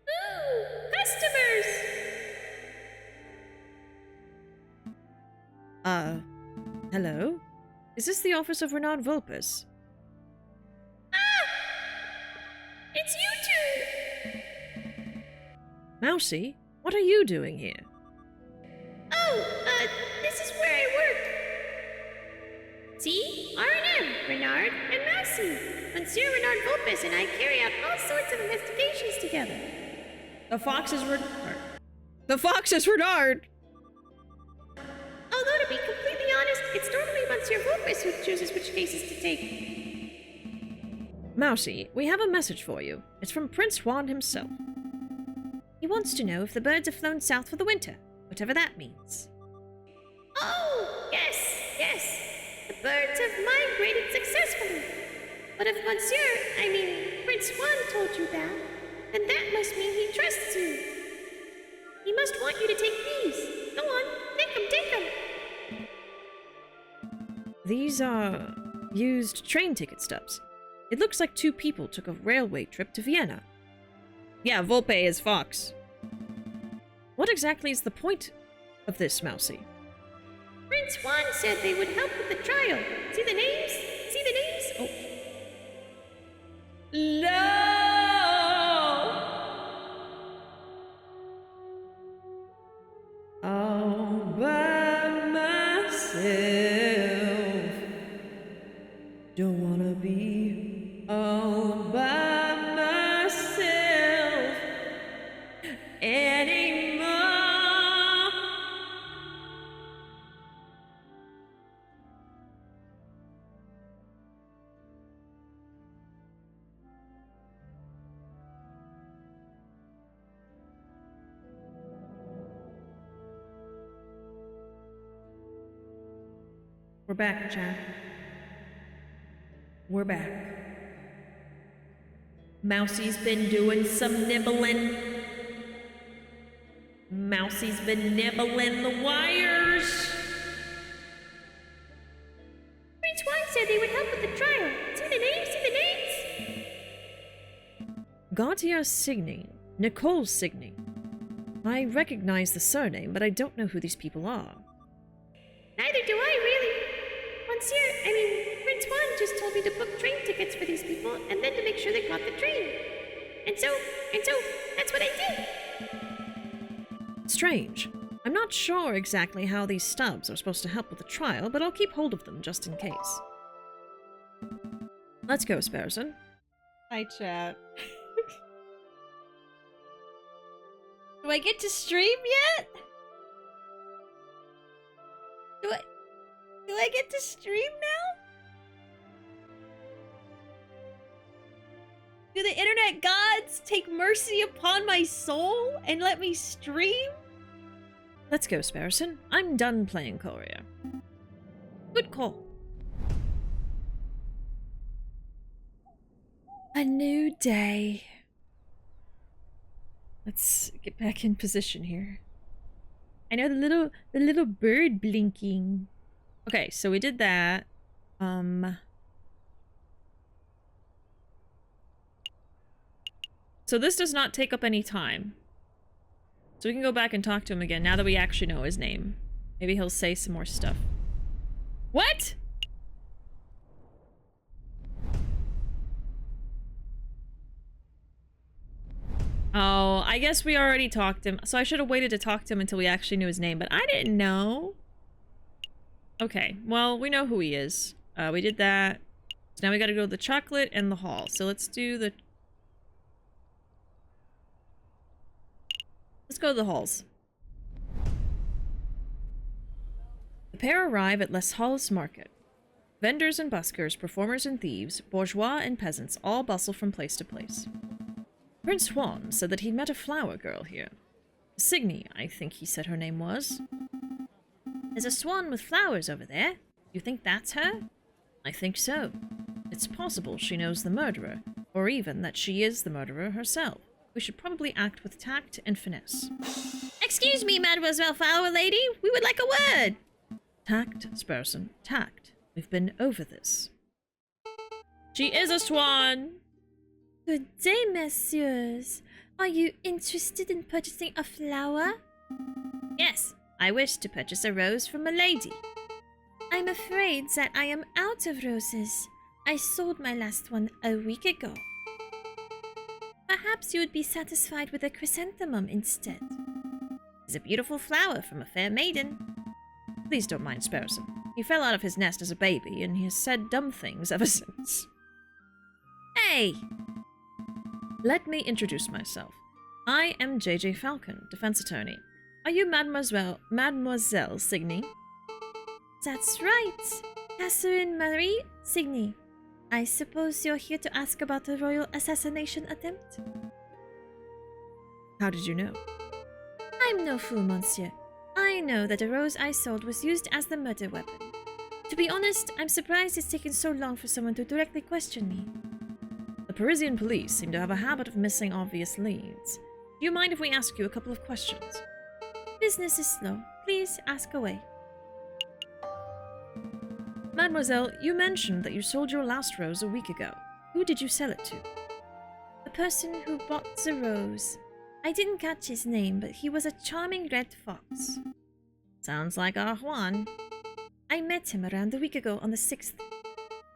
Ooh, customers! Hello? Is this the office of Renan Vulpes? It's you two! Mousy, what are you doing here? Oh, this is where I work. See? R&M, Renard, and Mousy. Monsieur Renard Vulpes and I carry out all sorts of investigations together. The fox is Renard. The fox is Renard! Although, to be completely honest, it's normally Monsieur Vulpes who chooses which cases to take. Mousy, we have a message for you. It's from Prince Juan himself. He wants to know if the birds have flown south for the winter, whatever that means. Oh, yes. The birds have migrated successfully. But if Prince Juan told you that, then that must mean he trusts you. He must want you to take these. Go on, take them. These are used train ticket stubs. It looks like 2 people took a railway trip to Vienna. Yeah, Volpe is Fox. What exactly is the point of this, Mousy? Prince Juan said they would help with the trial. See the names? Oh. All by myself. Don't wanna be all by myself anymore. We're back, Chad. We're back. Mousy's been doing some nibbling. Mousy's been nibbling the wires. Prince Juan said they would help with the trial. See the names? Gautier Signy. Nicole Signy. I recognize the surname, but I don't know who these people are. Neither do I, really. Prince Juan just told me to book train tickets for these people and then to make sure they caught the train. And so, that's what I did. Strange. I'm not sure exactly how these stubs are supposed to help with the trial, but I'll keep hold of them just in case. Let's go, Sparrowson. Hi, chat. Do I get to stream yet? Do I get to stream now? Do the internet gods take mercy upon my soul and let me stream? Let's go, Sparrowson. I'm done playing Courier. Good call. A new day. Let's get back in position here. I know the little bird blinking. Okay, so we did that. So this does not take up any time. So we can go back and talk to him again now that we actually know his name. Maybe he'll say some more stuff. What? Oh, I guess we already talked to him. So I should have waited to talk to him until we actually knew his name, but I didn't know. Okay, well, we know who he is. We did that. So now we gotta go to the chocolate and the hall. So let's do the... Let's go to the halls. The pair arrive at Les Halles Market. Vendors and buskers, performers and thieves, bourgeois and peasants all bustle from place to place. Prince Juan said that he'd met a flower girl here. Signy, I think he said her name was. There's a swan with flowers over there. You think that's her? I think so. It's possible she knows the murderer, or even that she is the murderer herself. We should probably act with tact and finesse. Excuse me, Mademoiselle Flower Lady. We would like a word. Tact, Sparrowson, tact. We've been over this. She is a swan! Good day, messieurs. Are you interested in purchasing a flower? Yes, I wish to purchase a rose from a lady. I'm afraid that I am out of roses. I sold my last one a week ago. Perhaps you would be satisfied with a chrysanthemum instead. It's a beautiful flower from a fair maiden. Please don't mind Sparrowson. He fell out of his nest as a baby, and he has said dumb things ever since. Hey! Let me introduce myself. I am J.J. Falcon, defense attorney. Are you Mademoiselle Signy? That's right. Catherine Marie Signy. I suppose you're here to ask about the royal assassination attempt? How did you know? I'm no fool, monsieur. I know that the rose I sold was used as the murder weapon. To be honest, I'm surprised it's taken so long for someone to directly question me. The Parisian police seem to have a habit of missing obvious leads. Do you mind if we ask you a couple of questions? Business is slow. Please ask away. Mademoiselle, you mentioned that you sold your last rose a week ago. Who did you sell it to? The person who bought the rose. I didn't catch his name, but he was a charming red fox. Sounds like our Juan. I met him around a week ago on the 6th.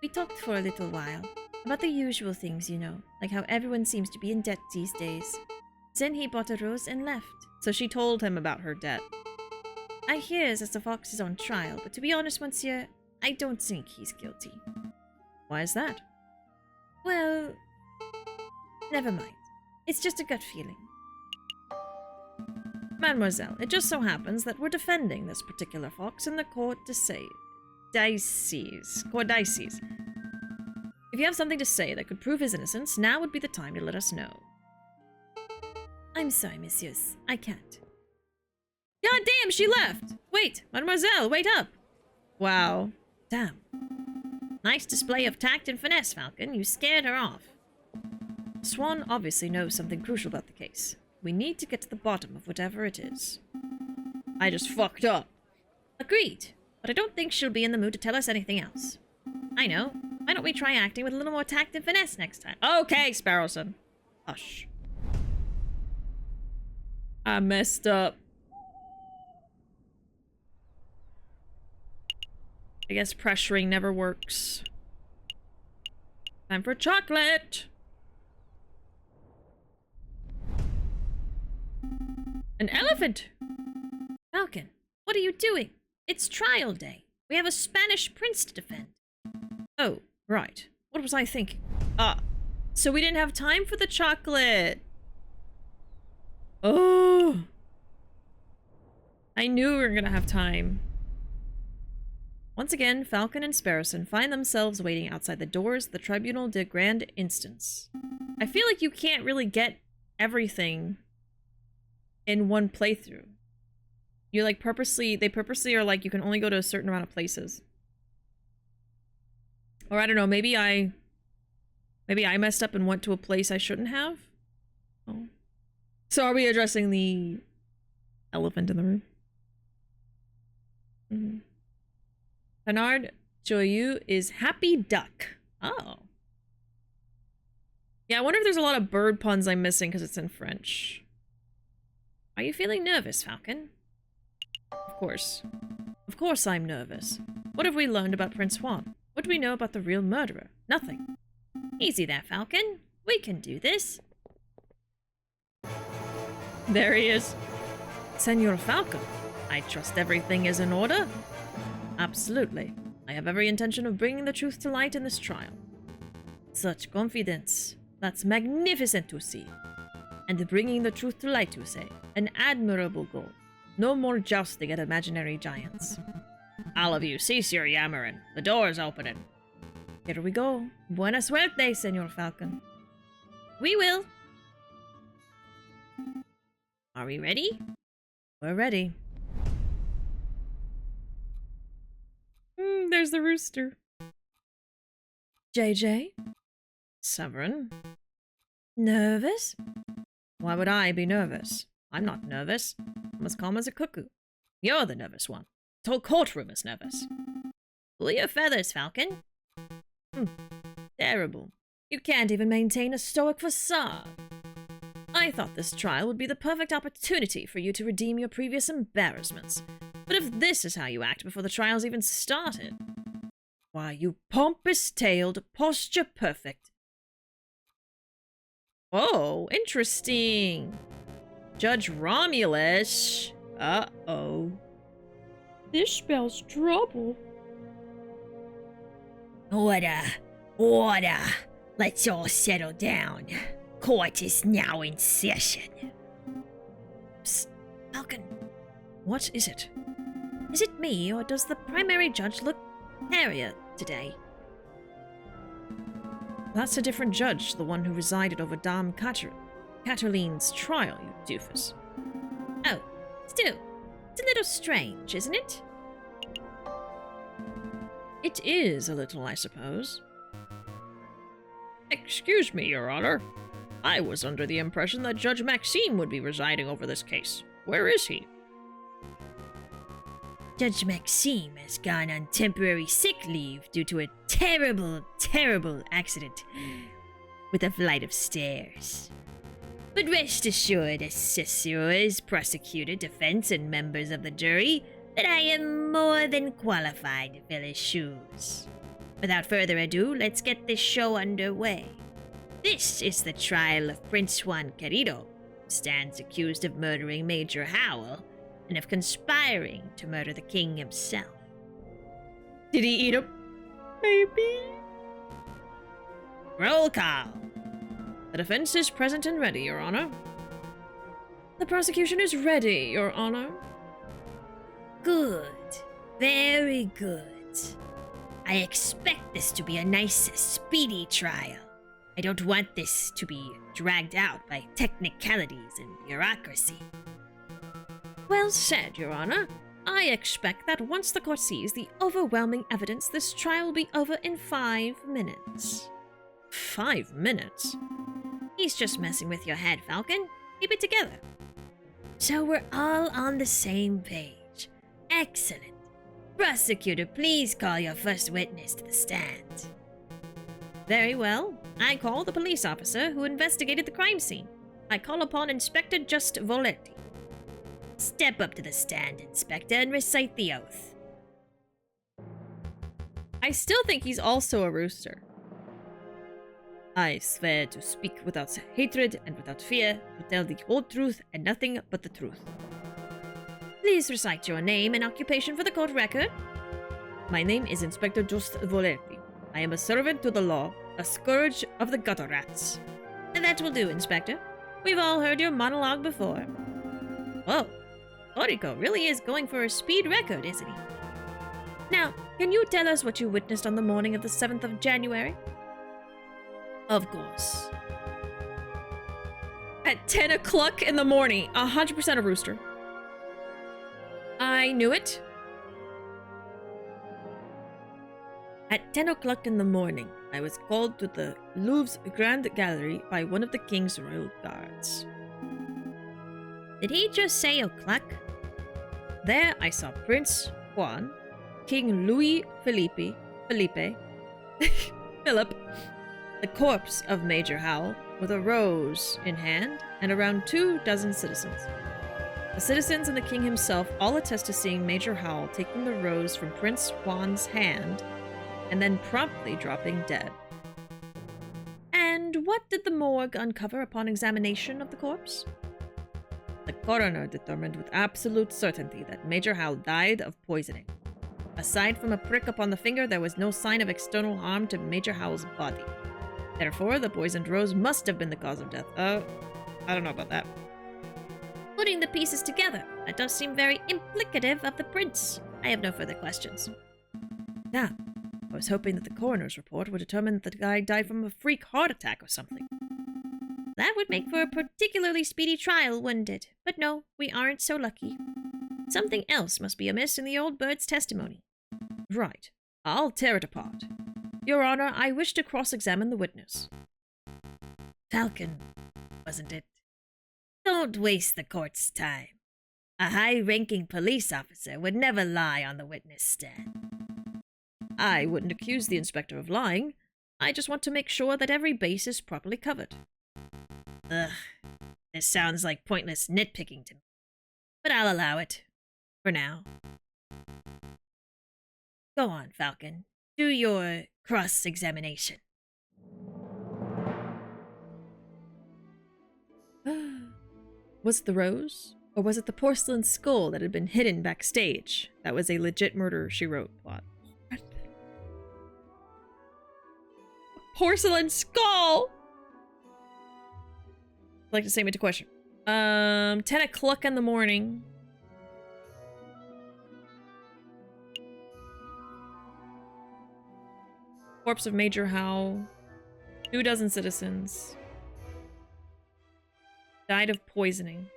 We talked for a little while. About the usual things, you know, like how everyone seems to be in debt these days. Then he bought a rose and left. So she told him about her debt. I hear that the fox is on trial, but to be honest, monsieur, I don't think he's guilty. Why is that? Well, never mind. It's just a gut feeling. Mademoiselle, it just so happens that we're defending this particular fox in the court dices. If you have something to say that could prove his innocence, now would be the time to let us know. I'm sorry, messieurs. I can't. God damn, she left! Wait, mademoiselle, wait up! Wow. Damn. Nice display of tact and finesse, Falcon. You scared her off. Swan obviously knows something crucial about the case. We need to get to the bottom of whatever it is. I just fucked up. Agreed. But I don't think she'll be in the mood to tell us anything else. I know. Why don't we try acting with a little more tact and finesse next time? Okay, Sparrowson. Hush. I messed up. I guess pressuring never works. Time for chocolate! An elephant! Falcon, what are you doing? It's trial day. We have a Spanish prince to defend. Oh, right. What was I thinking? So we didn't have time for the chocolate. Oh. I knew we were gonna have time. Once again, Falcon and Sparrowson find themselves waiting outside the doors of the Tribunal de Grande Instance. I feel like you can't really get everything in one playthrough. You like they purposely are like, you can only go to a certain amount of places. Or I don't know, maybe I messed up and went to a place I shouldn't have? Oh. So are we addressing the elephant in the room? Mm-hmm. Bernard Joyeux is happy duck. Oh. Yeah, I wonder if there's a lot of bird puns I'm missing because it's in French. Are you feeling nervous, Falcon? Of course. Of course I'm nervous. What have we learned about Prince Juan? What do we know about the real murderer? Nothing. Easy there, Falcon. We can do this. There he is. Senor Falcon, I trust everything is in order? Absolutely. I have every intention of bringing the truth to light in this trial. Such confidence. That's magnificent to see. And bringing the truth to light, you say? An admirable goal. No more jousting at imaginary giants. All of you, cease your yammering. The door's opening. Here we go. Buena suerte, Senor Falcon. We will. Are we ready? We're ready. There's the rooster. JJ? Severin? Nervous? Why would I be nervous? I'm not nervous. I'm as calm as a cuckoo. You're the nervous one. The whole courtroom is nervous. Pull your feathers, Falcon. Terrible. You can't even maintain a stoic facade. I thought this trial would be the perfect opportunity for you to redeem your previous embarrassments. But if this is how you act before the trial's even started, why, you pompous-tailed, posture-perfect. Oh, interesting. Judge Romulus. Uh-oh. This spells trouble. Order. Order. Let's all settle down. Court is now in session. Psst, Falcon. What is it? Is it me, or does the primary judge look hairier today? That's a different judge, the one who resided over Dame Cataline's trial, you doofus. Oh, still, it's a little strange, isn't it? It is a little, I suppose. Excuse me, Your Honor. I was under the impression that Judge Maxime would be residing over this case. Where is he? Judge Maxime has gone on temporary sick leave due to a terrible, terrible accident with a flight of stairs. But rest assured, assessors, prosecutor, defense, and members of the jury, that I am more than qualified to fill his shoes. Without further ado, let's get this show underway. This is the trial of Prince Juan Querido, who stands accused of murdering Major Howell and of conspiring to murder the king himself. Did he eat him? Maybe. Roll call. The defense is present and ready, Your Honor. The prosecution is ready, Your Honor. Good. Very good. I expect this to be a nice, speedy trial. I don't want this to be dragged out by technicalities and bureaucracy. Well said, Your Honor. I expect that once the court sees the overwhelming evidence, this trial will be over in 5 minutes. 5 minutes? He's just messing with your head, Falcon. Keep it together. So we're all on the same page. Excellent. Prosecutor, please call your first witness to the stand. Very well. I call the police officer who investigated the crime scene. I call upon Inspector Just Voletti. Step up to the stand, Inspector, and recite the oath. I still think he's also a rooster. I swear to speak without hatred and without fear, to tell the whole truth and nothing but the truth. Please recite your name and occupation for the court record. My name is Inspector Just Voletti. I am a servant to the law, a scourge of the gutter rats. And that will do, Inspector. We've all heard your monologue before. Whoa, Orico really is going for a speed record, isn't he? Now, can you tell us what you witnessed on the morning of the 7th of January? Of course. At 10 o'clock in the morning. 100% a rooster. I knew it. At 10 o'clock in the morning, I was called to the Louvre's Grand Gallery by one of the king's royal guards. Did he just say o'clock? There I saw Prince Juan, King Louis Philippe, Philip, the corpse of Major Howell, with a rose in hand, and around 24 citizens. The citizens and the king himself all attest to seeing Major Howell taking the rose from Prince Juan's hand and then promptly dropping dead. And what did the morgue uncover upon examination of the corpse? The coroner determined with absolute certainty that Major Howell died of poisoning. Aside from a prick upon the finger, there was no sign of external harm to Major Howell's body. Therefore, the poisoned rose must have been the cause of death. I don't know about that. Putting the pieces together, that does seem very implicative of the prince. I have no further questions. Now, I was hoping that the coroner's report would determine that the guy died from a freak heart attack or something. That would make for a particularly speedy trial, wouldn't it? But no, we aren't so lucky. Something else must be amiss in the old bird's testimony. Right. I'll tear it apart. Your Honor, I wish to cross-examine the witness. Falcon, wasn't it? Don't waste the court's time. A high-ranking police officer would never lie on the witness stand. I wouldn't accuse the inspector of lying. I just want to make sure that every base is properly covered. Ugh, this sounds like pointless nitpicking to me. But I'll allow it. For now. Go on, Falcon. Do your cross-examination. Was it the rose? Or was it the porcelain skull that had been hidden backstage? That was a legit murder, she wrote plot. What? Porcelain skull! I'd like to say me to question. 10 o'clock in the morning. Corpse of Major Howell. 24 citizens. Died of poisoning.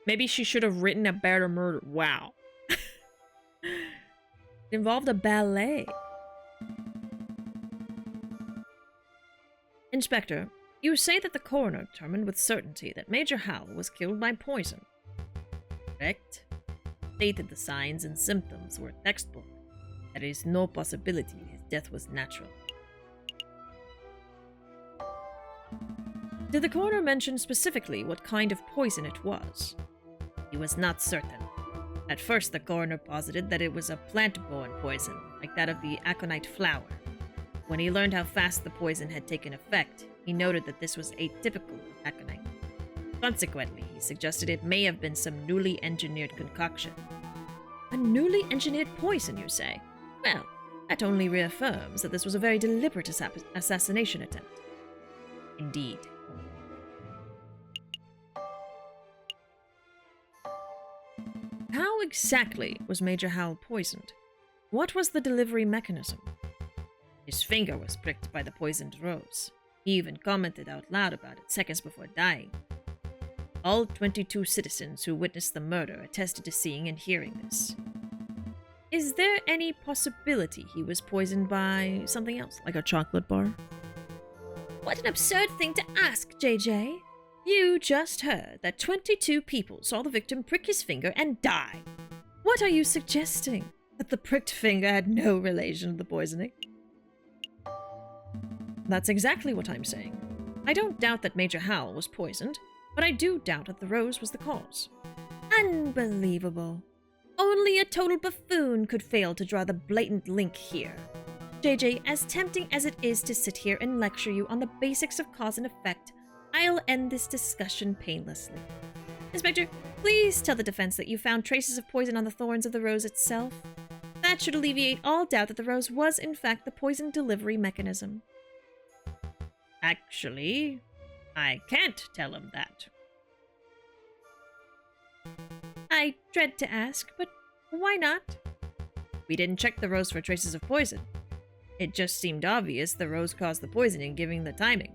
Maybe she should have written a better murder. Wow. It involved a ballet. Inspector, you say that the coroner determined with certainty that Major Howell was killed by poison. Correct? Stated the signs and symptoms were textbook. There is no possibility his death was natural. Did the coroner mention specifically what kind of poison it was? He was not certain. At first, the coroner posited that it was a plant-borne poison, like that of the aconite flower. When he learned how fast the poison had taken effect, he noted that this was atypical of aconite. Consequently, he suggested it may have been some newly engineered concoction. A newly engineered poison, you say? Well, that only reaffirms that this was a very deliberate assassination attempt. Indeed. How exactly was Major Howell poisoned? What was the delivery mechanism? His finger was pricked by the poisoned rose. He even commented out loud about it seconds before dying. All 22 citizens who witnessed the murder attested to seeing and hearing this. Is there any possibility he was poisoned by something else, like a chocolate bar? What an absurd thing to ask, JJ. You just heard that 22 people saw the victim prick his finger and die. What are you suggesting? That the pricked finger had no relation to the poisoning? That's exactly what I'm saying. I don't doubt that Major Howell was poisoned, but I do doubt that the rose was the cause. Unbelievable. Only a total buffoon could fail to draw the blatant link here. JJ, as tempting as it is to sit here and lecture you on the basics of cause and effect, I'll end this discussion painlessly. Inspector, please tell the defense that you found traces of poison on the thorns of the rose itself. That should alleviate all doubt that the rose was in fact the poison delivery mechanism. Actually, I can't tell him that. I dread to ask, but Why not? We didn't check the rose for traces of poison. It just seemed obvious the rose caused the poisoning, given the timing.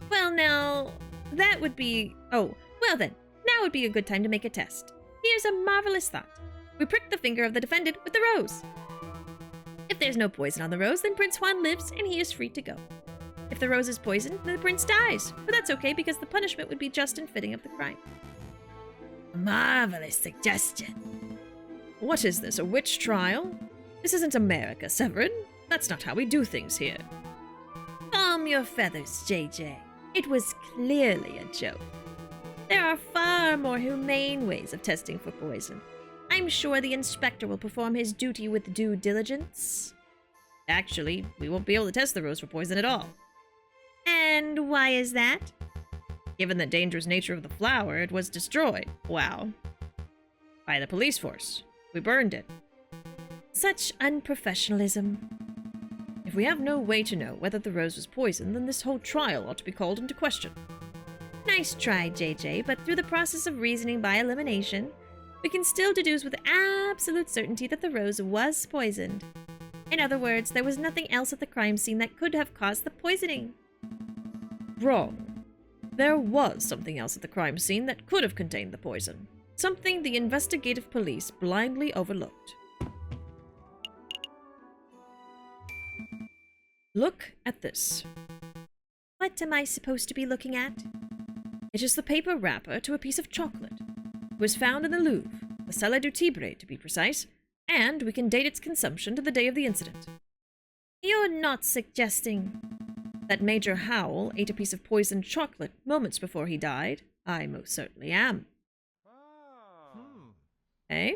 Well, now, that would be... Oh, well then, now would be a good time to make a test. Here's a marvelous thought. We prick the finger of the defendant with the rose. If there's no poison on the rose, then Prince Juan lives and he is free to go. If the rose is poisoned, then the prince dies. But that's okay because the punishment would be just and fitting of the crime. Marvelous suggestion. What is this, a witch trial? This isn't America, Severin. That's not how we do things here. Calm your feathers, JJ. It was clearly a joke. There are far more humane ways of testing for poison. I'm sure the inspector will perform his duty with due diligence. Actually, we won't be able to test the rose for poison at all. And why is that? Given the dangerous nature of the flower, it was destroyed. Wow. By the police force. We burned it. Such unprofessionalism. If we have no way to know whether the rose was poisoned, then this whole trial ought to be called into question. Nice try, JJ, but through the process of reasoning by elimination, we can still deduce with absolute certainty that the rose was poisoned. In other words, there was nothing else at the crime scene that could have caused the poisoning. Wrong. There was something else at the crime scene that could have contained the poison. Something the investigative police blindly overlooked. Look at this. What am I supposed to be looking at? It is the paper wrapper to a piece of chocolate. It was found in the Louvre, the Salle du Tibre to be precise, and we can date its consumption to the day of the incident. You're not suggesting that Major Howell ate a piece of poisoned chocolate moments before he died? I most certainly am. Eh?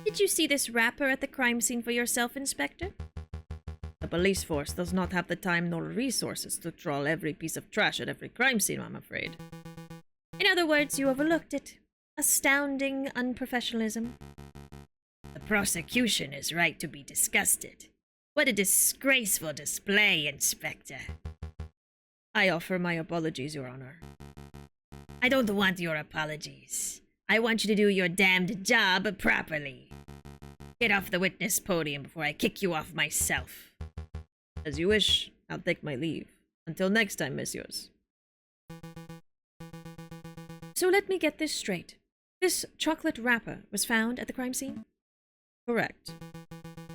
Did you see this wrapper at the crime scene for yourself, Inspector? The police force does not have the time nor resources to trawl every piece of trash at every crime scene, I'm afraid. In other words, you overlooked it. Astounding unprofessionalism. The prosecution is right to be disgusted. What a disgraceful display, Inspector. I offer my apologies, Your Honor. I don't want your apologies. I want you to do your damned job properly. Get off the witness podium before I kick you off myself. As you wish, I'll take my leave. Until next time, messieurs. So let me get this straight. This chocolate wrapper was found at the crime scene? Correct.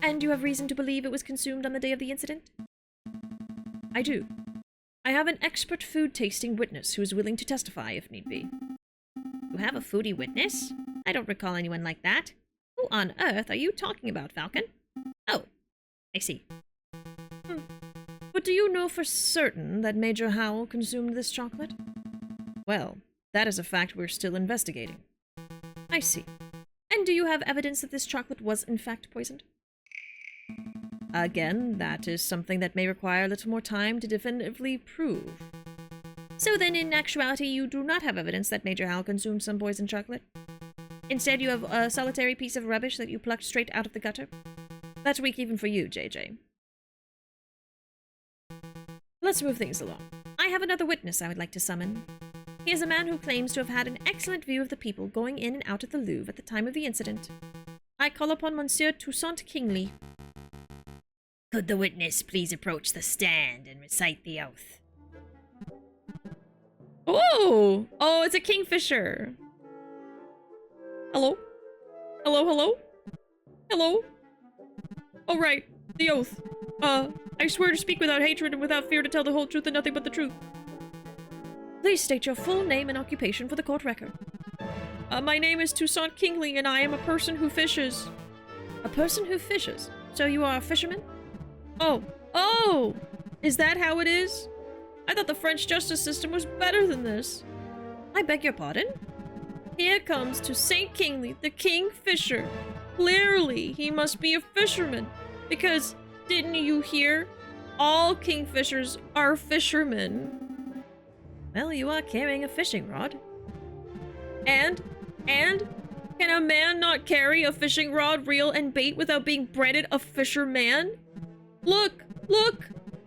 And you have reason to believe it was consumed on the day of the incident? I do. I have an expert food tasting witness who is willing to testify if need be. You have a foodie witness? I don't recall anyone like that. Who on earth are you talking about, Falcon? Oh, I see. But do you know for certain that Major Howell consumed this chocolate? Well, that is a fact we're still investigating. I see. And do you have evidence that this chocolate was in fact poisoned? Again, that is something that may require a little more time to definitively prove. So then, in actuality, you do not have evidence that Major Howell consumed some poisoned chocolate? Instead, you have a solitary piece of rubbish that you plucked straight out of the gutter? That's weak even for you, JJ. Let's move things along. I have another witness I would like to summon. He is a man who claims to have had an excellent view of the people going in and out of the Louvre at the time of the incident. I call upon Monsieur Toussaint Kingsley. Could the witness please approach the stand and recite the oath? Oh! Oh, it's a kingfisher! Hello? Hello, hello? Hello? Oh, right. The oath. I swear to speak without hatred and without fear to tell the whole truth and nothing but the truth. Please state your full name and occupation for the court record. My name is Toussaint Kingsley, and I am a person who fishes. A person who fishes? So you are a fisherman? Oh! Is that how it is? I thought the French justice system was better than this. I beg your pardon? Here comes Toussaint Kingsley, the kingfisher. Clearly, he must be a fisherman, because, didn't you hear? All kingfishers are fishermen. Well, you are carrying a fishing rod. And? Can a man not carry a fishing rod, reel, and bait without being branded a fisherman? Look!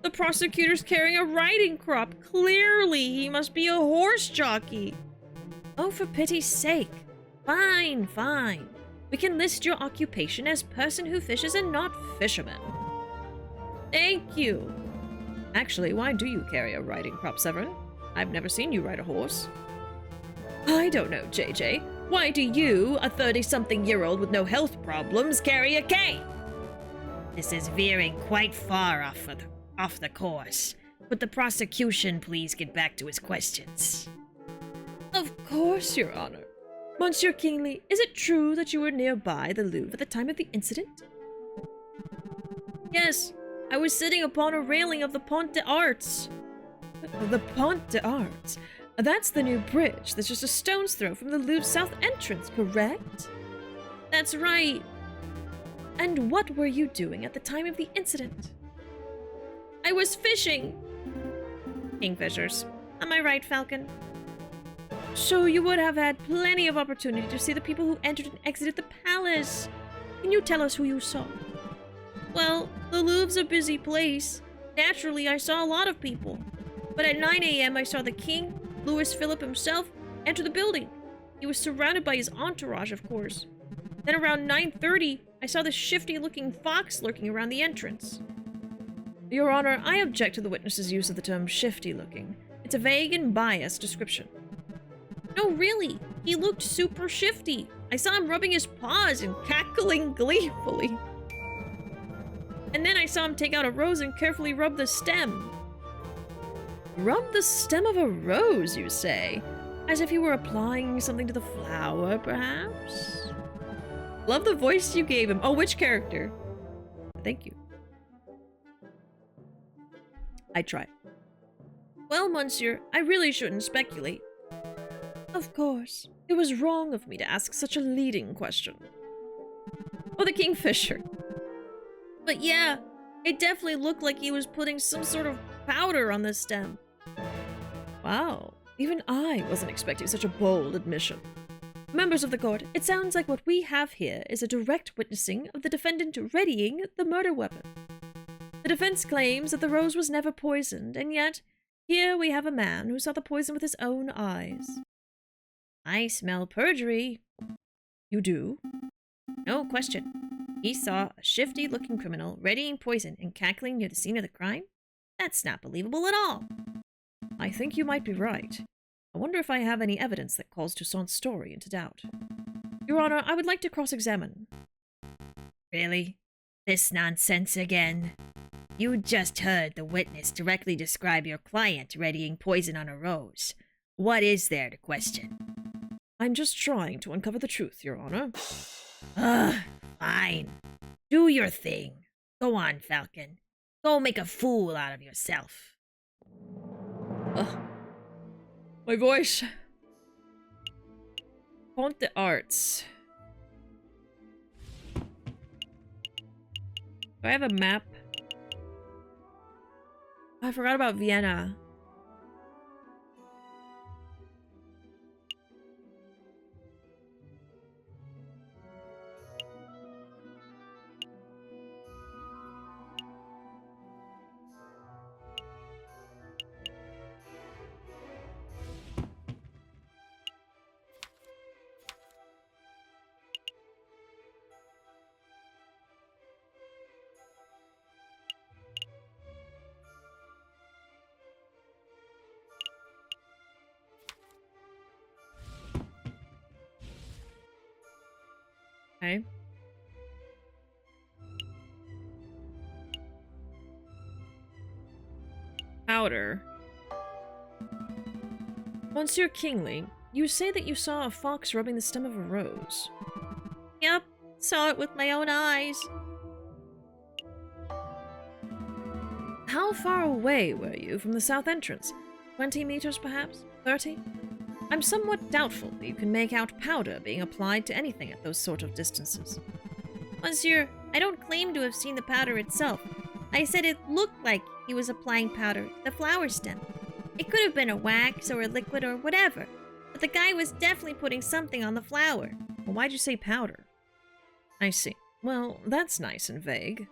The prosecutor's carrying a riding crop. Clearly, he must be a horse jockey. Oh, for pity's sake. Fine, fine. We can list your occupation as person who fishes and not fisherman. Thank you. Actually, why do you carry a riding crop, Severin? I've never seen you ride a horse. I don't know, JJ. Why do you, a 30-something-year-old with no health problems, carry a cane? This is veering quite far off the course. Would the prosecution please get back to his questions? Of course, Your Honor. Monsieur Kingsley, is it true that you were nearby the Louvre at the time of the incident? Yes, I was sitting upon a railing of the Pont des Arts. The Pont des Arts? That's the new bridge that's just a stone's throw from the Louvre's south entrance, correct? That's right. And what were you doing at the time of the incident? I was fishing. Kingfishers. Am I right, Falcon? So you would have had plenty of opportunity to see the people who entered and exited the palace. Can you tell us who you saw? Well, the Louvre's a busy place. Naturally, I saw a lot of people. But at 9 a.m., I saw the king, Louis Philippe himself, enter the building. He was surrounded by his entourage, of course. Then around 9:30, I saw this shifty-looking fox lurking around the entrance. Your Honor, I object to the witness's use of the term shifty-looking. It's a vague and biased description. No, really, he looked super shifty. I saw him rubbing his paws and cackling gleefully. And then I saw him take out a rose and carefully rub the stem. Rub the stem of a rose, you say? As if he were applying something to the flower, perhaps? Love the voice you gave him. Oh, which character? Thank you. I tried. Well, monsieur, I really shouldn't speculate. Of course. It was wrong of me to ask such a leading question. Oh, the kingfisher. But yeah, it definitely looked like he was putting some sort of powder on the stem. Wow, even I wasn't expecting such a bold admission. Members of the court, it sounds like what we have here is a direct witnessing of the defendant readying the murder weapon. The defense claims that the rose was never poisoned, and yet, here we have a man who saw the poison with his own eyes. I smell perjury. You do? No question. He saw a shifty-looking criminal readying poison and cackling near the scene of the crime? That's not believable at all. I think you might be right. I wonder if I have any evidence that calls Toussaint's story into doubt. Your Honor, I would like to cross-examine. Really? This nonsense again? You just heard the witness directly describe your client readying poison on a rose. What is there to question? I'm just trying to uncover the truth, Your Honor. Ugh, fine. Do your thing. Go on, Falcon. Go make a fool out of yourself. Ugh. My voice. Pont des Arts. Do I have a map? I forgot about Vienna. Okay. Powder. Monsieur Kingsley, you say that you saw a fox rubbing the stem of a rose. Yep, saw it with my own eyes. How far away were you from the south entrance? 20 meters, perhaps? 30? I'm somewhat doubtful that you can make out powder being applied to anything at those sort of distances. Monsieur, I don't claim to have seen the powder itself. I said it looked like he was applying powder to the flower stem. It could have been a wax or a liquid or whatever, but the guy was definitely putting something on the flower. Well, why'd you say powder? I see. Well, that's nice and vague.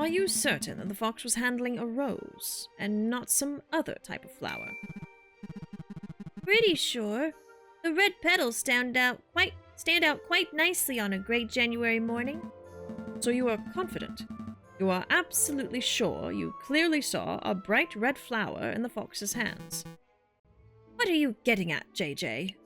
Are you certain that the fox was handling a rose and not some other type of flower? Pretty sure. The red petals stand out quite nicely on a great January morning. So you are confident? You are absolutely sure you clearly saw a bright red flower in the fox's hands? What are you getting at, JJ?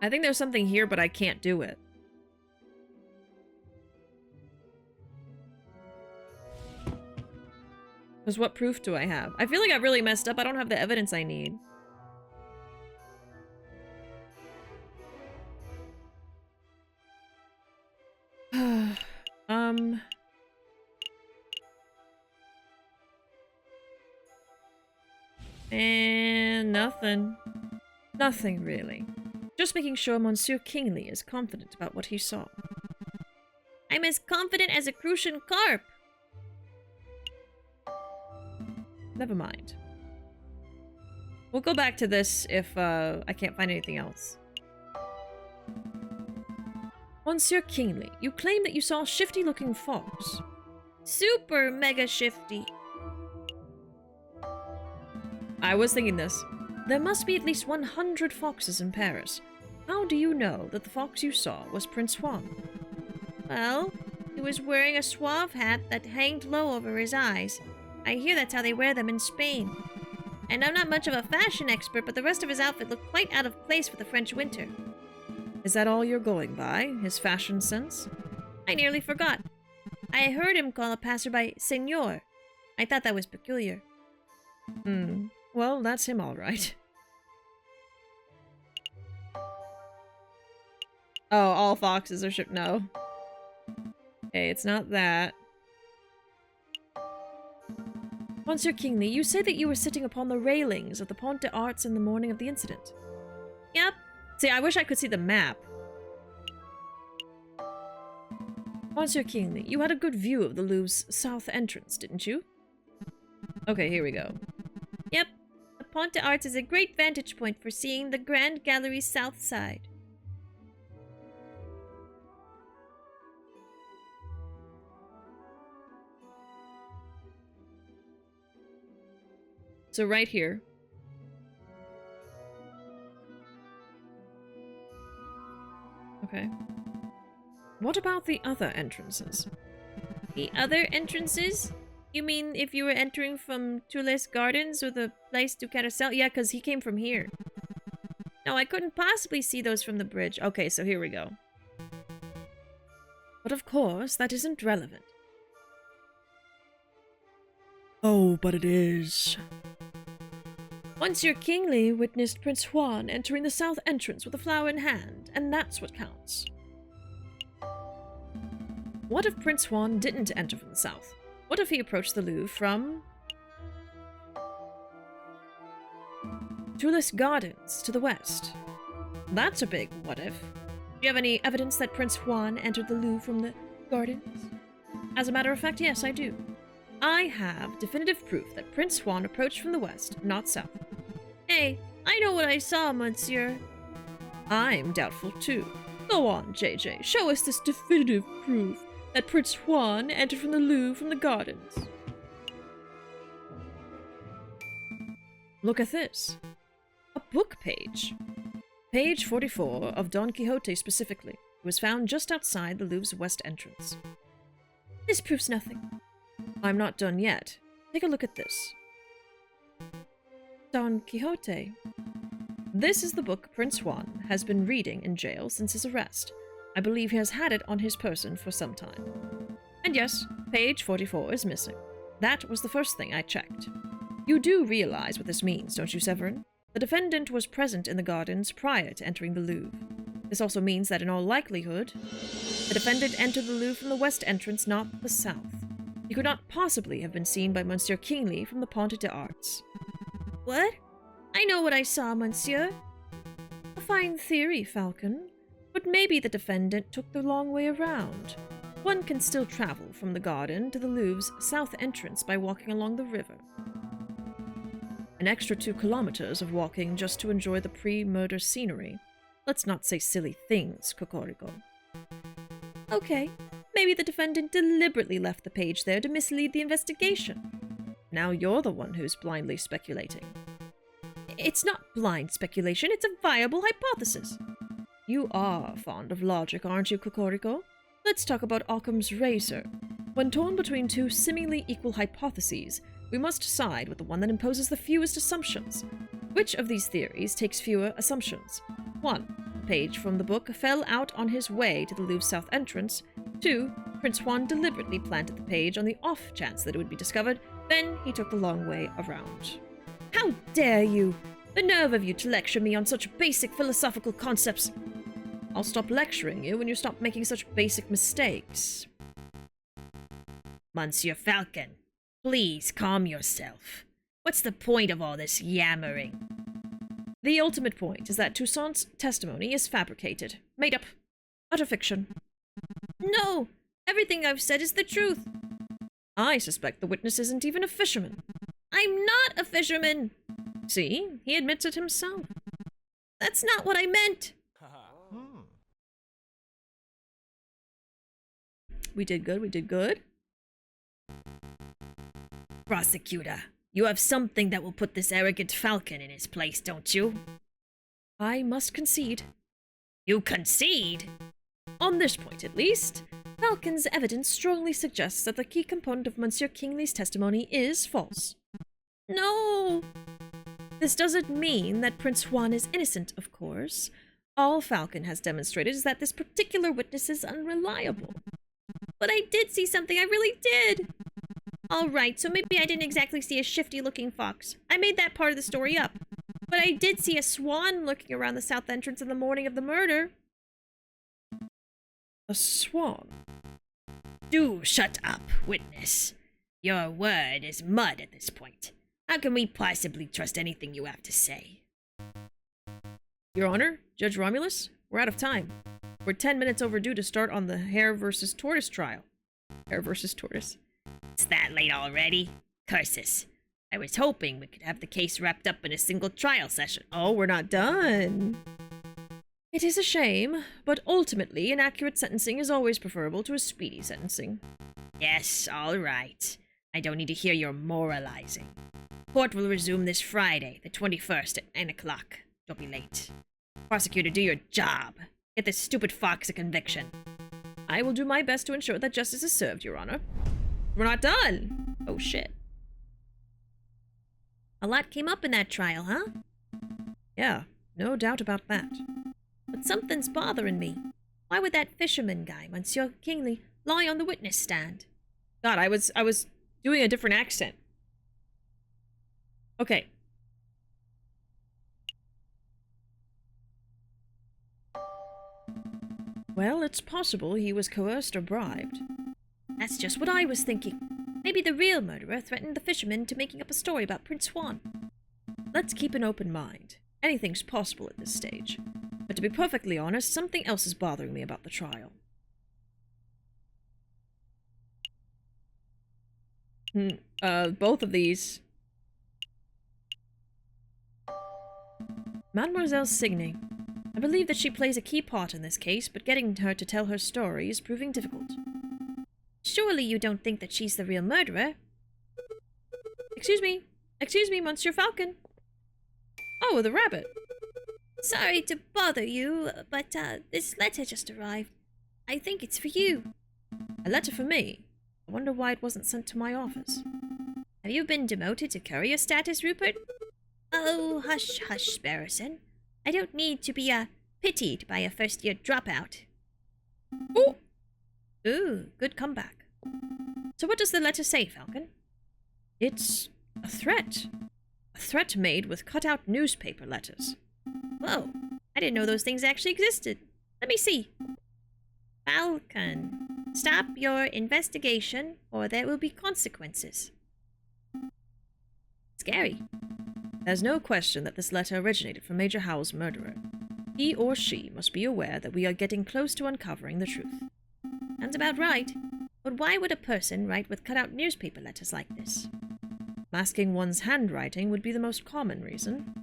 I think there's something here, but I can't do it. Because what proof do I have? I feel like I really messed up. I don't have the evidence I need. And nothing. Nothing, really. Just making sure Monsieur Kingsley is confident about what he saw. I'm as confident as a Crucian carp. Never mind. We'll go back to this if I can't find anything else. Monsieur Kingsley, you claim that you saw a shifty-looking fox. Super mega shifty. I was thinking this. There must be at least 100 foxes in Paris. How do you know that the fox you saw was Prince Juan? Well, he was wearing a suave hat that hanged low over his eyes. I hear that's how they wear them in Spain. And I'm not much of a fashion expert, but the rest of his outfit looked quite out of place for the French winter. Is that all you're going by? His fashion sense? I nearly forgot. I heard him call a passerby Senor. I thought that was peculiar. Well, that's him all right. Oh, all foxes are no. Okay, it's not that. Monsieur Kingsley, you say that you were sitting upon the railings of the Pont des Arts in the morning of the incident. Yep. See, I wish I could see the map. Monsieur Kingsley, you had a good view of the Louvre's south entrance, didn't you? Okay, here we go. Yep. The Pont des Arts is a great vantage point for seeing the Grand Gallery's south side. So right here. Okay. What about the other entrances? The other entrances? You mean if you were entering from Tuiles Gardens or the Place du Carrousel? Yeah, because he came from here. No, I couldn't possibly see those from the bridge. Okay, so here we go. But of course, that isn't relevant. Oh, but it is. Monsieur Kingsley witnessed Prince Juan entering the south entrance with a flower in hand, and that's what counts. What if Prince Juan didn't enter from the south? What if he approached the Louvre from Tuiles Gardens to the west? That's a big what if. Do you have any evidence that Prince Juan entered the Louvre from the gardens? As a matter of fact, yes, I do. I have definitive proof that Prince Juan approached from the west, not south. Hey, I know what I saw, monsieur. I'm doubtful too. Go on, JJ, show us this definitive proof that Prince Juan entered from the Louvre from the gardens. Look at this. A book page. Page 44 of Don Quixote specifically was found just outside the Louvre's west entrance. This proves nothing. I'm not done yet. Take a look at this. Don Quixote. This is the book Prince Juan has been reading in jail since his arrest. I believe he has had it on his person for some time. And yes, page 44 is missing. That was the first thing I checked. You do realize what this means, don't you, Severin? The defendant was present in the gardens prior to entering the Louvre. This also means that in all likelihood, the defendant entered the Louvre from the west entrance, not the south. He could not possibly have been seen by Monsieur Kingsley from the Pont des Arts. What? I know what I saw, monsieur. A fine theory, Falcon. But maybe the defendant took the long way around. One can still travel from the garden to the Louvre's south entrance by walking along the river. An extra 2 kilometers of walking just to enjoy the pre-murder scenery. Let's not say silly things, Kokoriko. Okay, maybe the defendant deliberately left the page there to mislead the investigation. Now you're the one who's blindly speculating. It's not blind speculation, it's a viable hypothesis. You are fond of logic, aren't you, Kokoriko? Let's talk about Occam's razor. When torn between 2 seemingly equal hypotheses, we must side with the one that imposes the fewest assumptions. Which of these theories takes fewer assumptions? 1. A page from the book fell out on his way to the Louvre's south entrance. 2. Prince Juan deliberately planted the page on the off chance that it would be discovered, then he took the long way around. How dare you! The nerve of you to lecture me on such basic philosophical concepts! I'll stop lecturing you when you stop making such basic mistakes. Monsieur Falcon, please calm yourself. What's the point of all this yammering? The ultimate point is that Toussaint's testimony is fabricated, made up, utter fiction. No! Everything I've said is the truth. I suspect the witness isn't even a fisherman. I'm not a fisherman! See, he admits it himself. That's not what I meant! We did good, we did good. Prosecutor, you have something that will put this arrogant Falcon in his place, don't you? I must concede. You concede? On this point, at least, Falcon's evidence strongly suggests that the key component of Monsieur Kingley's testimony is false. No! This doesn't mean that Prince Juan is innocent, of course. All Falcon has demonstrated is that this particular witness is unreliable. But I did see something, I really did! Alright, so maybe I didn't exactly see a shifty-looking fox. I made that part of the story up. But I did see a swan looking around the south entrance in the morning of the murder. A swan? Do shut up, witness. Your word is mud at this point. How can we possibly trust anything you have to say? Your Honor, Judge Romulus, we're out of time. We're 10 minutes overdue to start on the hare versus tortoise trial. Hare versus tortoise. It's that late already? Curses. I was hoping we could have the case wrapped up in a single trial session. Oh, we're not done. It is a shame, but ultimately, an accurate sentencing is always preferable to a speedy sentencing. Yes, all right. I don't need to hear your moralizing. Court will resume this Friday, the 21st at 9 o'clock. Don't be late. Prosecutor, do your job. Get this stupid fox a conviction. I will do my best to ensure that justice is served, Your Honor. We're not done! Oh, shit. A lot came up in that trial, huh? Yeah, no doubt about that. But something's bothering me. Why would that fisherman guy, Monsieur Kingley, lie on the witness stand? God, I was doing a different accent. Okay. Well, it's possible he was coerced or bribed. That's just what I was thinking. Maybe the real murderer threatened the fisherman into making up a story about Prince Juan. Let's keep an open mind. Anything's possible at this stage. But to be perfectly honest, something else is bothering me about the trial. Both of these. Mademoiselle Signy. I believe that she plays a key part in this case, but getting her to tell her story is proving difficult. Surely you don't think that she's the real murderer? Excuse me, Monsieur Falcon. Oh, the rabbit. Sorry to bother you, but this letter just arrived. I think it's for you. A letter for me? I wonder why it wasn't sent to my office. Have you been demoted to courier status, Rupert? Oh, hush, hush, Sparrowson. I don't need to be pitied by a first-year dropout. Oh! Ooh, good comeback. So what does the letter say, Falcon? It's a threat. A threat made with cut-out newspaper letters. Whoa, I didn't know those things actually existed. Let me see. Falcon, stop your investigation or there will be consequences. Scary. There's no question that this letter originated from Major Howell's murderer. He or she must be aware that we are getting close to uncovering the truth. Sounds about right. But why would a person write with cut-out newspaper letters like this? Masking one's handwriting would be the most common reason.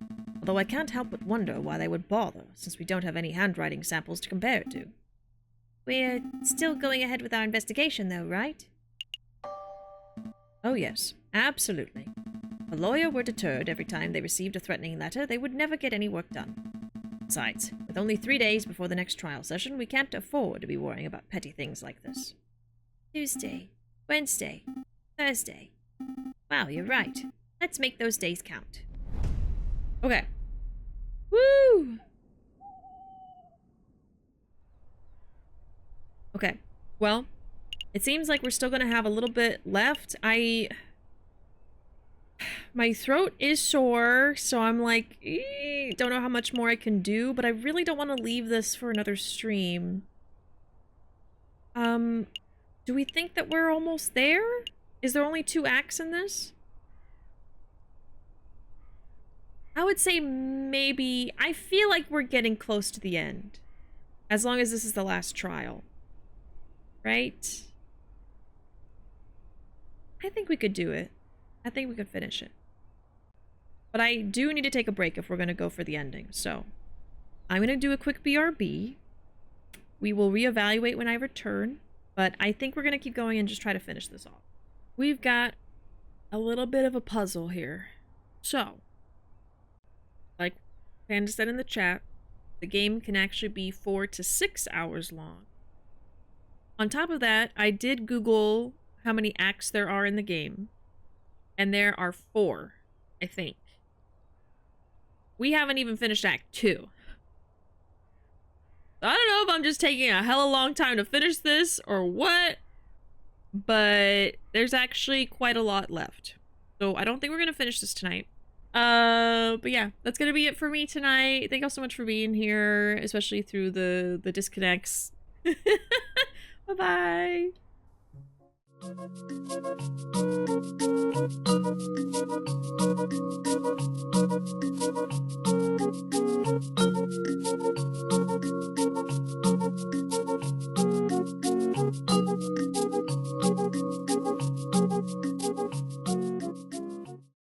Although I can't help but wonder why they would bother, since we don't have any handwriting samples to compare it to. We're still going ahead with our investigation, though, right? Oh yes, absolutely. If a lawyer were deterred every time they received a threatening letter, they would never get any work done. Besides, with only 3 days before the next trial session, we can't afford to be worrying about petty things like this. Tuesday, Wednesday, Thursday. Wow, you're right. Let's make those days count. Okay. Woo! Okay, well, it seems like we're still gonna have a little bit left. My throat is sore, so I'm like, don't know how much more I can do, but I really don't want to leave this for another stream. Do we think that we're almost there? Is there only 2 acts in this? I would say maybe. I feel like we're getting close to the end. As long as this is the last trial. Right? I think we could do it. I think we could finish it. But I do need to take a break if we're going to go for the ending. So, I'm going to do a quick BRB. We will reevaluate when I return. But I think we're going to keep going and just try to finish this off. We've got a little bit of a puzzle here. So, like Panda said in the chat, the game can actually be 4 to 6 hours long. On top of that, I did Google how many acts there are in the game. And there are 4, I think. We haven't even finished Act 2. I don't know if I'm just taking a hella long time to finish this or what. But there's actually quite a lot left. So I don't think we're going to finish this tonight. But yeah, that's going to be it for me tonight. Thank you all so much for being here, especially through the disconnects. Bye-bye.